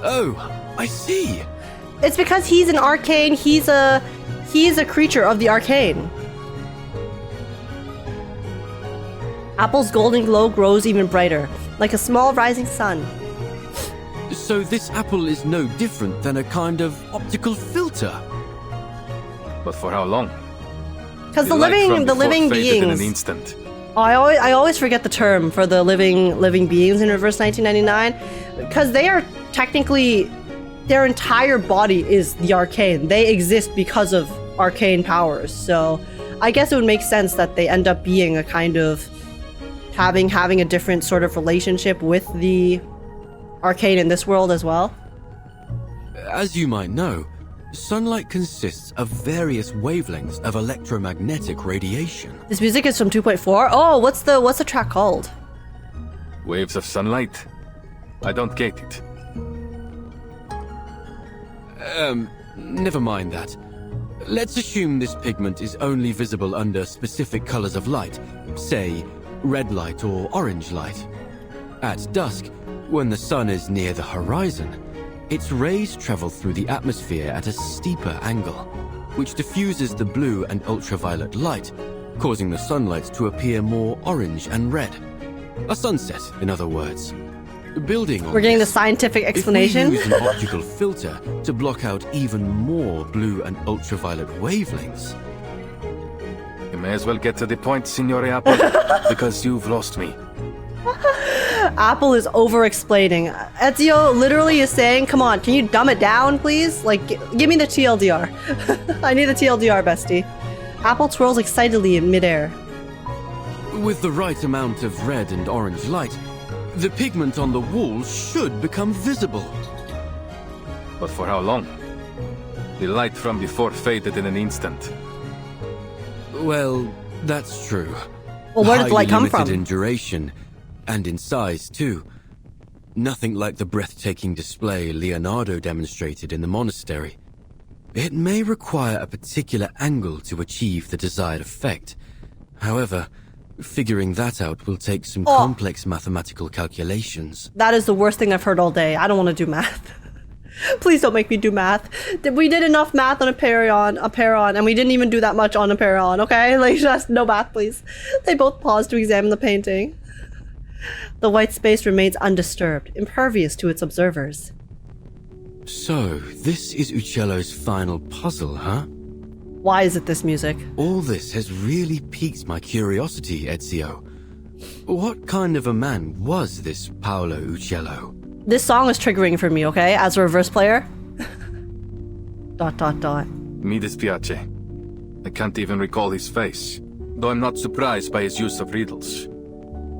Oh, I see. It's because he's an arcane. He's a creature of the arcane. Apple's golden glow grows even brighter, like a small rising sun. So this apple is no different than a kind of optical filter. But for how long? Because the light from living before faded in an beings. instant. I always forget the term for the living beings in Reverse 1999, because they are technically, their entire body is the arcane. They exist because of arcane powers. So I guess it would make sense that they end up being a kind of having a different sort of relationship with the arcane in this world as well. As you might know, sunlight consists of various wavelengths of electromagnetic radiation. This music is from 2.4. Oh, what's the track called? Waves of sunlight? I don't get it. Never mind that. Let's assume this pigment is only visible under specific colors of light, say, red light or orange light. At dusk, when the sun is near the horizon, its rays travel through the atmosphere at a steeper angle, which diffuses the blue and ultraviolet light, causing the sunlight to appear more orange and red. A sunset, in other words. Building on We're getting the this, scientific explanation. If we use an optical filter to block out even more blue and ultraviolet wavelengths. You may as well get to the point, Signore Apple, because you've lost me. Apple is over-explaining. Ezio literally is saying, come on, can you dumb it down, please? Like, give me the TLDR. I need the TLDR, bestie. Apple twirls excitedly in midair. With the right amount of red and orange light, the pigment on the walls should become visible. But for how long? The light from before faded in an instant. Well, that's true. Well, where did the light come Highly limited from? in duration, and in size, too. Nothing like the breathtaking display Leonardo demonstrated in the monastery. It may require a particular angle to achieve the desired effect. However, figuring that out will take some complex mathematical calculations. That is the worst thing I've heard all day. I don't want to do math. Please don't make me do math. We did enough math on Aperon, and we didn't even do that much on Aperon, okay? Like, just no math, please. They both paused to examine the painting. The white space remains undisturbed, impervious to its observers. So, this is Uccello's final puzzle, huh? Why is it this music? All this has really piqued my curiosity, Ezio. What kind of a man was this Paolo Uccello? This song is triggering for me, okay? As a reverse player. ... Mi dispiace. I can't even recall his face, though I'm not surprised by his use of riddles.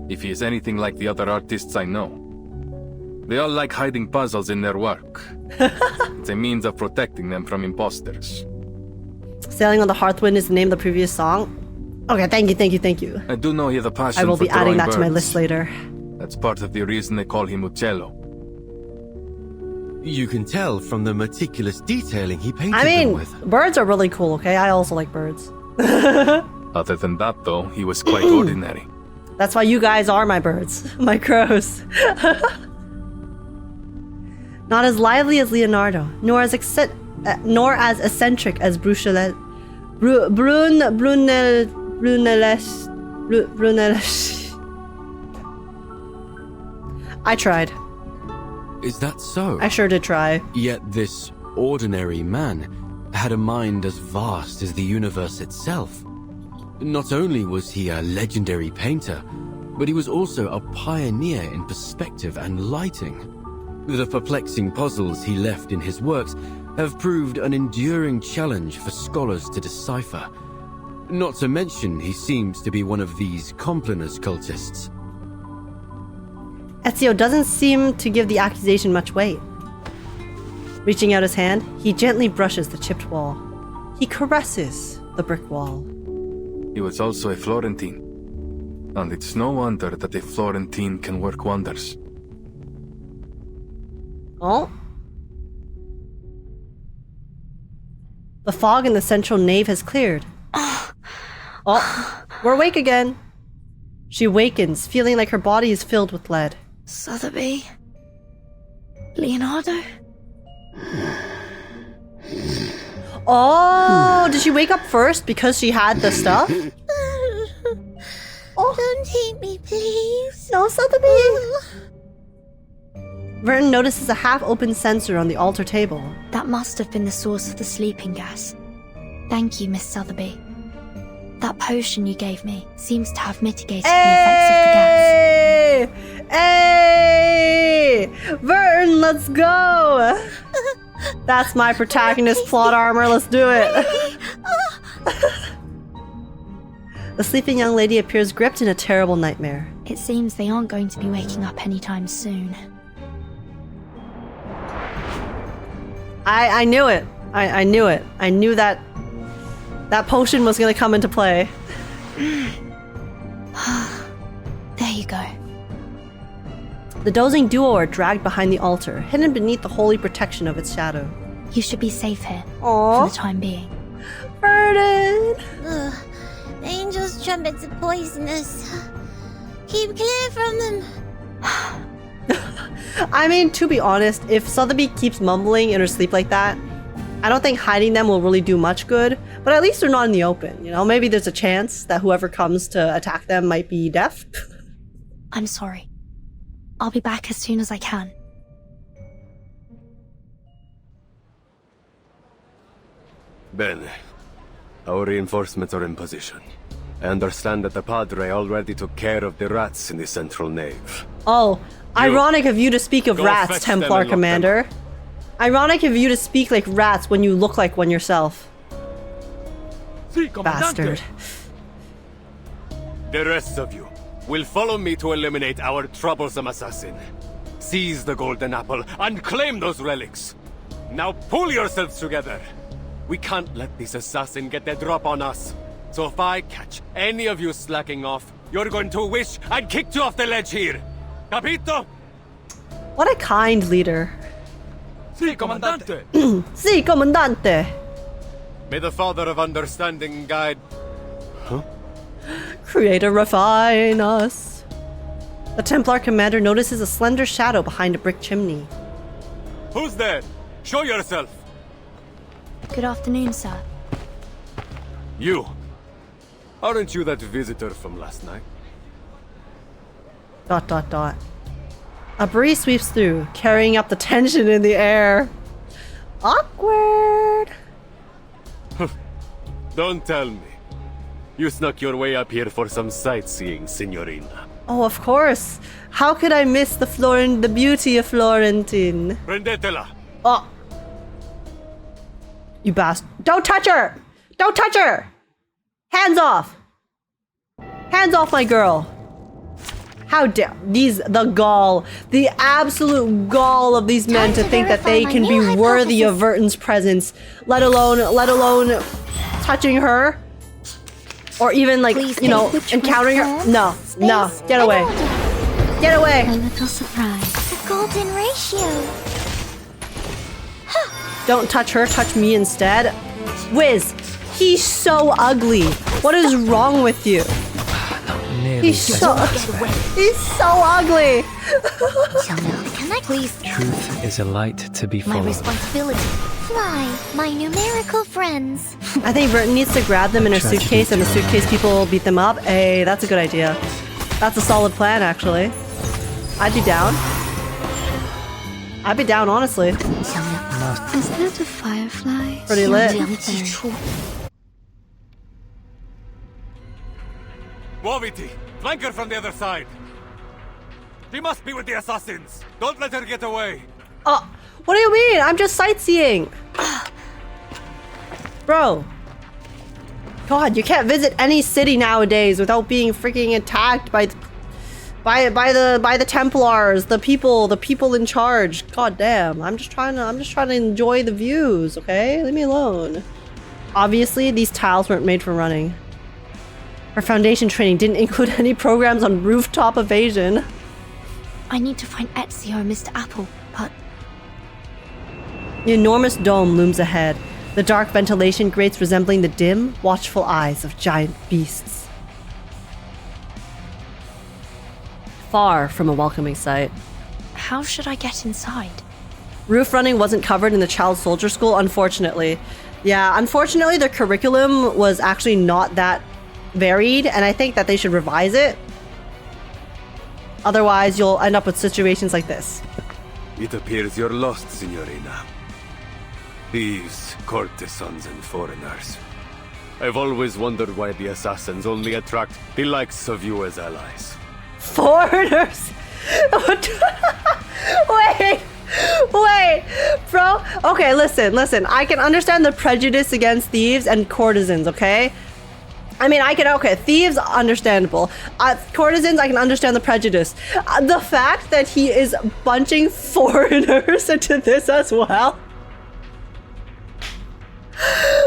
If he is anything like the other artists I know. They all like hiding puzzles in their work. It's a means of protecting them from imposters. Sailing on the Hearthwind is the name of the previous song. Okay, thank you. I do know he has a passion for I will be adding that to my birds. list later. That's part of the reason they call him Uccello. You can tell from the meticulous detailing he painted I them mean, with. birds are really cool, okay? I also like birds. Other than that, though, he was quite ordinary. That's why you guys are my birds. My crows. Not as lively as Leonardo, nor as eccentric as Brunelleschi. I tried. Is that so? I sure did try. Yet this ordinary man had a mind as vast as the universe itself. Not only was he a legendary painter, but he was also a pioneer in perspective and lighting. The perplexing puzzles he left in his works have proved an enduring challenge for scholars to decipher. Not to mention he seems to be one of these Compliners cultists. Ezio doesn't seem to give the accusation much weight. Reaching out his hand, he gently brushes the chipped wall. He caresses the brick wall. He was also a Florentine. And it's no wonder that a Florentine can work wonders. Oh? The fog in the central nave has cleared. Oh, we're awake again. She awakens, feeling like her body is filled with lead. Sotheby? Leonardo? Oh, did she wake up first because she had the stuff? Don't take me, please. No, Sotheby. Vertin notices a half-open sensor on the altar table. That must have been the source of the sleeping gas. Thank you, Miss Sotheby. That potion you gave me seems to have mitigated the effects of the gas. Hey! Vertin, let's go! That's my protagonist plot armor, let's do it. The sleeping young lady appears gripped in a terrible nightmare. It seems they aren't going to be waking up anytime soon. I knew it. I knew it. I knew that potion was going to come into play. There you go. The dozing duo are dragged behind the altar, hidden beneath the holy protection of its shadow. You should be safe here. Aww. For the time being. Vertin! Ugh. The angel's trumpets are poisonous. Keep clear from them. I mean, to be honest, if Sotheby keeps mumbling in her sleep like that, I don't think hiding them will really do much good, but at least they're not in the open, you know? Maybe there's a chance that whoever comes to attack them might be deaf. I'm sorry. I'll be back as soon as I can. Bene. Our reinforcements are in position. I understand that the Padre already took care of the rats in the central nave. Oh, ironic of you to speak of rats, Templar Commander. Ironic of you to speak like rats when you look like one yourself. Bastard. The rest of you will follow me to eliminate our troublesome assassin. Seize the golden apple and claim those relics. Now pull yourselves together. We can't let this assassin get the drop on us. So if I catch any of you slacking off, you're going to wish I'd kicked you off the ledge here. Capito? What a kind leader. Si, comandante. Si, comandante. May the Father of Understanding guide... Huh? Creator, refine us. The Templar commander notices a slender shadow behind a brick chimney. Who's there? Show yourself. Good afternoon, sir. You. Aren't you that visitor from last night? ... A breeze sweeps through, carrying up the tension in the air. Awkward. Don't tell me. You snuck your way up here for some sightseeing, signorina. Oh, of course. How could I miss the beauty of Florentine? Prendetela. Oh. You bastard. Don't touch her! Don't touch her! Hands off! Hands off my girl! How dare the absolute gall of these men to think that they can be worthy of Vertin's presence, let alone touching her, or even like, you know, encountering her. No, get away. Get away! A little surprise. The golden ratio. Don't touch her, touch me instead. Wiz, he's so ugly. What is wrong with you? He's so ugly. Can I please? Truth is a light to be My followed. responsibility. Fly, my numerical friends. I think Vertin needs to grab them in her suitcase and the suitcase people will beat them up. Hey, that's a good idea. That's a solid plan, actually. I'd be down. I'd be down, honestly. Is that a firefly? Pretty lit. Muoviti! Flank her from the other side! She must be with the assassins! Don't let her get away! Oh, what do you mean? I'm just sightseeing! Bro. God, you can't visit any city nowadays without being freaking attacked by the Templars, the people in charge. God damn. I'm just trying to enjoy the views, okay? Leave me alone. Obviously, these tiles weren't made for running. Our foundation training didn't include any programs on rooftop evasion. I need to find Ezio and Mr. Apple, but... The enormous dome looms ahead, the dark ventilation grates resembling the dim, watchful eyes of giant beasts. Far from a welcoming sight. How should I get inside? Roof running wasn't covered in the child soldier school, unfortunately. Yeah, unfortunately their curriculum was actually not that varied, and I think that they should revise it. Otherwise, you'll end up with situations like this. It appears you're lost, Signorina. Thieves, courtesans, and foreigners. I've always wondered why the assassins only attract the likes of you as allies. Foreigners? Wait, bro. Okay, listen. I can understand the prejudice against thieves and courtesans, okay? I mean, thieves, understandable. Courtesans, I can understand the prejudice. The fact that he is bunching foreigners into this as well.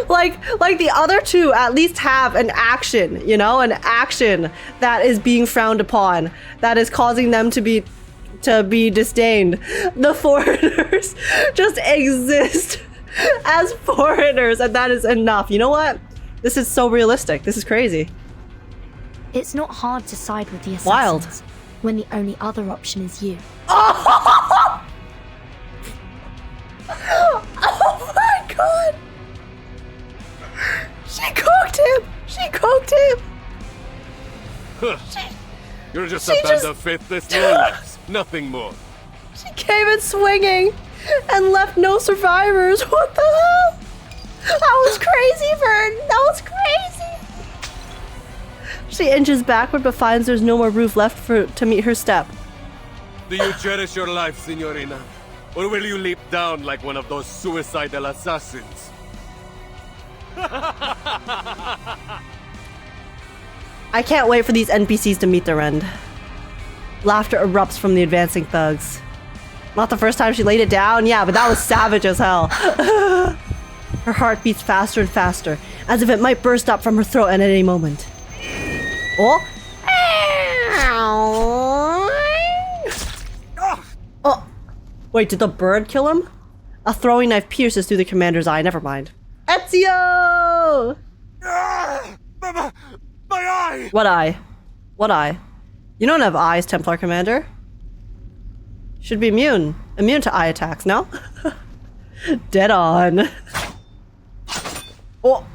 Like the other two at least have an action, you know? An action that is being frowned upon, that is causing them to be disdained. The foreigners just exist as foreigners, and that is enough. You know what? This is so realistic. This is crazy. It's not hard to side with the assassins Wild. when the only other option is you. Oh, oh my god! She cooked him! You're just a band of faithless lowlifes, nothing more. She came in swinging and left no survivors. What the hell? That was crazy, Vern. That was crazy. She inches backward but finds there's no more roof left to meet her step. Do you cherish your life, Signorina? Or will you leap down like one of those suicidal assassins? I can't wait for these NPCs to meet their end. Laughter erupts from the advancing thugs. Not the first time she laid it down, yeah, but that was savage as hell. Her heart beats faster and faster, as if it might burst up from her throat at any moment. Oh! Oh! Wait, did the bird kill him? A throwing knife pierces through the commander's eye. Never mind. Ezio! My eye! What eye? What eye? You don't have eyes, Templar Commander. Should be immune. Immune to eye attacks, no? Dead on. Oh!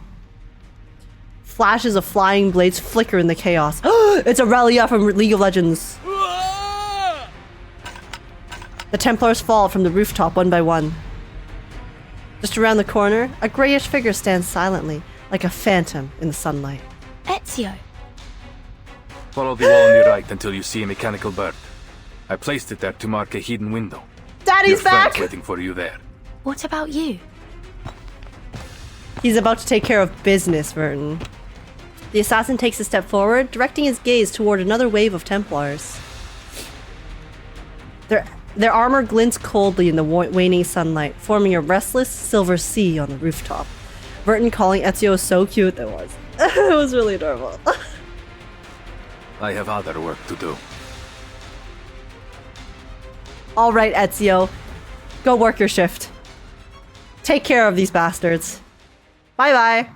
Flashes of flying blades flicker in the chaos. It's Aurelia from League of Legends. The Templars fall from the rooftop one by one. Just around the corner, a grayish figure stands silently, like a phantom in the sunlight. Ezio! Follow the wall on your right until you see a mechanical bird. I placed it there to mark a hidden window. Daddy's Your friend's back! waiting for you there. What about you? He's about to take care of business, Vertin. The assassin takes a step forward, directing his gaze toward another wave of Templars. Their armor glints coldly in the waning sunlight, forming a restless silver sea on the rooftop. Vertin calling Ezio so cute that was. It was really adorable. I have other work to do. Alright, Ezio. Go work your shift. Take care of these bastards. Bye-bye.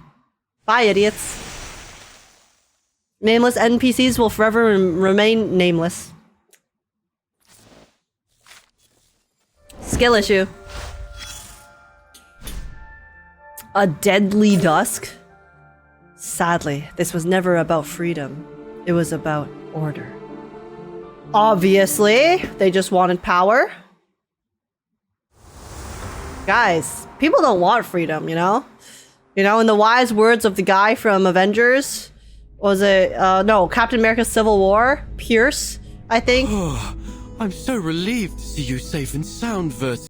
Bye, idiots. Nameless NPCs will forever remain nameless. Skill issue. A deadly dusk? Sadly, this was never about freedom. It was about order. Obviously, they just wanted power. Guys, people don't want freedom, you know? You know, in the wise words of the guy from Avengers, was it, no, Captain America Civil War, Pierce, I think. I'm so relieved to see you safe and sound, Vertin.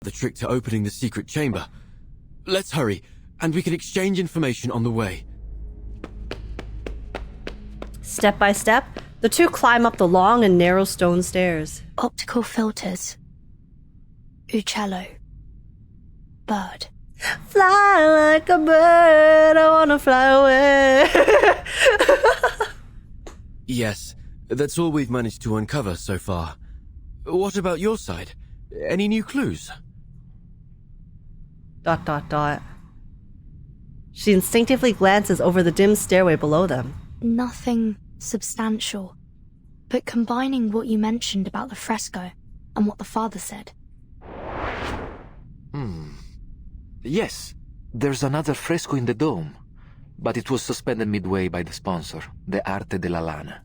the trick to opening the secret chamber. Let's hurry, and we can exchange information on the way. Step by step, the two climb up the long and narrow stone stairs. Optical filters. Uccello. Bird. Fly like a bird, I wanna fly away. Yes, that's all we've managed to uncover so far. What about your side? Any new clues? ... She instinctively glances over the dim stairway below them. Nothing substantial. But combining what you mentioned about the fresco and what the father said. Yes, there's another fresco in the dome, but it was suspended midway by the sponsor, the Arte della Lana.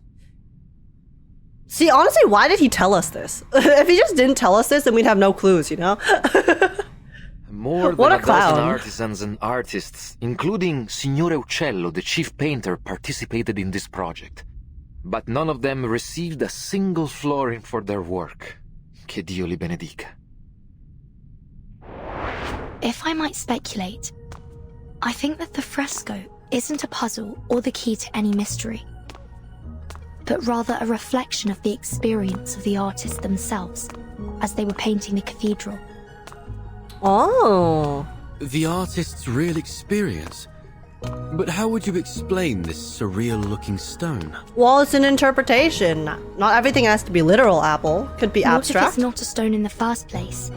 See, honestly, why did he tell us this? If he just didn't tell us this, then we'd have no clues, you know? More What than a a dozen clown. artisans and artists, including Signore Uccello, the chief painter, participated in this project. But none of them received a single florin for their work. Che Dio li benedica. If I might speculate, I think that the fresco isn't a puzzle or the key to any mystery, but rather a reflection of the experience of the artists themselves as they were painting the cathedral. Oh. The artist's real experience? But how would you explain this surreal-looking stone? Well, it's an interpretation. Not everything has to be literal, Apple. Could be What if abstract. it's not a stone in the first place?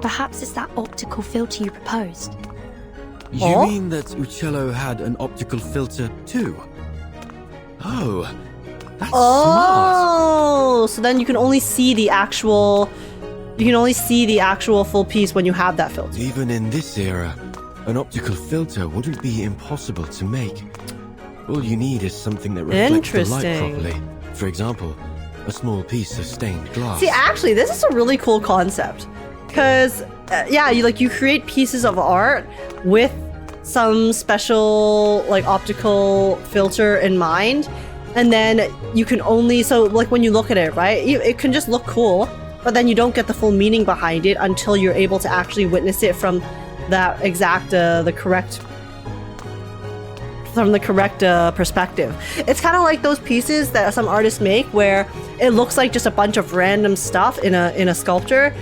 Perhaps it's that optical filter you proposed. You mean that Uccello had an optical filter too? Oh, that's smart. So then you can only see the actual... You can only see the actual full piece when you have that filter. Even in this era, an optical filter wouldn't be impossible to make. All you need is something that reflects the light Interesting. properly. For example, a small piece of stained glass. See, actually, this is a really cool concept. Because, yeah, you create pieces of art with some special, like, optical filter in mind. And then you can only... So, like, when you look at it, right? It can just look cool. But then you don't get the full meaning behind it until you're able to actually witness it from that exact, the correct perspective. It's kind of like those pieces that some artists make where it looks like just a bunch of random stuff in a sculpture.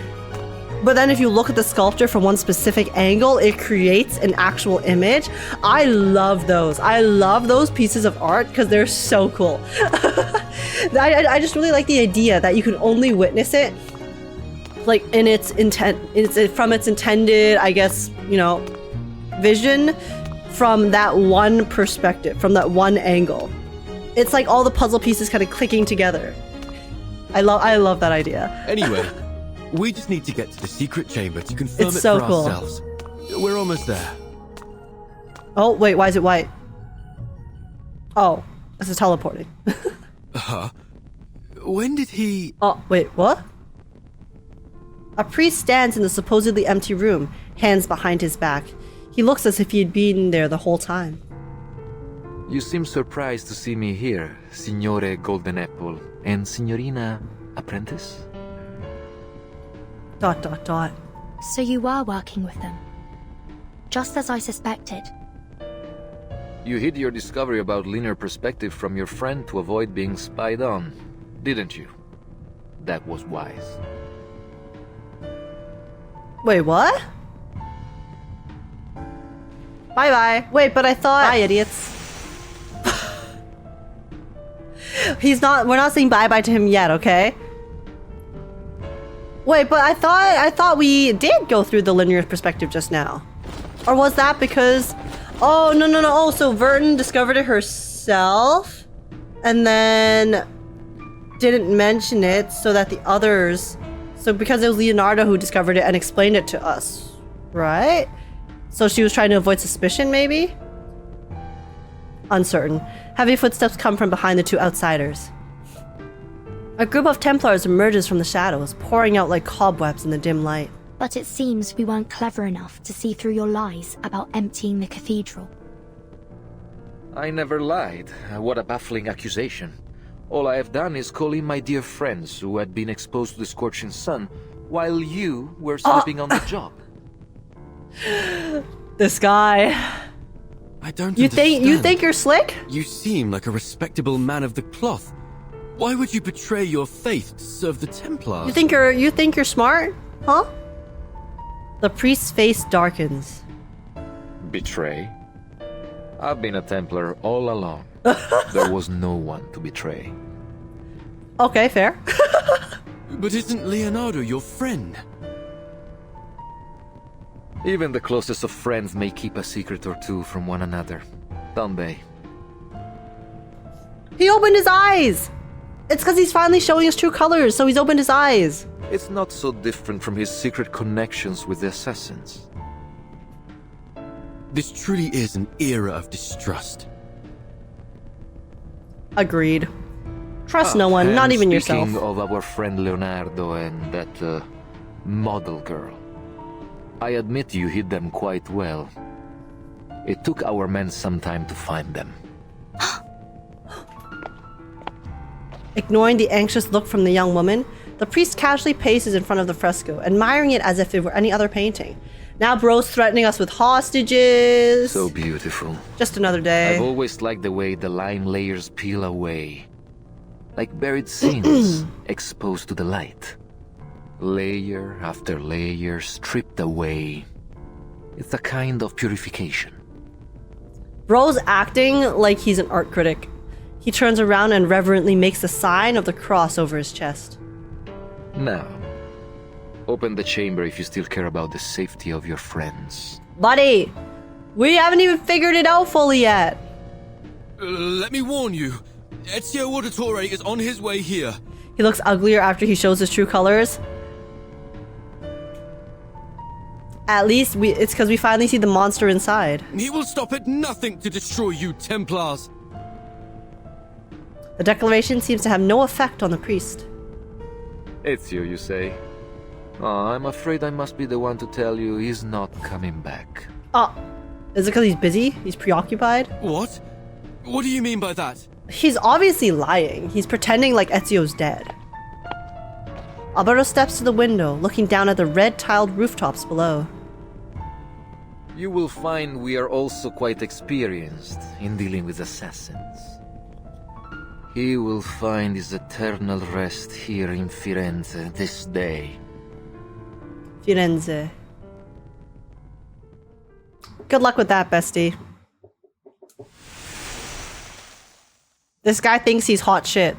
But then if you look at the sculpture from one specific angle, it creates an actual image. I love those. I love those pieces of art because they're so cool. I just really like the idea that you can only witness it like in its intent, from its intended, I guess, you know, vision from that one perspective, from that one angle. It's like all the puzzle pieces kind of clicking together. I love that idea. Anyway, we just need to get to the secret chamber to confirm It's it so for cool. ourselves. We're almost there. Oh, wait, why is it white? Oh, this is teleporting. Huh? When did he... Oh, wait, what? A priest stands in the supposedly empty room, hands behind his back. He looks as if he had been there the whole time. You seem surprised to see me here, Signore Golden Apple and Signorina Apprentice? ... So you were working with them? Just as I suspected. You hid your discovery about linear perspective from your friend to avoid being spied on, didn't you? That was wise. Wait, what? Bye-bye. Wait, but I thought... Bye, idiots. We're not saying bye-bye to him yet, okay? Wait, but I thought we did go through the linear perspective just now. Or was that because... Oh, no. Oh, so Vertin discovered it herself and then didn't mention it so that the others... So because it was Leonardo who discovered it and explained it to us, right? So she was trying to avoid suspicion, maybe? Uncertain. Heavy footsteps come from behind the two outsiders. A group of Templars emerges from the shadows, pouring out like cobwebs in the dim light. But it seems we weren't clever enough to see through your lies about emptying the cathedral. I never lied. What a baffling accusation. All I have done is call in my dear friends who had been exposed to the scorching sun, while you were sleeping on the job. This guy. I don't You understand. think you're slick? You seem like a respectable man of the cloth. Why would you betray your faith to serve the Templars? You think you're smart? Huh? The priest's face darkens. Betray? I've been a Templar all along. There was no one to betray. Okay, fair. But isn't Leonardo your friend? Even the closest of friends may keep a secret or two from one another, don't they? He opened his eyes! It's because he's finally showing his true colors, so he's opened his eyes. It's not so different from his secret connections with the assassins. This truly is an era of distrust. Agreed. Trust no one, not even yourself. Speaking of our friend Leonardo and that model girl, I admit you hid them quite well. It took our men some time to find them. Ignoring the anxious look from the young woman, the priest casually paces in front of the fresco, admiring it as if it were any other painting. Now bro's threatening us with hostages. So beautiful. Just another day. I've always liked the way the line layers peel away. Like buried sins exposed to the light. Layer after layer stripped away. It's a kind of purification. Bro's acting like he's an art critic. He turns around and reverently makes the sign of the cross over his chest. Now, open the chamber if you still care about the safety of your friends. Buddy, we haven't even figured it out fully yet. Let me warn you, Ezio Auditore is on his way here. He looks uglier after he shows his true colors. At least it's because we finally see the monster inside. He will stop at nothing to destroy you, Templars. The declaration seems to have no effect on the priest. Ezio, you say? Oh, I'm afraid I must be the one to tell you he's not coming back. Is it because he's busy? He's preoccupied? What? What do you mean by that? He's obviously lying. He's pretending like Ezio's dead. Alberto steps to the window, looking down at the red-tiled rooftops below. You will find we are also quite experienced in dealing with assassins. He will find his eternal rest here in Firenze this day. Firenze. Good luck with that, bestie. This guy thinks he's hot shit.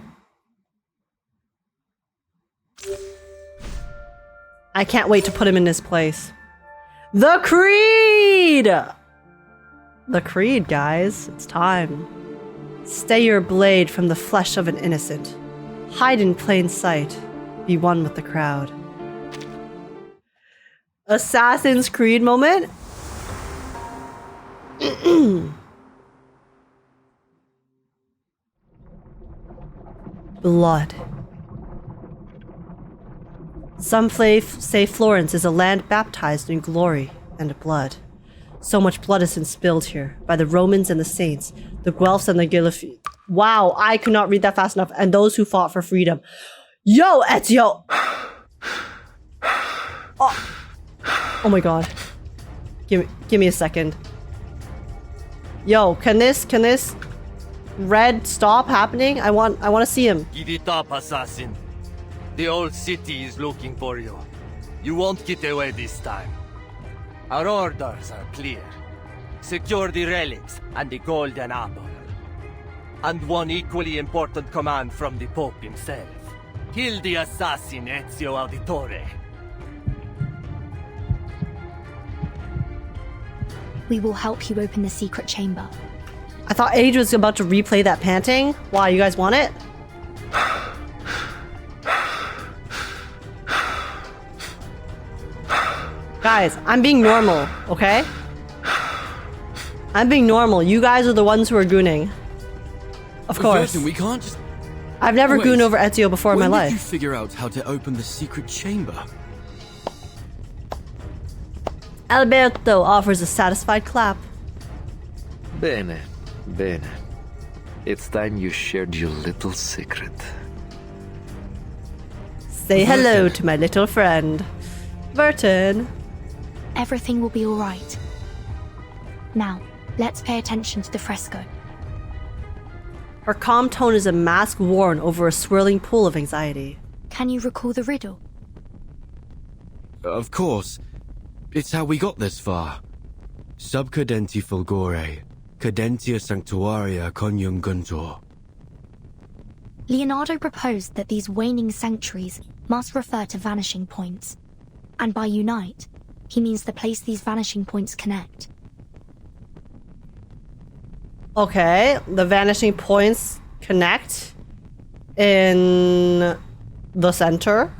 I can't wait to put him in his place. The Creed! The Creed, guys. It's time. Stay your blade from the flesh of an innocent. Hide in plain sight. Be one with the crowd. Assassin's Creed moment? Blood. Some say Florence is a land baptized in glory and blood. So much blood has been spilled here by the Romans and the saints, the Guelphs and the Guelph. Wow, I could not read that fast enough. And those who fought for freedom. Yo, Ezio! Oh my god. Give me a second. Yo, can this red stop happening? I want to see him. Give it up, assassin. The old city is looking for you. You won't get away this time. Our orders are clear. Secure the relics and the golden apple. And one equally important command from the Pope himself. Kill the assassin Ezio Auditore. We will help you open the secret chamber. I thought Age was about to replay that panting. Why, you guys want it? Guys, I'm being normal, okay? I'm being normal. You guys are the ones who are gooning. Of course. Vertin, we can't just... I've never Wait, gooned over Ezio before in my When did you life. figure out how to open the secret chamber? Alberto offers a satisfied clap. Bene, bene. It's time you shared your little secret. Say hello to my little friend. Vertin. Everything will be all right. Now, let's pay attention to the fresco. Her calm tone is a mask worn over a swirling pool of anxiety. Can you recall the riddle? Of course. It's how we got this far. Sub cadenti fulgore, cadentia sanctuaria coniunguntur. Leonardo proposed that these waning sanctuaries must refer to vanishing points. And by unite, he means the place these vanishing points connect. Okay, the vanishing points connect in the center.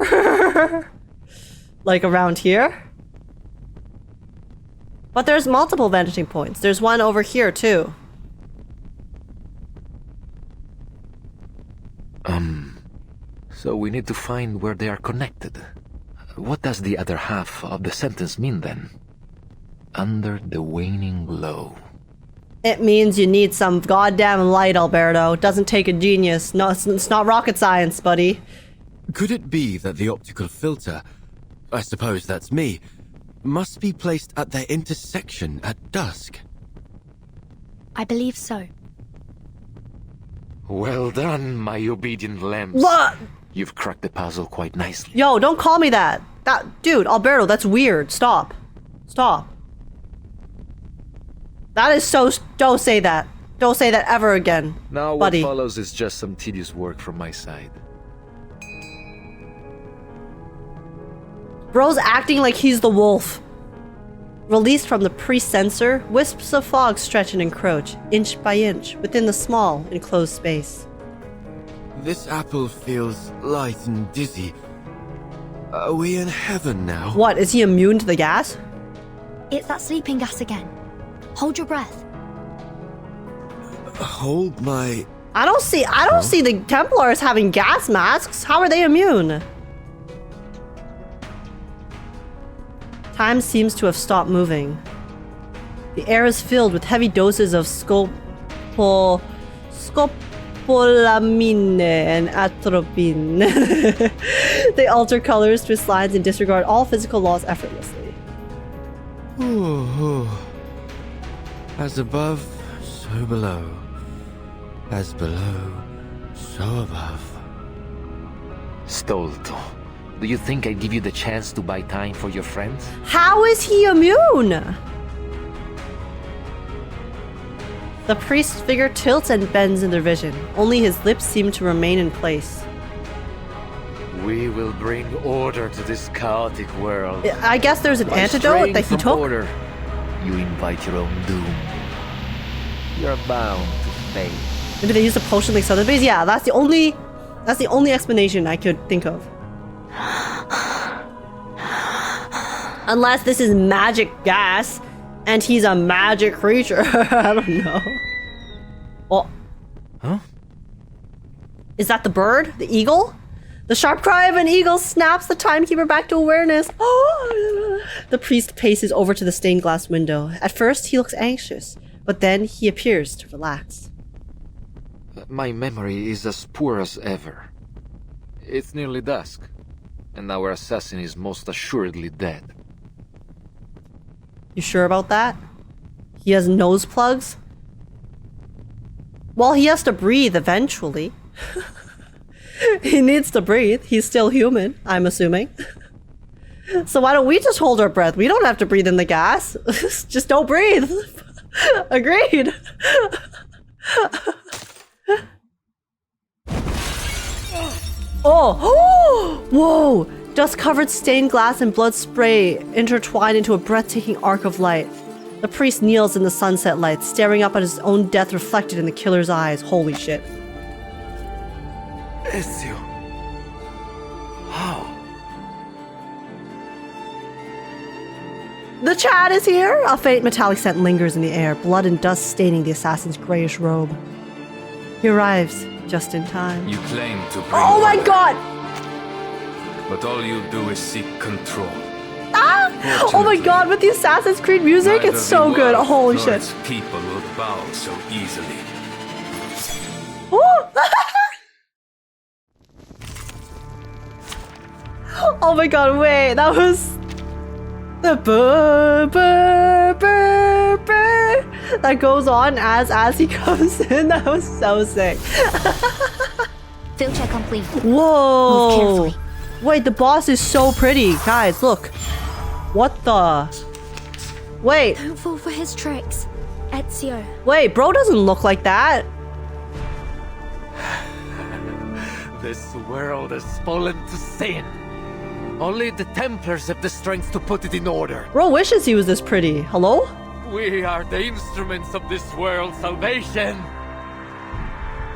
Like around here. But there's multiple vanishing points. There's one over here too. So we need to find where they are connected. What does the other half of the sentence mean then? Under the waning glow. It means you need some goddamn light, Alberto. It doesn't take a genius. No, it's not rocket science, buddy. Could it be that the optical filter, I suppose that's me, must be placed at their intersection at dusk? I believe so. Well done, my obedient lambs. What? You've cracked the puzzle quite nicely. Yo, don't call me that. Dude, Alberto, that's weird. Stop. Stop. That is so... Don't say that. Don't say that ever again, Now buddy. what follows is just some tedious work from my side. Bro's acting like he's the wolf. Released from the pre-sensor, wisps of fog stretch and encroach, inch by inch, within the small, enclosed space. This apple feels light and dizzy. Are we in heaven now? What, is he immune to the gas? It's that sleeping gas again. Hold your breath. Hold my... I don't see the Templars having gas masks. How are they immune? Time seems to have stopped moving. The air is filled with heavy doses of scopolamine and atropine. They alter colors, twist lines, and disregard all physical laws effortlessly. Ooh. As above, so below. As below, so above. Stolto, do you think I'd give you the chance to buy time for your friends? How is he immune? The priest's figure tilts and bends in their vision. Only his lips seem to remain in place. We will bring order to this chaotic world. I guess there's an By antidote straying that he from took. Order, you invite your own doom. You're bound to fade. Maybe they used a potion like Sotheby's? Yeah, that's the only explanation I could think of. Unless this is magic gas and he's a magic creature. I don't know. Oh. Huh? Is that the bird? The eagle? The sharp cry of an eagle snaps the timekeeper back to awareness. The priest paces over to the stained glass window. At first, he looks anxious, but then he appears to relax. My memory is as poor as ever. It's nearly dusk, and our assassin is most assuredly dead. You sure about that? He has nose plugs? Well, he has to breathe eventually. He needs to breathe. He's still human, I'm assuming. So why don't we just hold our breath? We don't have to breathe in the gas. Just don't breathe. Agreed. Oh! Whoa! Dust-covered stained glass and blood spray intertwine into a breathtaking arc of light. The priest kneels in the sunset light, staring up at his own death reflected in the killer's eyes. Holy shit. Ezio. How? The Chad is here! A faint metallic scent lingers in the air, blood and dust staining the assassin's grayish robe. He arrives just in time. You claim to bring Oh my order, god! but all you do is seek control. Ah! Oh my god, with the Assassin's Creed music, Neither it's so the good. world Holy nor shit. its people will bow so easily. Oh my god, wait, that was the that goes on as he comes in. That was so sick. Field check complete. Whoa. Move carefully. Wait, the boss is so pretty. Guys, look. What the? Wait. Don't fall for his tricks, Ezio. Wait, bro doesn't look like that. This world has fallen to sin. Only the Templars have the strength to put it in order. Bro wishes he was this pretty. Hello? We are the instruments of this world's salvation.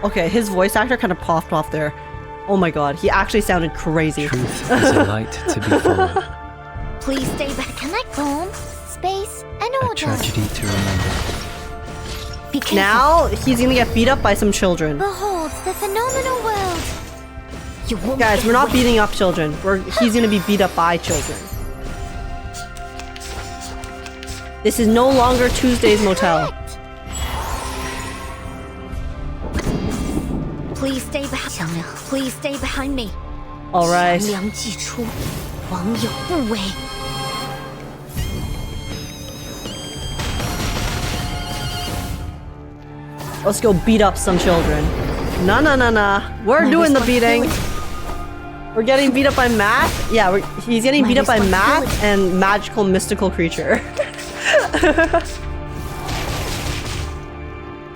Okay, his voice actor kind of popped off there. Oh my god, he actually sounded crazy. Truth is a light to be followed. Please stay back. Connect form, space, and order. A tragedy to remember. Be careful. Now he's gonna get beat up by some children. Behold the phenomenal world. You won't Guys, get we're not wet. beating up children. He's gonna be beat up by children. This is no longer Tuesday's Motel. Please stay behind. Please stay behind me. All right. 良良既出，王有不为。 Let's go beat up some children. Nah. We're doing the beating. We're getting beat up by Matt. Yeah, he's getting beat up by Matt and magical mystical creature.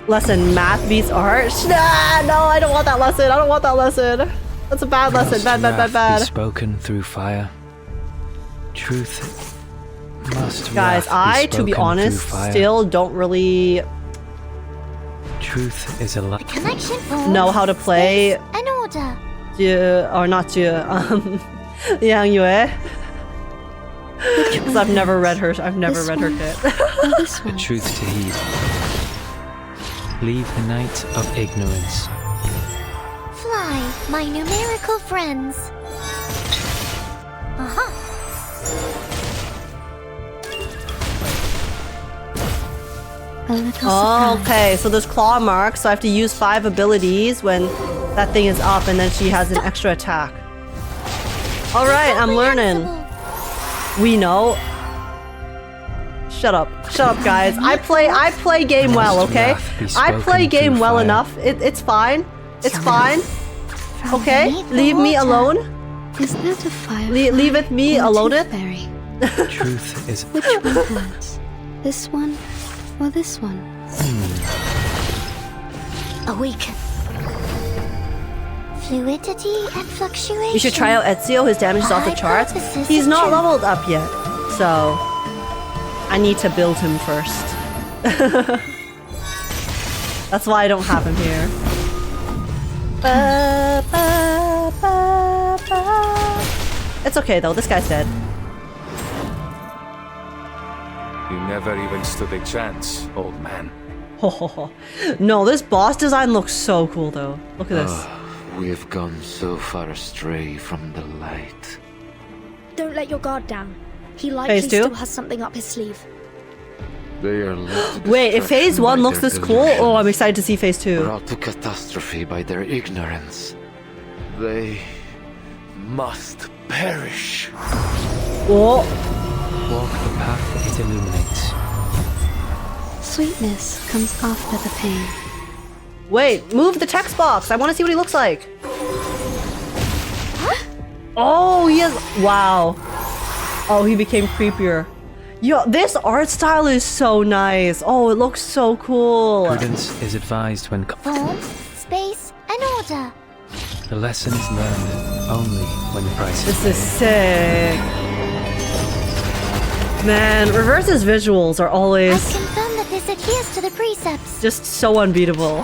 Lesson, math beats art. Nah, no, I don't want that lesson. I don't want that lesson. That's a bad lesson. Bad. Be spoken through fire. Truth must. Guys, to be honest, still don't really Truth is a light. know how to play. An order. Or not Yang Yue. Because I've never read her. I've never read her kit. A truth to heed. Leave the night of ignorance. Fly, my numerical friends. Oh, okay, so there's claw marks, so I have to use 5 abilities when that thing is up, and then she has an extra attack. Alright, I'm learning. We know. Shut up, guys. I play game well, okay? I play game well enough. It's fine. It's fine. Okay, leave me alone. Is that a fire? Leave it me alone. Truth is. Which one hurts? This one or this one? Awaken. Fluidity and fluctuation. You should try out Ezio. His damage is off the charts. He's not leveled up yet, so I need to build him first. That's why I don't have him here. It's okay though, this guy's dead. You never even stood a chance, old man. No, this boss design looks so cool though. Look at this. We've gone so far astray from the light. Don't let your guard down. He likely Phase 2? still has something up his sleeve. They are led to Wait, if phase destruction 1 by looks their this cool, delusions, oh, I'm excited to see phase 2. brought to catastrophe by their ignorance. They must perish. Oh. Walk the path it illuminates. Sweetness comes after the pain. Wait, move the text box. I want to see what he looks like. Oh, he has. Wow. Oh, he became creepier. Yo, this art style is so nice. Oh, it looks so cool. Prudence is advised when. Form, space, and order. The lesson is learned only when the price is This is sick. Man, Reverse's visuals are always Confirm that this adheres to the precepts. just so unbeatable.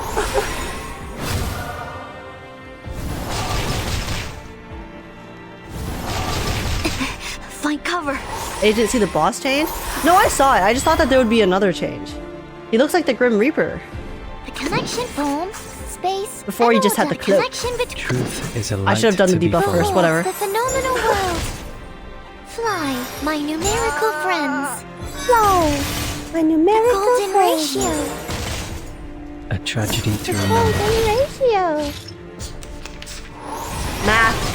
Find cover. Agent, see the boss change? No, I saw it. I just thought that there would be another change. He looks like the Grim Reaper. The connection form, space, Before and you just had order. the cloak. Connection between. Truth is a light I should have done to the be debuff followed. first, whatever. The phenomenal world. Fly, my numerical friends. Fly, my numerical Golden friends. ratio. A tragedy to remember. Ratio. Math.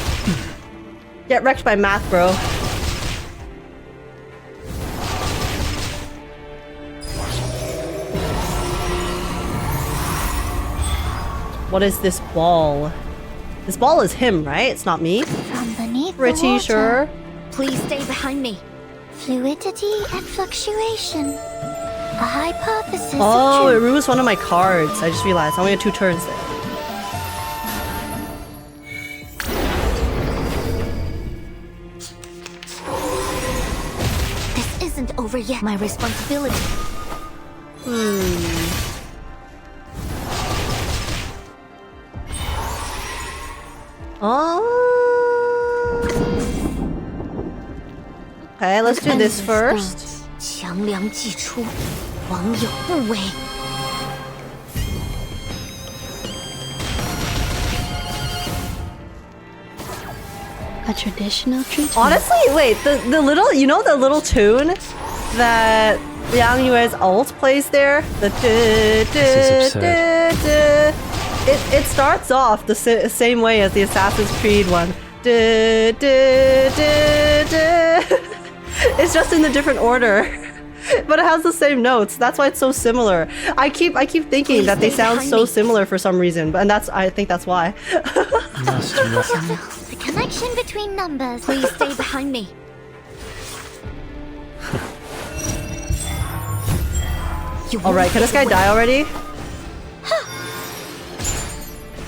Get wrecked by math, bro. What is this ball? This ball is him, right? It's not me. From beneath Pretty the water. sure. Please stay behind me. Fluidity and fluctuation. A hypothesis Oh, of it truth. removes one of my cards. I just realized. I only had 2 turns there. This isn't over yet. My responsibility. Oh. Okay, let's do this first. 强梁既出，王有不为。 A traditional treatment. Honestly, wait, the little, you know the little tune that Yang Yue's ult plays there? The This is absurd. It starts off the same way as the Assassin's Creed one. It's just in a different order. But it has the same notes. That's why it's so similar. I keep thinking that they sound so similar for some reason, and I think that's why. The connection between numbers. Please stay behind me. Alright, can this guy die already?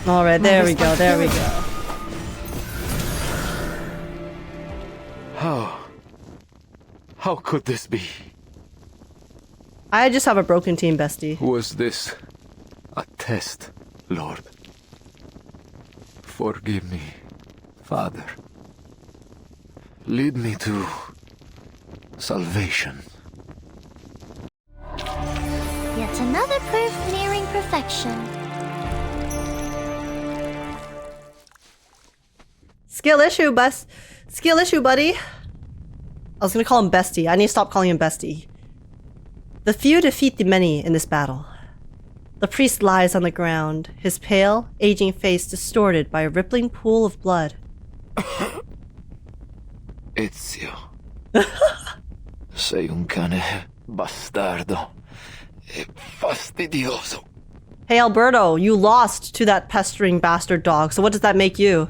Alright, there we go, there we go. How could this be? I just have a broken team, bestie. Was this a test, Lord? Forgive me, Father. Lead me to salvation. Yet another proof nearing perfection. Skill issue, buddy. I was gonna call him bestie. I need to stop calling him bestie. The few defeat the many in this battle. The priest lies on the ground, his pale, aging face distorted by a rippling pool of blood. Ezio. Sei un cane bastardo e fastidioso. Hey Alberto, you lost to that pestering bastard dog, so what does that make you?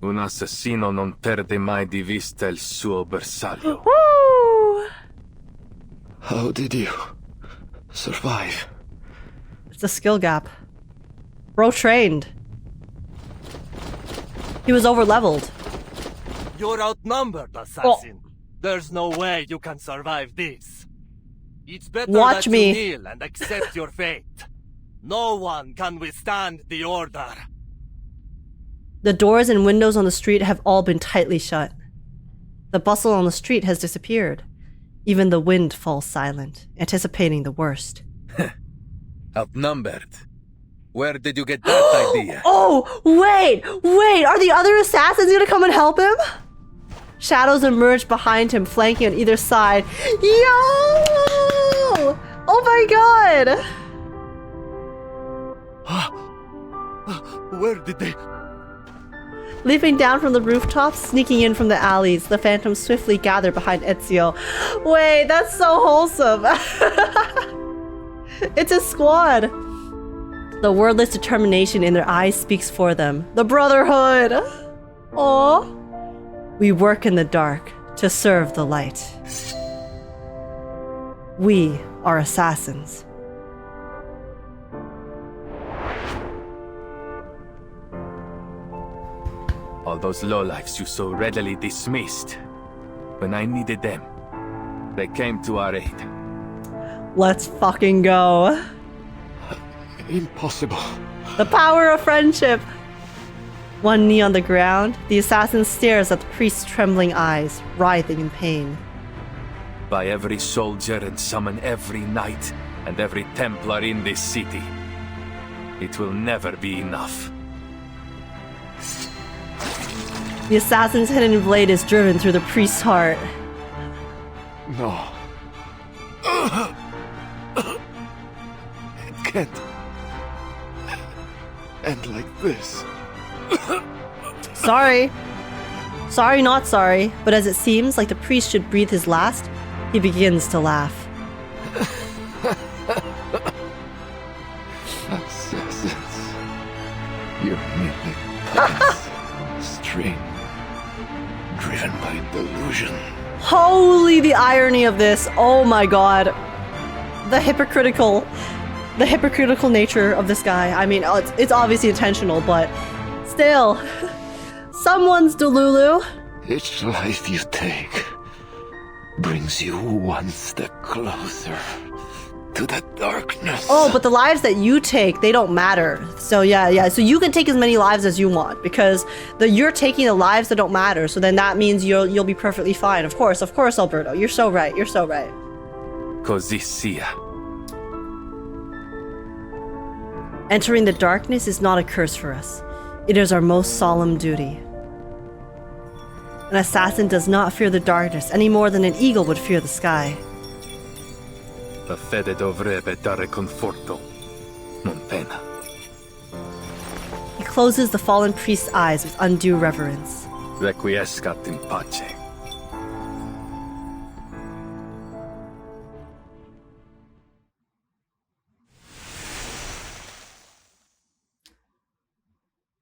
Un assassino non perde mai di vista il suo bersaglio. Woo! How did you survive? It's a skill gap. Bro trained. He was over-leveled. You're outnumbered, assassin. There's no way you can survive this. It's better Watch that me. you kneel and accept your fate. No one can withstand the order. The doors and windows on the street have all been tightly shut. The bustle on the street has disappeared. Even the wind falls silent, anticipating the worst. Outnumbered? Where did you get that idea? Oh, wait! Are the other assassins gonna come and help him? Shadows emerge behind him, flanking on either side. Yo! Oh my god! Where did they... Leaping down from the rooftops, sneaking in from the alleys, the phantoms swiftly gather behind Ezio. Wait, that's so wholesome. It's a squad. The wordless determination in their eyes speaks for them. The Brotherhood. Aww. We work in the dark to serve the light. We are assassins. All those lowlifes you so readily dismissed. When I needed them, they came to our aid. Let's fucking go. Impossible. The power of friendship. One knee on the ground, the assassin stares at the priest's trembling eyes, writhing in pain. By every soldier and summon every knight and every Templar in this city. It will never be enough. The assassin's hidden blade is driven through the priest's heart. No. It can't end like this. Sorry. Sorry, not sorry, but as it seems like the priest should breathe his last, he begins to laugh. Assassins. You're merely puppets. Strain. Driven by delusion. Holy, the irony of this. Oh my god. The hypocritical nature of this guy. I mean, it's obviously intentional, but still. Someone's Delulu. Each life you take brings you one step closer to the darkness. Oh, but the lives that you take, they don't matter. So yeah. So you can take as many lives as you want because you're taking the lives that don't matter. So then that means you'll be perfectly fine. Of course, Alberto. You're so right. Così sia. Entering the darkness is not a curse for us. It is our most solemn duty. An assassin does not fear the darkness any more than an eagle would fear the sky. La fede dovrebbe dare conforto, non pena. He closes the fallen priest's eyes with undue reverence. Requiescat in pace.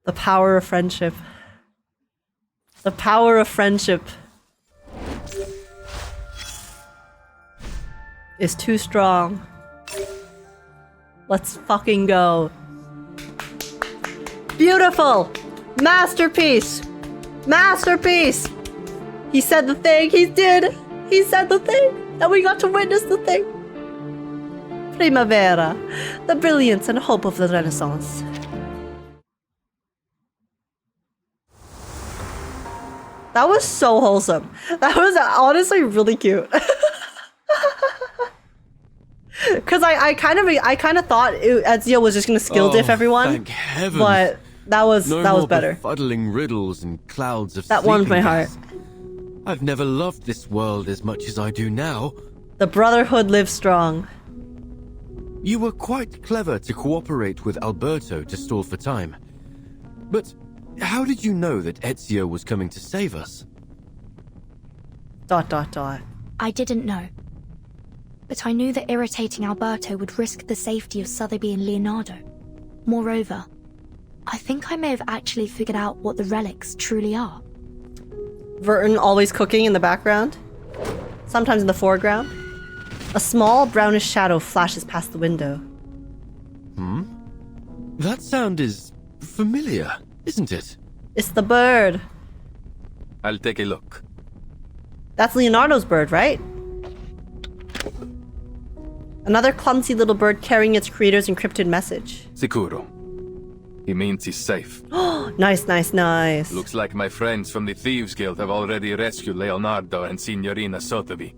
The power of friendship. The power of friendship is too strong. Let's fucking go. Beautiful! Masterpiece! Masterpiece! He said the thing, he did! He said the thing! And we got to witness the thing! Primavera, the brilliance and hope of the Renaissance. That was so wholesome. That was honestly really cute. Because I kind of thought Ezio was just gonna skill diff everyone. Thank heaven. But that was better. Befuddling riddles and clouds of that warmed my heart. I've never loved this world as much as I do now. The Brotherhood lives strong. You were quite clever to cooperate with Alberto to stall for time. But how did you know that Ezio was coming to save us? ... I didn't know. But I knew that irritating Alberto would risk the safety of Sotheby and Leonardo. Moreover, I think I may have actually figured out what the relics truly are. Vertin always cooking in the background. Sometimes in the foreground. A small brownish shadow flashes past the window. That sound is familiar, isn't it? It's the bird. I'll take a look. That's Leonardo's bird, right? Another clumsy little bird carrying its creator's encrypted message. Sicuro. He means he's safe. Nice. Looks like my friends from the Thieves Guild have already rescued Leonardo and Signorina Sotheby.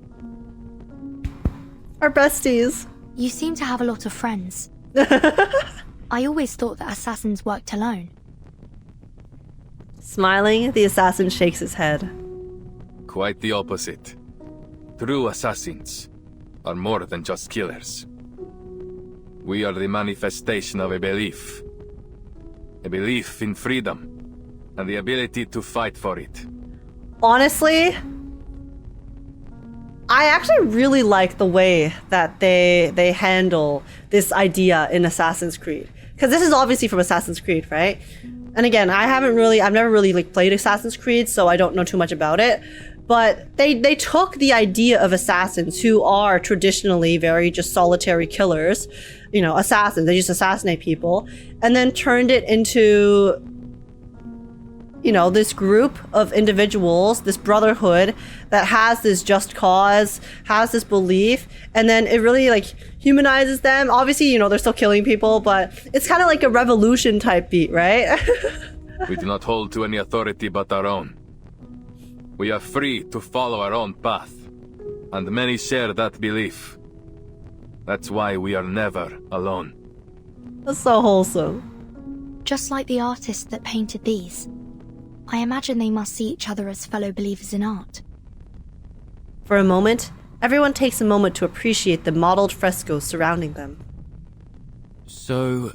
Our besties. You seem to have a lot of friends. I always thought that assassins worked alone. Smiling, the assassin shakes his head. Quite the opposite. True assassins are more than just killers. We are the manifestation of a belief. A belief in freedom and the ability to fight for it. Honestly, I actually really like the way that they handle this idea in Assassin's Creed. Because this is obviously from Assassin's Creed, right? And again, I've never really played Assassin's Creed, so I don't know too much about it. But they took the idea of assassins who are traditionally very just solitary killers, assassins, they just assassinate people, and then turned it into, this group of individuals, this brotherhood that has this just cause, has this belief, and then it really humanizes them. Obviously, they're still killing people, but it's kind of like a revolution type beat, right? We do not hold to any authority but our own. We are free to follow our own path, and many share that belief. That's why we are never alone. That's so wholesome. Just like the artists that painted these, I imagine they must see each other as fellow believers in art. For a moment, everyone takes a moment to appreciate the modeled frescoes surrounding them. So,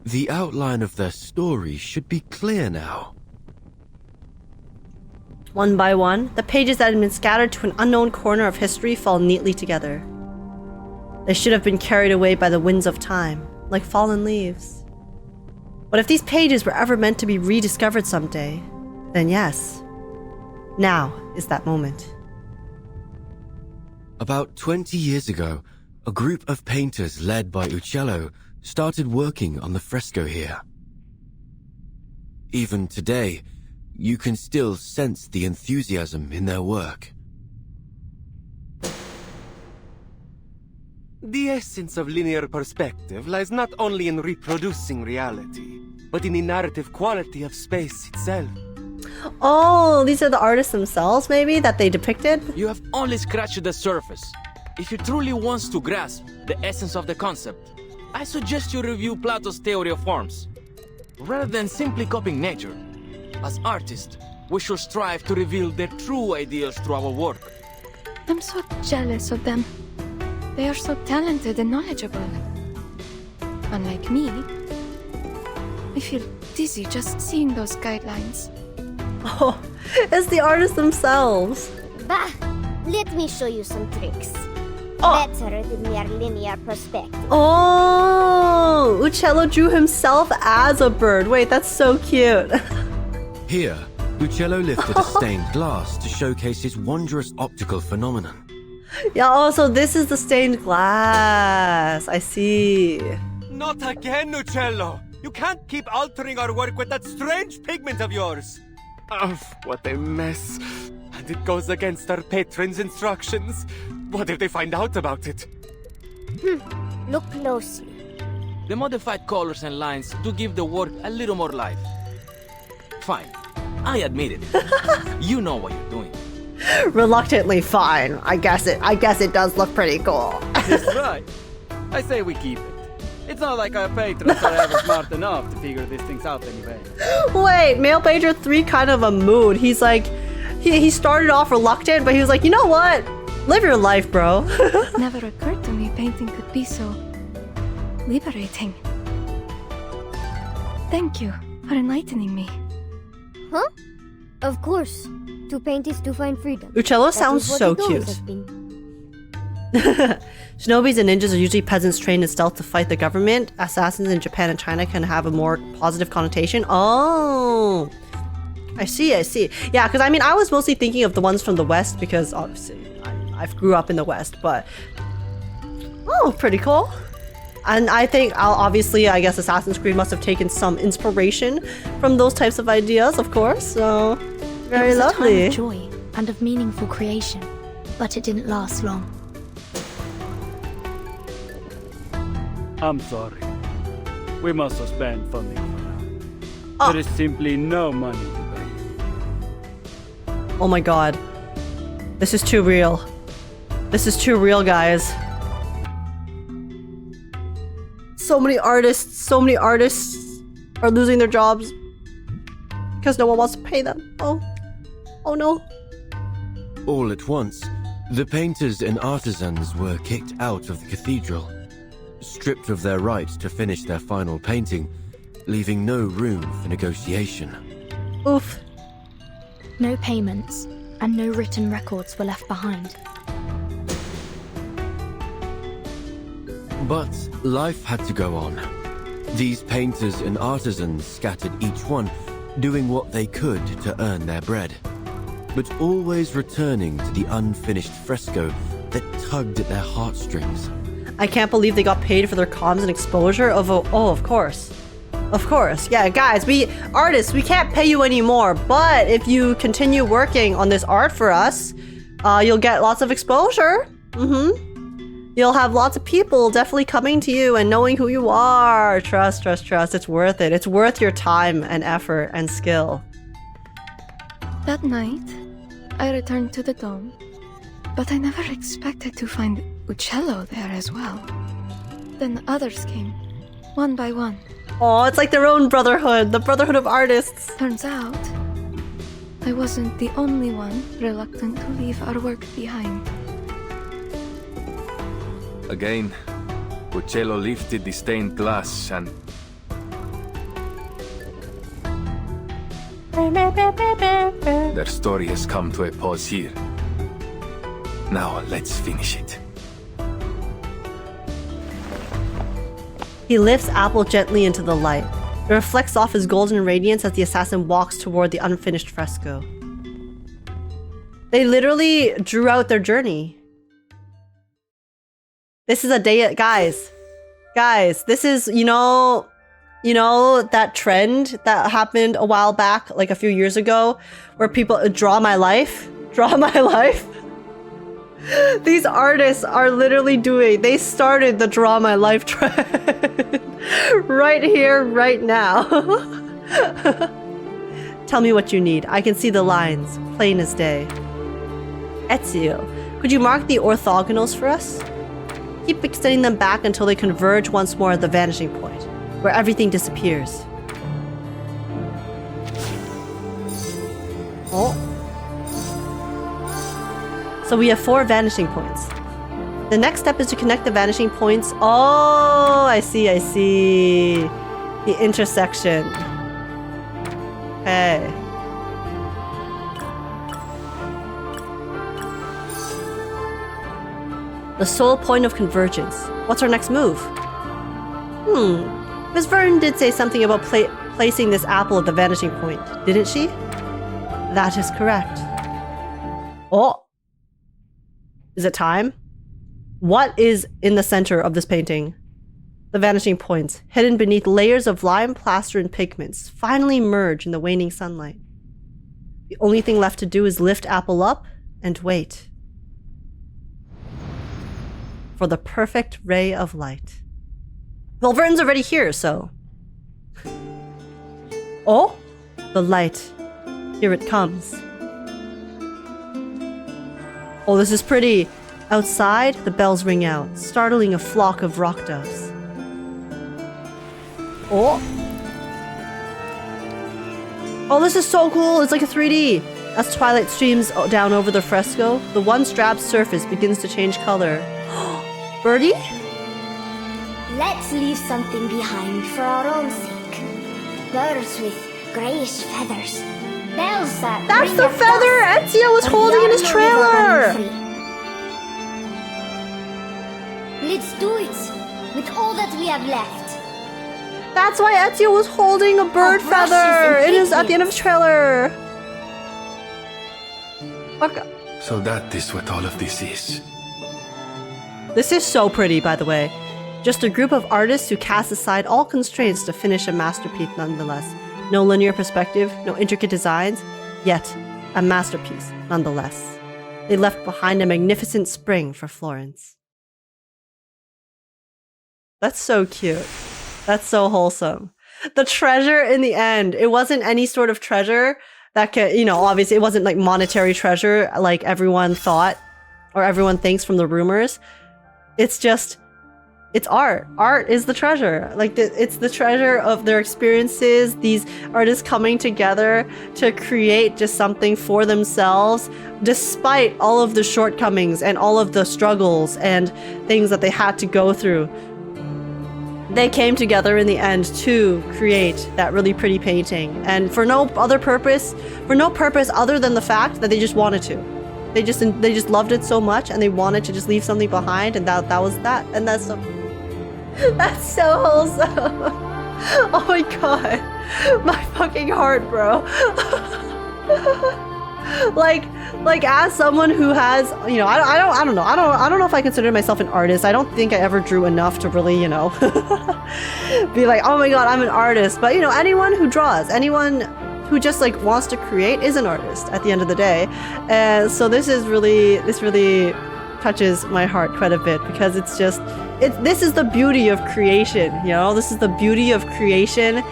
the outline of their story should be clear now. One by one, the pages that had been scattered to an unknown corner of history fell neatly together. They should have been carried away by the winds of time, like fallen leaves. But if these pages were ever meant to be rediscovered someday, then yes, now is that moment. About 20 years ago, a group of painters led by Uccello started working on the fresco here. Even today, you can still sense the enthusiasm in their work. The essence of linear perspective lies not only in reproducing reality, but in the narrative quality of space itself. Oh, these are the artists themselves, maybe, that they depicted? You have only scratched the surface. If you truly want to grasp the essence of the concept, I suggest you review Plato's theory of forms. Rather than simply copying nature, as artists, we should strive to reveal their true ideas through our work. I'm so jealous of them. They are so talented and knowledgeable. Unlike me, I feel dizzy just seeing those guidelines. Oh, it's the artists themselves. Bah! Let me show you some tricks. Better than mere linear perspective. Oh, Uccello drew himself as a bird. Wait, that's so cute. Here, Uccello lifted a stained glass to showcase his wondrous optical phenomenon. Yeah, oh, so this is the stained glass. I see. Not again, Uccello! You can't keep altering our work with that strange pigment of yours! Oh, what a mess. And it goes against our patron's instructions. What if they find out about it? Look closely. The modified colors and lines do give the work a little more life. Fine. I admit it. You know what you're doing. Reluctantly fine. I guess it does look pretty cool. That's right. I say we keep it. It's not like our patrons are ever smart enough to figure these things out anyway. Wait, Male Pager 3 kind of a mood. He's like, he started off reluctant, but he was like, you know what? Live your life, bro. Never occurred to me painting could be so liberating. Thank you for enlightening me. Huh? Of course. To paint is to find freedom. Uccello sounds so cute. Shinobis and ninjas are usually peasants trained in stealth to fight the government. Assassins in Japan and China can have a more positive connotation. Oh, I see. Yeah, because I mean, I was mostly thinking of the ones from the West because obviously I grew up in the West, but oh, pretty cool. And I think I guess Assassin's Creed must have taken some inspiration from those types of ideas, of course. So very lovely. It was a time of joy and of meaningful creation, but it didn't last long. I'm sorry. We must suspend funding for now. There is simply no money to pay. Oh my god. This is too real. This is too real, guys. So many artists are losing their jobs because no one wants to pay them. Oh no. All at once, the painters and artisans were kicked out of the cathedral, stripped of their right to finish their final painting, leaving no room for negotiation. Oof. No payments and no written records were left behind. But life had to go on. These painters and artisans scattered each one, doing what they could to earn their bread, but always returning to the unfinished fresco that tugged at their heartstrings. I can't believe they got paid for their comms and exposure. Of course. Of course. Yeah, guys, artists, we can't pay you anymore, but if you continue working on this art for us, you'll get lots of exposure. You'll have lots of people definitely coming to you and knowing who you are. Trust. It's worth it. It's worth your time and effort and skill. That night, I returned to the dome, but I never expected to find Uccello there as well. Then others came, one by one. Oh, it's like their own brotherhood, the Brotherhood of Artists. Turns out, I wasn't the only one reluctant to leave our work behind. Again, Uccello lifted the stained glass and... Their story has come to a pause here. Now let's finish it. He lifts Apple gently into the light. It reflects off his golden radiance as the assassin walks toward the unfinished fresco. They literally drew out their journey. This is a day, guys, this is, you know that trend that happened a while back, like a few years ago, where people draw my life. These artists are literally they started the draw my life trend right here, right now. Tell me what you need. I can see the lines, plain as day. Ezio, could you mark the orthogonals for us? Keep extending them back until they converge once more at the vanishing point, where everything disappears. Oh. So we have 4 vanishing points. The next step is to connect the vanishing points. Oh, I see. The intersection. Okay. The sole point of convergence. What's our next move? Miss Vertin did say something about placing this apple at the vanishing point, didn't she? That is correct. Oh! Is it time? What is in the center of this painting? The vanishing points, hidden beneath layers of lime, plaster, and pigments, finally merge in the waning sunlight. The only thing left to do is lift Apple up and wait for the perfect ray of light. Well, Vertin's already here, so... Oh! The light. Here it comes. Oh, this is pretty. Outside, the bells ring out, startling a flock of rock doves. Oh! Oh, this is so cool! It's like a 3D! As twilight streams down over the fresco, the once drab surface begins to change color. Birdie? Let's leave something behind for our own sake. Birds with grayish feathers. Bells that That's the feather Ezio was holding in his trailer! Let's do it with all that we have left. That's why Ezio was holding a bird feather! It is at the end of his trailer! Okay. So that is what all of this is. This is so pretty, by the way. Just a group of artists who cast aside all constraints to finish a masterpiece nonetheless. No linear perspective, no intricate designs, yet a masterpiece nonetheless. They left behind a magnificent spring for Florence. That's so cute. That's so wholesome. The treasure in the end, it wasn't any sort of treasure that can, obviously it wasn't like monetary treasure like everyone thought or everyone thinks from the rumors. It's just, it's art. Art is the treasure. Like, it's the treasure of their experiences, these artists coming together to create just something for themselves, despite all of the shortcomings and all of the struggles and things that they had to go through. They came together in the end to create that really pretty painting, and for no purpose other than the fact that they just wanted to. They just loved it so much, and they wanted to just leave something behind, and that was that. And that's so wholesome. Oh my god, my fucking heart, bro. like as someone who has, I don't know if I consider myself an artist. I don't think I ever drew enough to really, be like, oh my god, I'm an artist. But anyone who draws, anyone who just like wants to create is an artist at the end of the day. And so this really touches my heart quite a bit, because this is the beauty of creation, this is the beauty of creation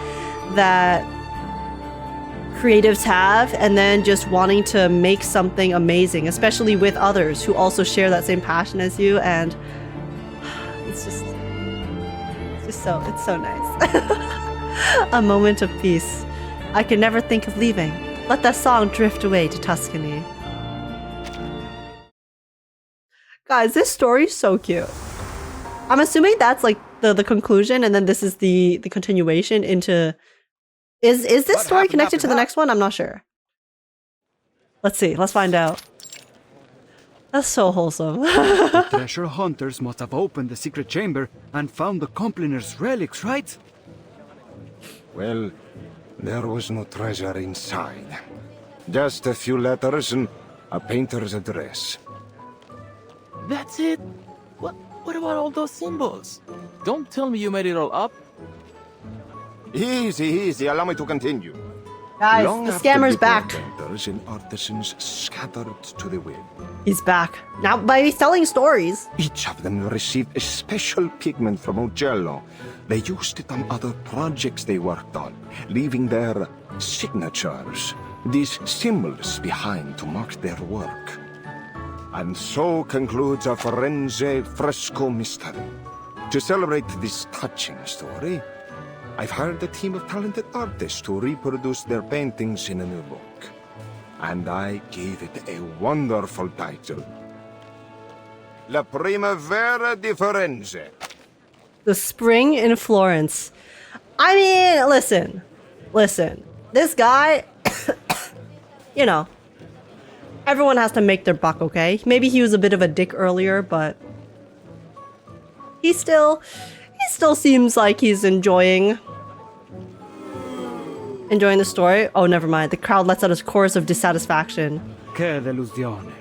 that creatives have, and then just wanting to make something amazing, especially with others who also share that same passion as you. And it's so nice. A moment of peace. I could never think of leaving. Let that song drift away to Tuscany. Guys, this story is so cute. I'm assuming that's like the conclusion, and then this is the continuation into Is this story connected to the next one? I'm not sure. Let's see. Let's find out. That's so wholesome. The treasure hunters must have opened the secret chamber and found the Compliner's relics, right? Well, there was no treasure inside. Just a few letters and a painter's address. That's it? What about all those symbols? Don't tell me you made it all up. Easy. Allow me to continue. Guys, Long the after scammer's the back. painters and artisans scattered to the wind. He's back. Now, by selling stories. Each of them received a special pigment from Uccello. They used it on other projects they worked on, leaving their signatures, these symbols behind to mark their work. And so concludes a Firenze fresco mystery. To celebrate this touching story, I've hired a team of talented artists to reproduce their paintings in a new book. And I gave it a wonderful title. La Primavera di Firenze. The spring in Florence. I mean, listen. This guy, you know, everyone has to make their buck, okay? Maybe he was a bit of a dick earlier, but he still seems like he's enjoying the story. Oh, never mind. The crowd lets out a chorus of dissatisfaction. Che delusione.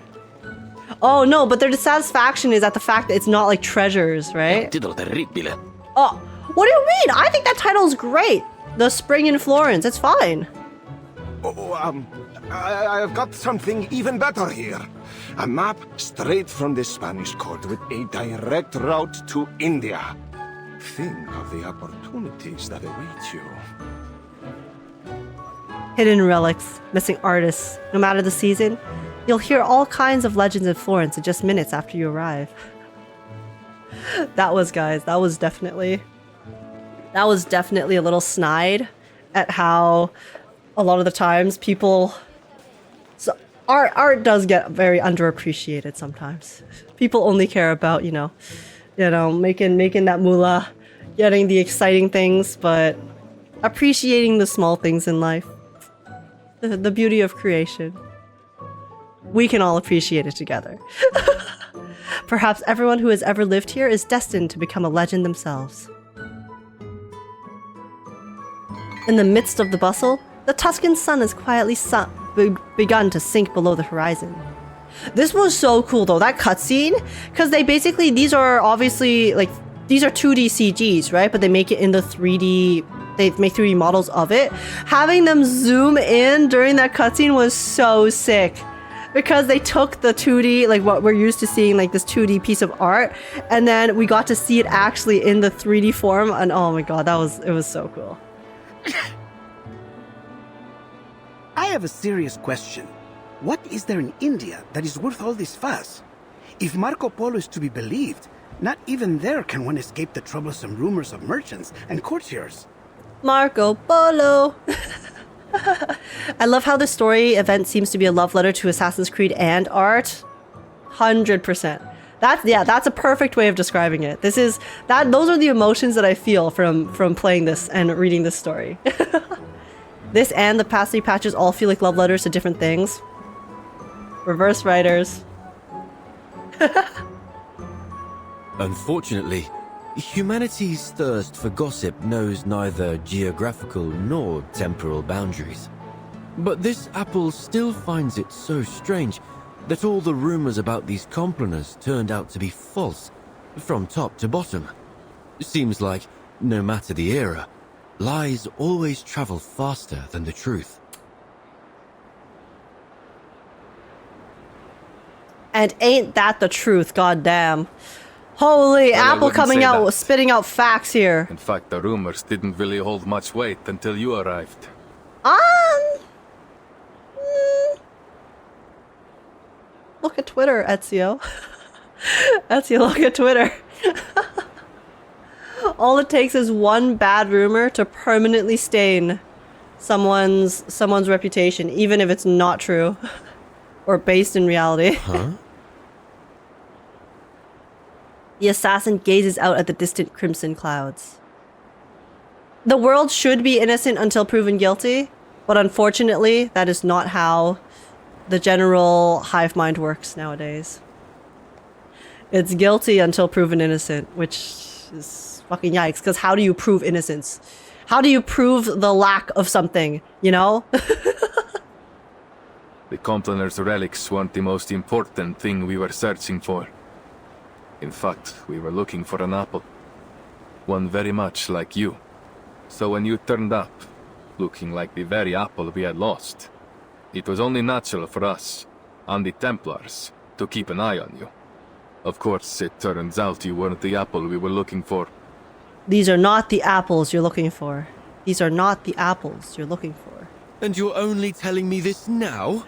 Oh, no, but their dissatisfaction is at the fact that it's not like treasures, right? Titolo terribile. Oh, what do you mean? I think that title's great. The Spring in Florence. It's fine. I've got something even better here. A map straight from the Spanish court with a direct route to India. Think of the opportunities that await you. Hidden relics, missing artists. No matter the season, you'll hear all kinds of legends in Florence in just minutes after you arrive. That was definitely a little snide at how a lot of the times people... So art does get very underappreciated sometimes. People only care about, you know, making that moolah, getting the exciting things, but appreciating the small things in life. The beauty of creation. We can all appreciate it together. Perhaps everyone who has ever lived here is destined to become a legend themselves. In the midst of the bustle, the Tuscan sun has quietly begun to sink below the horizon. This was so cool though, that cutscene, because these are obviously like, these are 2D CGs, right? But they make it in the 3D, they make 3D models of it. Having them zoom in during that cutscene was so sick. Because they took the 2D, like what we're used to seeing, like this 2D piece of art, and then we got to see it actually in the 3D form, and oh my god, it was so cool. I have a serious question. What is there in India that is worth all this fuss? If Marco Polo is to be believed, not even there can one escape the troublesome rumors of merchants and courtiers. Marco Polo! I love how the story event seems to be a love letter to Assassin's Creed and art. 100%. That's a perfect way of describing it. Those are the emotions that I feel from playing this and reading this story. This and the past 3 patches all feel like love letters to different things. Reverse writers. Unfortunately, humanity's thirst for gossip knows neither geographical nor temporal boundaries. But this apple still finds it so strange that all the rumors about these compliners turned out to be false, from top to bottom. Seems like, no matter the era, lies always travel faster than the truth. And ain't that the truth, goddamn. Holy, Well, Apple coming out, that. spitting out facts here. In fact, the rumors didn't really hold much weight until you arrived. Look at Twitter, Ezio. Ezio, look at Twitter. All it takes is one bad rumor to permanently stain someone's reputation, even if it's not true or based in reality. Huh? The assassin gazes out at the distant crimson clouds. The world should be innocent until proven guilty, but unfortunately, that is not how the general hive mind works nowadays. It's guilty until proven innocent, which is fucking yikes, because how do you prove innocence? How do you prove the lack of something, you know? The Complaner's relics weren't the most important thing we were searching for. In fact, we were looking for an apple. One very much like you. So when you turned up, looking like the very apple we had lost, it was only natural for us, and the Templars, to keep an eye on you. Of course, it turns out you weren't the apple we were looking for. These are not the apples you're looking for. These are not the apples you're looking for. And you're only telling me this now?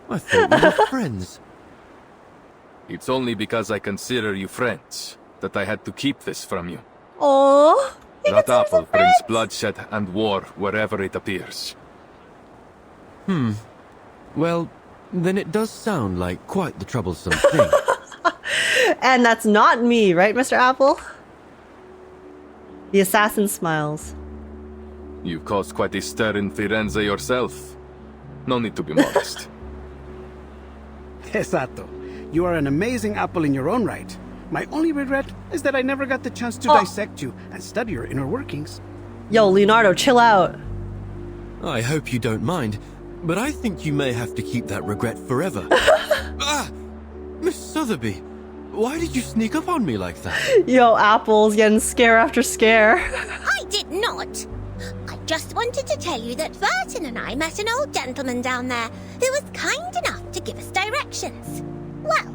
I thought we were friends. It's only because I consider you friends that I had to keep this from you. Oh, that apple brings bloodshed and war wherever it appears. Well, then it does sound like quite the troublesome thing. And that's not me, right, Mr. Apple? The assassin smiles. You've caused quite a stir in Firenze yourself. No need to be modest. Esatto. You are an amazing apple in your own right. My only regret is that I never got the chance to dissect you and study your inner workings. Yo, Leonardo, chill out. I hope you don't mind, but I think you may have to keep that regret forever. Miss Sotheby, why did you sneak up on me like that? Yo, Apple's getting scare after scare. I did not. I just wanted to tell you that Vertin and I met an old gentleman down there who was kind enough to give us directions. Well,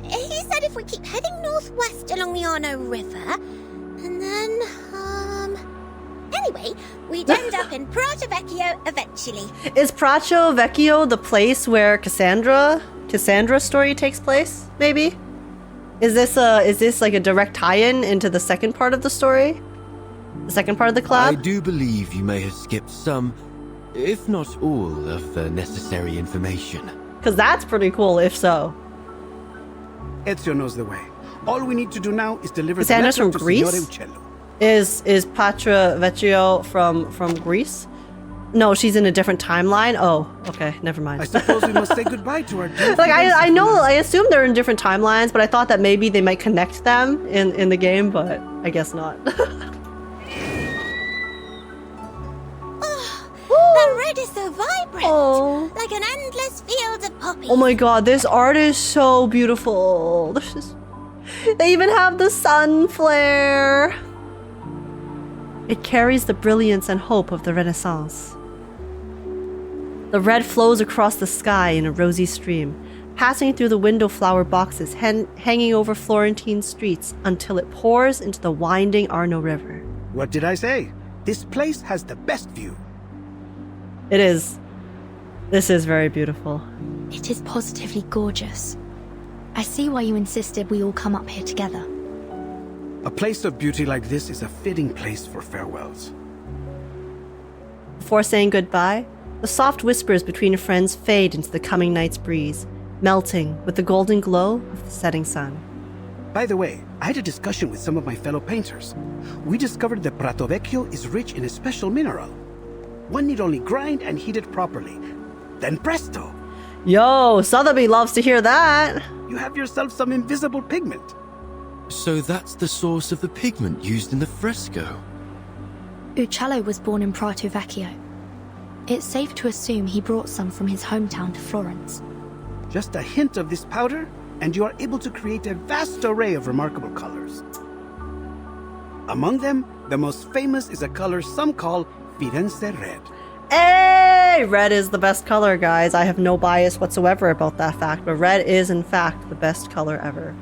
he said if we keep heading northwest along the Arno River, and then, anyway, we'd end up in Prato Vecchio eventually. Is Prato Vecchio the place where Cassandra's story takes place, maybe? Is this like a direct tie-in into the second part of the story? The second part of the collab? I do believe you may have skipped some, if not all, of the necessary information. Because that's pretty cool, if so. Ezio knows the way. All we need to do now is deliver Cassandra's the letter from to Greece? Signore Uccello. Is Patra Vecchio from Greece? No, she's in a different timeline. Oh, okay, never mind. I suppose we must say goodbye to our dear Like I know, I assume they're in different timelines, but I thought that maybe they might connect them in the game, but I guess not. The red is so vibrant, like an endless field of poppies. Oh my god, this art is so beautiful. They even have the sun flare. It carries the brilliance and hope of the Renaissance. The red flows across the sky in a rosy stream, passing through the window flower boxes hanging over Florentine streets until it pours into the winding Arno River. What did I say? This place has the best view. It is. This is very beautiful. It is positively gorgeous. I see why you insisted we all come up here together. A place of beauty like this is a fitting place for farewells. Before saying goodbye, the soft whispers between friends fade into the coming night's breeze, melting with the golden glow of the setting sun. By the way, I had a discussion with some of my fellow painters. We discovered that Prato Vecchio is rich in a special mineral. One need only grind and heat it properly. Then presto! Yo, Sotheby loves to hear that! You have yourself some invisible pigment. So that's the source of the pigment used in the fresco. Uccello was born in Prato Vecchio. It's safe to assume he brought some from his hometown to Florence. Just a hint of this powder, and you are able to create a vast array of remarkable colors. Among them, the most famous is a color some call Firenze red. Hey! Red is the best color, guys. I have no bias whatsoever about that fact, but red is, in fact, the best color ever.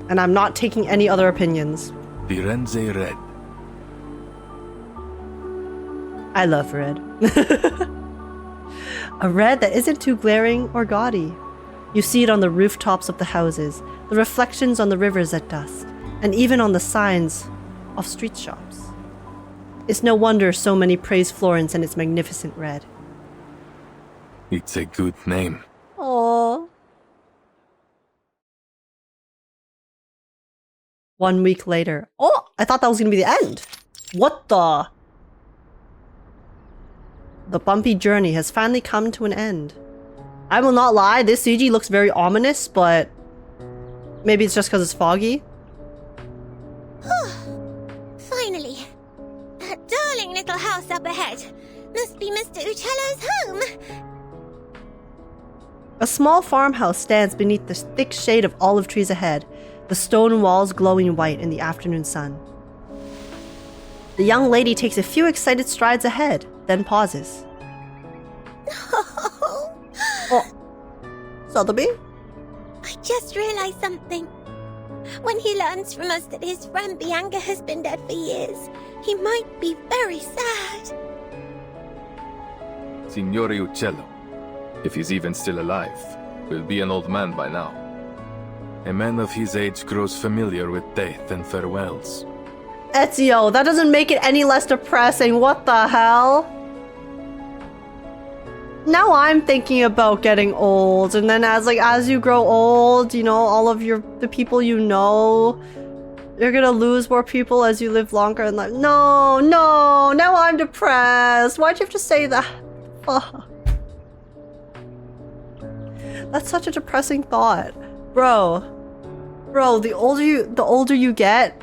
And I'm not taking any other opinions. Firenze red. I love red. A red that isn't too glaring or gaudy. You see it on the rooftops of the houses, the reflections on the rivers at dusk, and even on the signs of street shops. It's no wonder so many praise Florence and its magnificent red. It's a good name. Aww. 1 week later. Oh, I thought that was gonna be the end. What the? The bumpy journey has finally come to an end. I will not lie, this CG looks very ominous, but maybe it's just because it's foggy. Finally. That darling little house up ahead. Must be Mr. Uccello's home. A small farmhouse stands beneath the thick shade of olive trees ahead, the stone walls glowing white in the afternoon sun. The young lady takes a few excited strides ahead, then pauses. Oh, Sotheby? I just realized something. When he learns from us that his friend Bianca has been dead for years, he might be very sad. Signore Uccello, if he's even still alive, will be an old man by now. A man of his age grows familiar with death and farewells. Ezio, that doesn't make it any less depressing. What the hell? Now I'm thinking about getting old, and then as you grow old, you know, all of the people you know, you're gonna lose more people as you live longer in life. No, now I'm depressed. Why'd you have to say that? Oh. That's such a depressing thought. Bro, the older you get,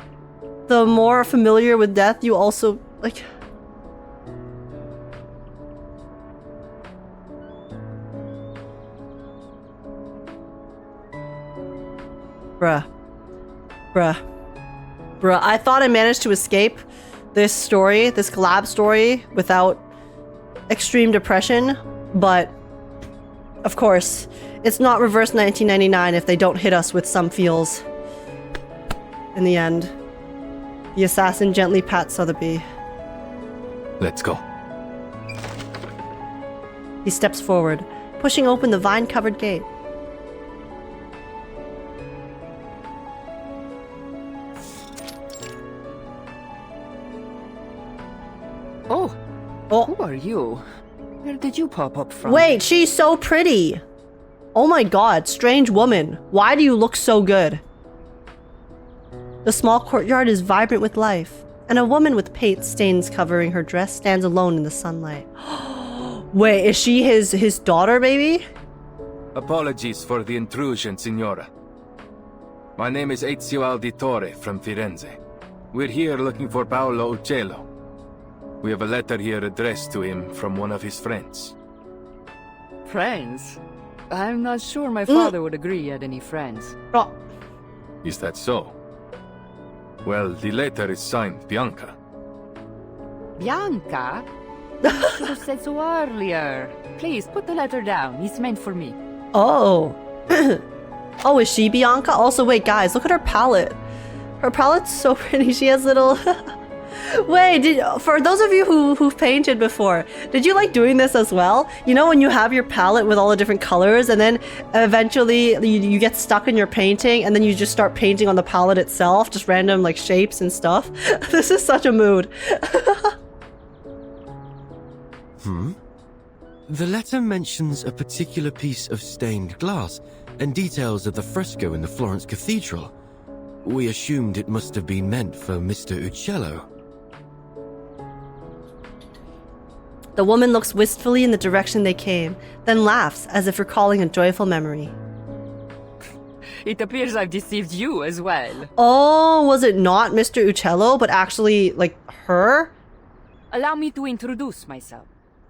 the more familiar with death you also, like... Bruh. I thought I managed to escape this story, this collab story, without extreme depression, but of course, it's not reverse 1999 if they don't hit us with some feels. In the end, the assassin gently pats Sotheby. Let's go. He steps forward, pushing open the vine-covered gate. Oh, who are you? Where did you pop up from? Wait, she's so pretty! Oh my god, strange woman. Why do you look so good? The small courtyard is vibrant with life, and a woman with paint stains covering her dress stands alone in the sunlight. Wait, is she his daughter, maybe? Apologies for the intrusion, Signora. My name is Ezio Auditore from Firenze. We're here looking for Paolo Uccello. We have a letter here addressed to him from one of his friends. Friends? I'm not sure my father would agree he had any friends. Oh. Is that so? Well, the letter is signed Bianca. Bianca? You should have said so earlier. Please, put the letter down. It's meant for me. Oh. Oh, is she Bianca? Also, wait, guys, look at her palette. Her palette's so pretty. She has little... Wait, for those of you who've painted before, did you like doing this as well? You know when you have your palette with all the different colors and then eventually you get stuck in your painting and then you just start painting on the palette itself, just random like shapes and stuff? This is such a mood. The letter mentions a particular piece of stained glass and details of the fresco in the Florence cathedral. We assumed it must have been meant for Mr. Uccello. The woman looks wistfully in the direction they came, then laughs as if recalling a joyful memory. It appears I've deceived you as well. Oh, was it not Mr. Uccello, but actually, like, her? Allow me to introduce myself.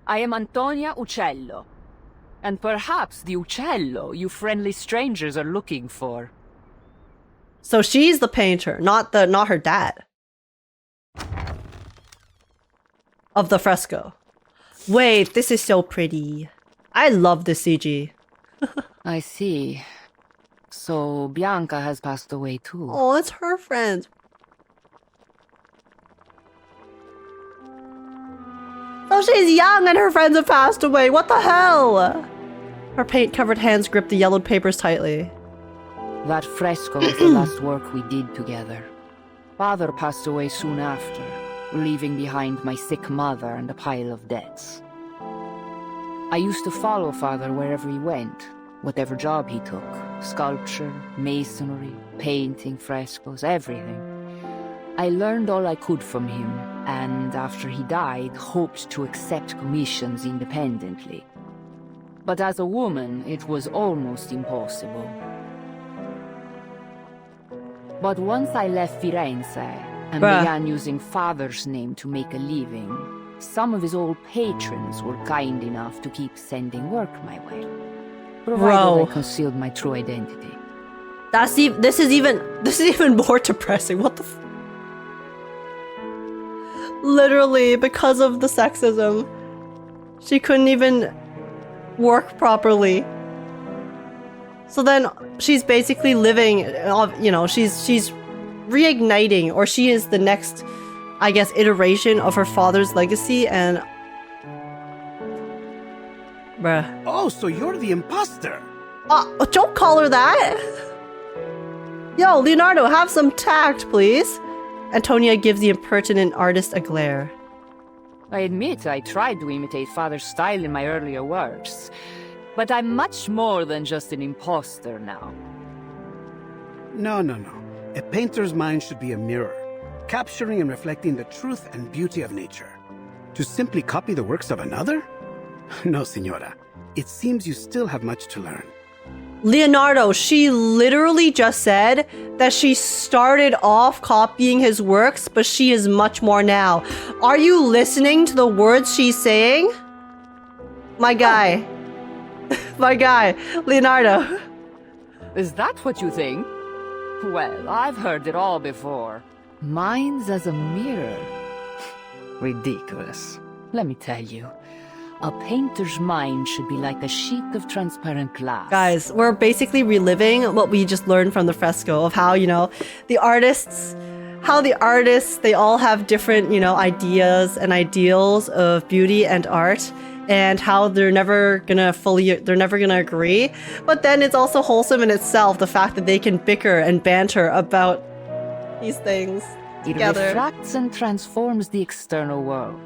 I am Antonia Uccello. And perhaps the Uccello you friendly strangers are looking for. So she's the painter, not her dad. Of the fresco. Wait, this is so pretty. I love this CG. I see. So Bianca has passed away too. Oh, it's her friend. Oh, she's young and her friends have passed away. What the hell? Her paint-covered hands grip the yellowed papers tightly. That fresco was the last work we did together. Father passed away soon after, leaving behind my sick mother and a pile of debts. I used to follow Father wherever he went, whatever job he took, Sculpture, masonry, painting, frescoes, everything. I learned all I could from him, and after he died, hoped to accept commissions independently. But as a woman, it was almost impossible. But once I left Firenze and began using father's name to make a living, some of his old patrons were kind enough to keep sending work my way, provided I concealed my true identity. This is even more depressing. What the literally, because of the sexism, she couldn't even work properly. So then she's basically living, you know, she's reigniting, or she is the next, I guess, iteration of her father's legacy, and bruh. Oh, so you're the imposter. Don't call her that. Yo, Leonardo, have some tact, please. Antonia gives the impertinent artist a glare. I admit I tried to imitate father's style in my earlier works, but I'm much more than just an imposter now. No. A painter's mind should be a mirror, capturing and reflecting the truth and beauty of nature. To simply copy the works of another? No, Signora. It seems you still have much to learn. Leonardo, she literally just said that she started off copying his works, but she is much more now. Are you listening to the words she's saying? My guy. My guy, Leonardo. Is that what you think? Well, I've heard it all before. Mine's as a mirror. Ridiculous. Let me tell you. A painter's mind should be like a sheet of transparent glass. Guys, we're basically reliving what we just learned from the fresco of how, you know, the artists, they all have different, you know, ideas and ideals of beauty and art, and how they're never gonna agree. But then it's also wholesome in itself, the fact that they can bicker and banter about these things together. It refracts and transforms the external world,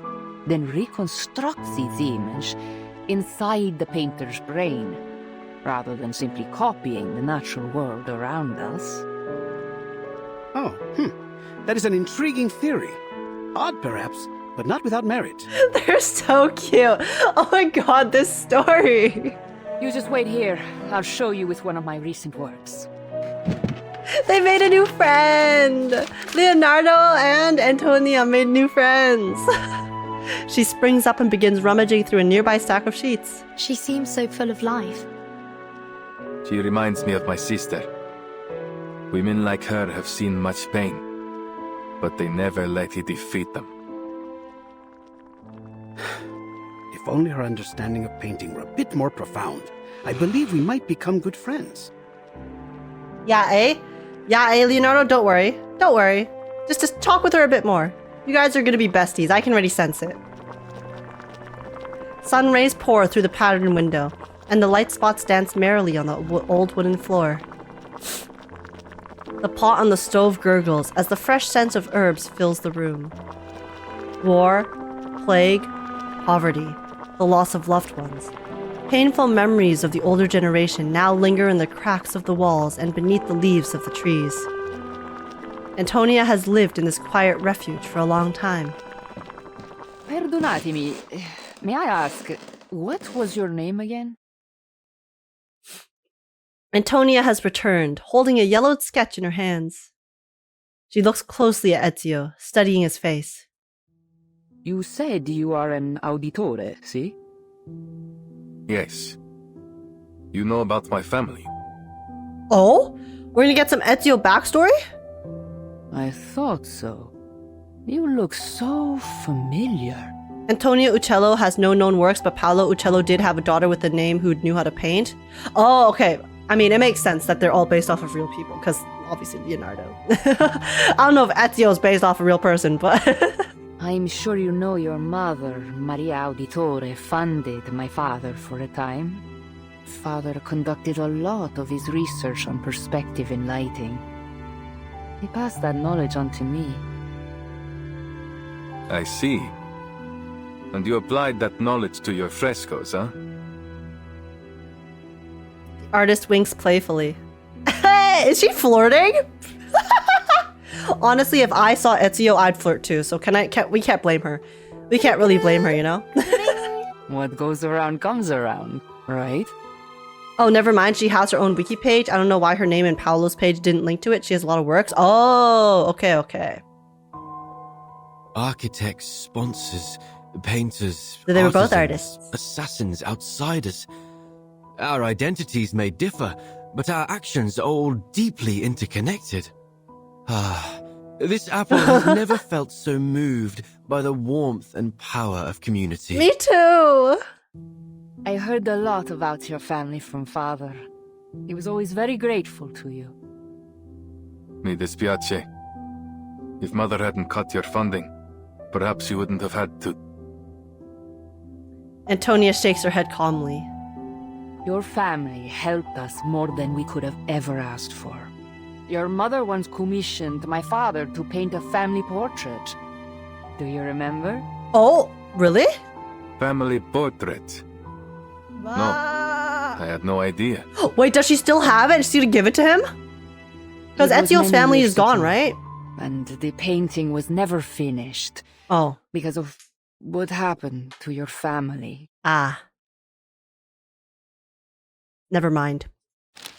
then reconstructs its image inside the painter's brain, rather than simply copying the natural world around us. That is an intriguing theory. Odd, perhaps, but not without merit. They're so cute. Oh my god, this story. You just wait here. I'll show you with one of my recent works. They made a new friend! Leonardo and Antonia made new friends. She springs up and begins rummaging through a nearby stack of sheets. She seems so full of life. She reminds me of my sister. Women like her have seen much pain, but they never let it defeat them. If only her understanding of painting were a bit more profound, I believe we might become good friends. Yeah, eh? Leonardo, don't worry. Don't worry. Just talk with her a bit more. You guys are gonna be besties. I can already sense it. Sun rays pour through the patterned window, and the light spots dance merrily on the old wooden floor. The pot on the stove gurgles as the fresh scent of herbs fills the room. War, plague, poverty, the loss of loved ones. Painful memories of the older generation now linger in the cracks of the walls and beneath the leaves of the trees. Antonia has lived in this quiet refuge for a long time. Perdonatemi, may I ask, what was your name again? Antonia has returned, holding a yellowed sketch in her hands. She looks closely at Ezio, studying his face. You said you are an auditore, see? Yes. You know about my family. Oh? We're gonna get some Ezio backstory? I thought so. You look so familiar. Antonio Uccello has no known works, but Paolo Uccello did have a daughter with a name who knew how to paint. Oh, okay. I mean, it makes sense that they're all based off of real people, because obviously Leonardo. I don't know if Ezio is based off a real person, but... I'm sure you know your mother, Maria Auditore, funded my father for a time. Father conducted a lot of his research on perspective in lighting. He passed that knowledge on to me. I see. And you applied that knowledge to your frescoes, huh? The artist winks playfully. What? Is she flirting? Honestly, if I saw Ezio, I'd flirt too. So we can't blame her. We can't really blame her, you know? What goes around comes around, right? Oh, never mind. She has her own wiki page. I don't know why her name and Paolo's page didn't link to it. She has a lot of works. Oh, okay. Architects, sponsors, painters. They were both artisans, artists. Assassins, outsiders. Our identities may differ, but our actions are all deeply interconnected. This apple has never felt so moved by the warmth and power of community. Me too. I heard a lot about your family from father. He was always very grateful to you. Mi dispiace. If mother hadn't cut your funding, perhaps you wouldn't have had to. Antonia shakes her head calmly. Your family helped us more than we could have ever asked for. Your mother once commissioned my father to paint a family portrait. Do you remember? Oh, really? Family portrait? No, I had no idea. Wait, does she still have it? Is she to give it to him? Because Ezio's family is gone, right? And the painting was never finished. Oh. Because of what happened to your family. Ah. Never mind.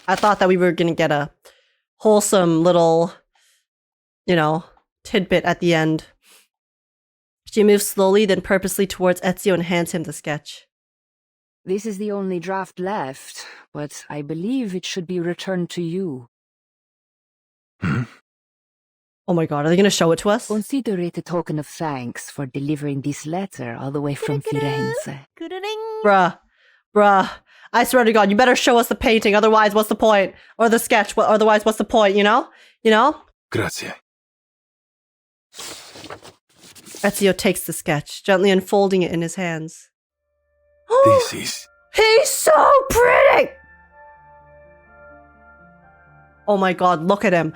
I thought that we were going to get a wholesome little, tidbit at the end. She moves slowly, then purposely towards Ezio and hands him the sketch. This is the only draft left, but I believe it should be returned to you. Oh my god, are they going to show it to us? Consider it a token of thanks for delivering this letter all the way from Firenze. Bruh. I swear to God, you better show us the painting, otherwise what's the point? Or the sketch, otherwise what's the point, you know? Grazie. Ezio takes the sketch, gently unfolding it in his hands. This is... He's so pretty! Oh my god, look at him.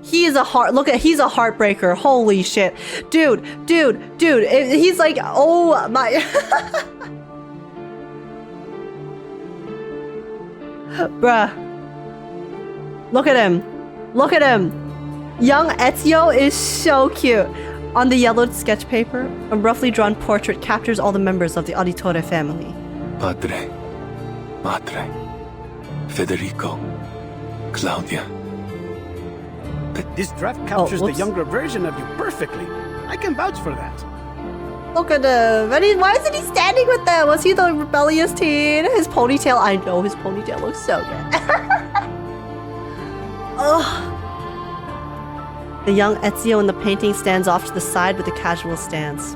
He's a heartbreaker. Holy shit. Dude. He's like, oh my... Bruh. Look at him. Young Ezio is so cute. On the yellowed sketch paper, a roughly drawn portrait captures all the members of the Auditore family. Padre, Madre, Federico, Claudia. This draft captures the younger version of you perfectly. I can vouch for that. Look at him. And why isn't he standing with them? Was he the rebellious teen? His ponytail, I know his ponytail looks so good. Ugh. The young Ezio in the painting stands off to the side with a casual stance.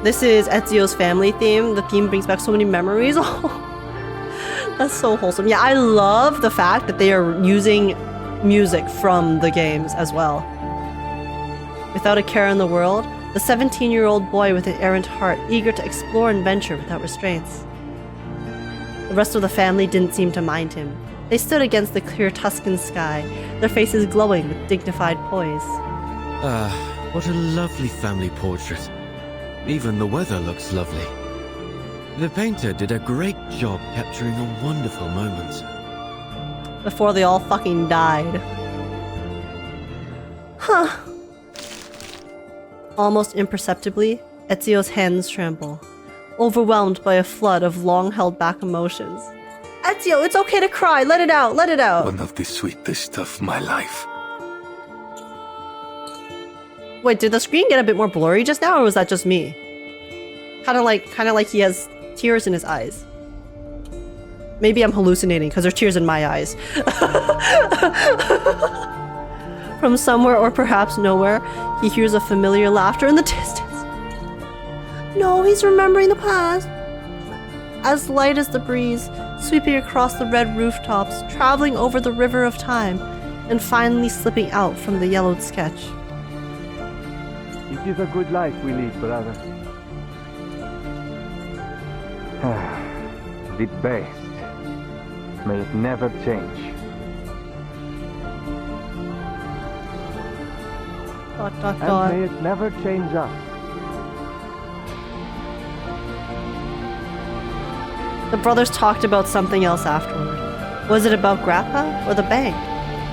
This is Ezio's family theme. The theme brings back so many memories. Oh, that's so wholesome. Yeah, I love the fact that they are using music from the games as well. Without a care in the world, the 17-year-old boy with an errant heart, eager to explore and venture without restraints. The rest of the family didn't seem to mind him. They stood against the clear Tuscan sky, their faces glowing with dignified poise. What a lovely family portrait. Even the weather looks lovely. The painter did a great job capturing a wonderful moment. Before they all fucking died. Huh. Almost imperceptibly, Ezio's hands tremble, overwhelmed by a flood of long-held back emotions. Ezio, it's okay to cry. Let it out. One of the sweetest of my life. Wait, did the screen get a bit more blurry just now, or was that just me? Kind of like he has tears in his eyes. Maybe I'm hallucinating because there's tears in my eyes. From somewhere, or perhaps nowhere, he hears a familiar laughter in the distance. No, he's remembering the past. As light as the breeze, sweeping across the red rooftops, traveling over the river of time, and finally slipping out from the yellowed sketch. It is a good life we lead, brother. The best. May it never change. And may it never change us. The brothers talked about something else afterward. Was it about Grappa or the bank?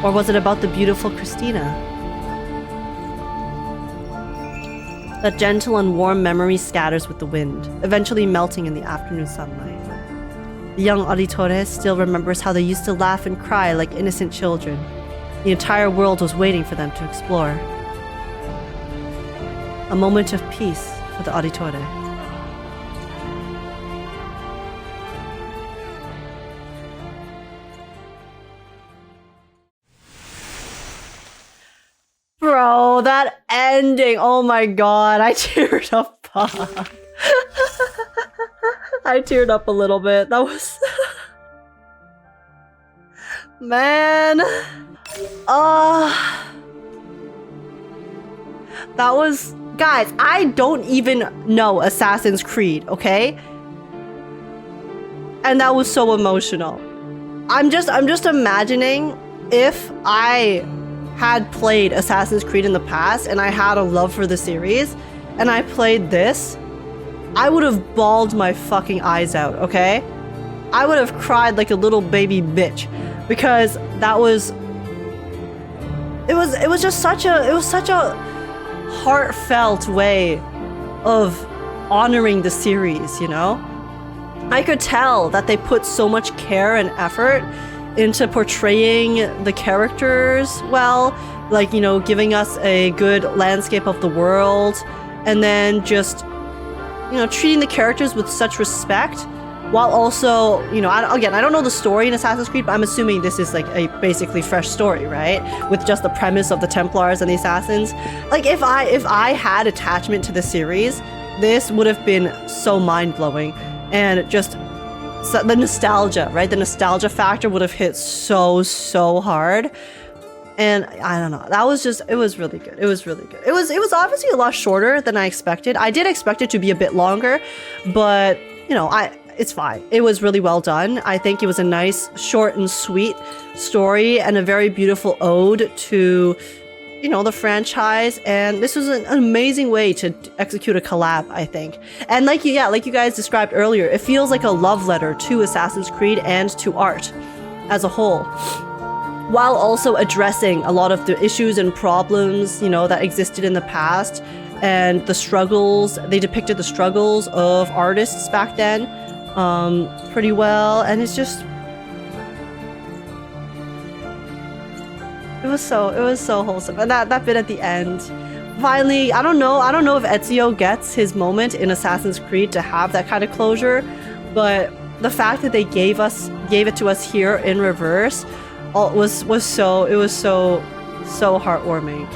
Or was it about the beautiful Christina? That gentle and warm memory scatters with the wind, eventually melting in the afternoon sunlight. The young Auditore still remembers how they used to laugh and cry like innocent children. The entire world was waiting for them to explore. A moment of peace for the Auditore. Bro, that ending. Oh my god, I teared up. I teared up a little bit. That was... Man. That was... Guys, I don't even know Assassin's Creed, okay? And that was so emotional. I'm just imagining if I had played Assassin's Creed in the past and I had a love for the series and I played this, I would have bawled my fucking eyes out, okay? I would have cried like a little baby bitch because that was... It was just such a heartfelt way of honoring the series, you know? I could tell that they put so much care and effort into portraying the characters well, like, you know, giving us a good landscape of the world, and then just, you know, treating the characters with such respect, while also, you know, I don't know the story in Assassin's Creed, but I'm assuming this is like a basically fresh story, right? With just the premise of the Templars and the Assassins. Like, if I had attachment to the series, this would have been so mind-blowing, and just the nostalgia, right? The nostalgia factor would have hit so hard. And I don't know, that was just, it was really good. It was really good. It was obviously a lot shorter than I expected. I did expect it to be a bit longer, but you know, it's fine. It was really well done. I think it was a nice, short and sweet story and a very beautiful ode to, you know, the franchise. And this was an amazing way to execute a collab, I think. And like you guys described earlier, it feels like a love letter to Assassin's Creed and to art as a whole, while also addressing a lot of the issues and problems, you know, that existed in the past and the struggles. They depicted the struggles of artists back then pretty well, and it's just, it was so wholesome. And that bit at the end, finally, I don't know if Ezio gets his moment in Assassin's Creed to have that kind of closure, but the fact that they gave it to us here in reverse was so heartwarming.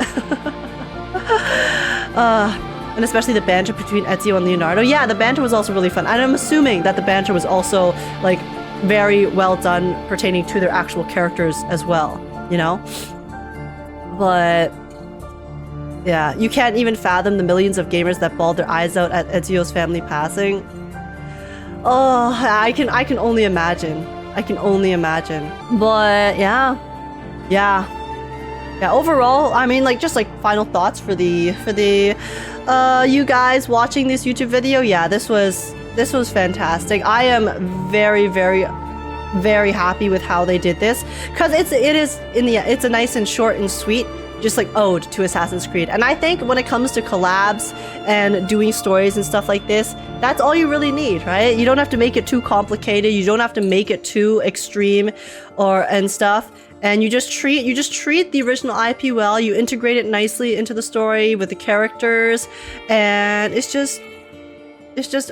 And especially the banter between Ezio and Leonardo. Yeah, the banter was also really fun. And I'm assuming that the banter was also like very well done pertaining to their actual characters as well, you know? But yeah, you can't even fathom the millions of gamers that bawled their eyes out at Ezio's family passing. Oh, I can only imagine. I can only imagine. But yeah, overall, I mean, like, just like final thoughts for the you guys watching this YouTube video. Yeah, this was fantastic. I am very happy with how they did this, because it's a nice and short and sweet, just like ode to Assassin's Creed. And I think when it comes to collabs and doing stories and stuff like this, that's all you really need, right? You don't have to make it too complicated. You don't have to make it too extreme and stuff. And you just treat the original IP well. You integrate it nicely into the story with the characters, and it's just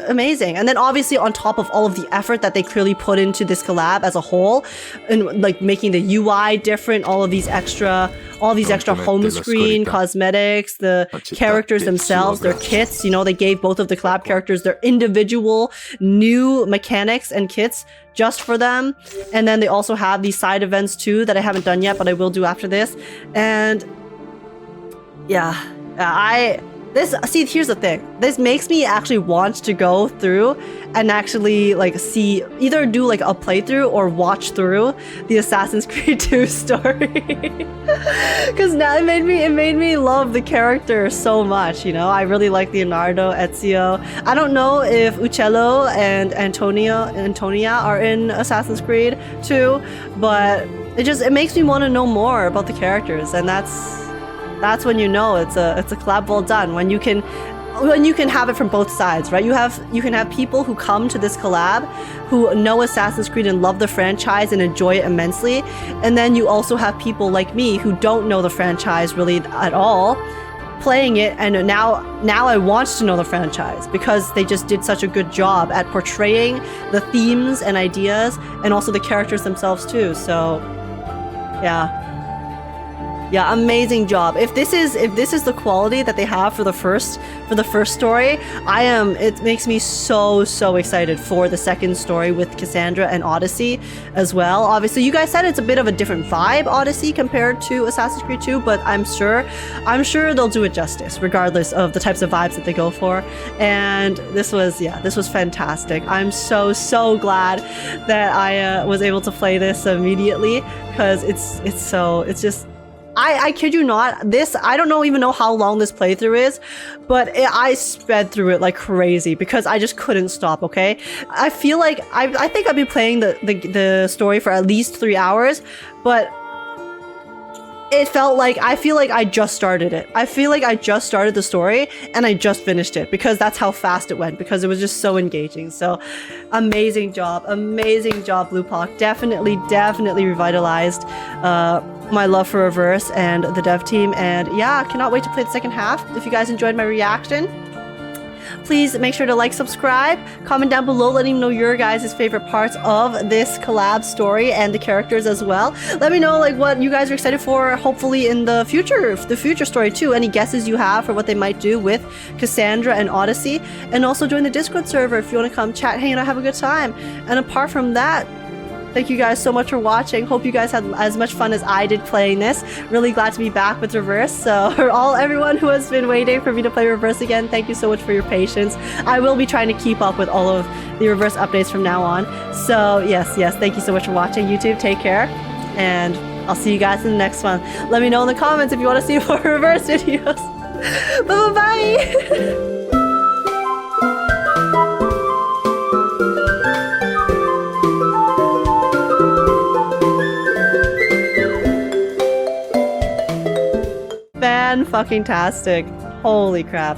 amazing. And then obviously on top of all of the effort that they clearly put into this collab as a whole, and like making the UI different, all these extra home screen cosmetics, the characters themselves, their kits, you know, they gave both of the collab characters their individual new mechanics and kits just for them. And then they also have these side events too that I haven't done yet, but I will do after this. And yeah, Here's the thing. This makes me actually want to go through and actually like see, either do like a playthrough or watch through the Assassin's Creed 2 story. Because now it made me love the character so much, you know? I really like Leonardo, Ezio. I don't know if Uccello and Antonia are in Assassin's Creed 2, but it makes me want to know more about the characters, and that's when you know it's a collab well done, when you can have it from both sides, right? You can have people who come to this collab who know Assassin's Creed and love the franchise and enjoy it immensely, and then you also have people like me who don't know the franchise really at all playing it, and now I want to know the franchise because they just did such a good job at portraying the themes and ideas and also the characters themselves too. So yeah, amazing job. If this is the quality that they have for the first story, it makes me so excited for the second story with Kassandra and Odyssey as well. Obviously, you guys said it's a bit of a different vibe, Odyssey, compared to Assassin's Creed 2, but I'm sure they'll do it justice regardless of the types of vibes that they go for. And this was fantastic. I'm so glad that I was able to play this immediately, because it's just I kid you not, I don't even know how long this playthrough is, but I sped through it like crazy because I just couldn't stop, okay? I feel like, I think I've been playing the story for at least 3 hours, but it felt like, I feel like I just started it. I feel like I just started the story and I just finished it, because that's how fast it went, because it was just so engaging. So amazing job, Blue Pock. Definitely revitalized my love for Reverse and the dev team, and yeah, cannot wait to play the second half. If you guys enjoyed my reaction, please make sure to like, subscribe, comment down below letting me know your guys' favorite parts of this collab story and the characters as well. Let me know like what you guys are excited for, hopefully in the future story too. Any guesses you have for what they might do with Kassandra and Odyssey, and also join the Discord server if you want to come chat, hang out, have a good time. And apart from that, thank you guys so much for watching. Hope you guys had as much fun as I did playing this. Really glad to be back with Reverse. So for everyone who has been waiting for me to play Reverse again, thank you so much for your patience. I will be trying to keep up with all of the Reverse updates from now on. So yes, thank you so much for watching, YouTube. Take care, and I'll see you guys in the next one. Let me know in the comments if you want to see more Reverse videos. Bye-bye! Fan-fucking-tastic. Holy crap.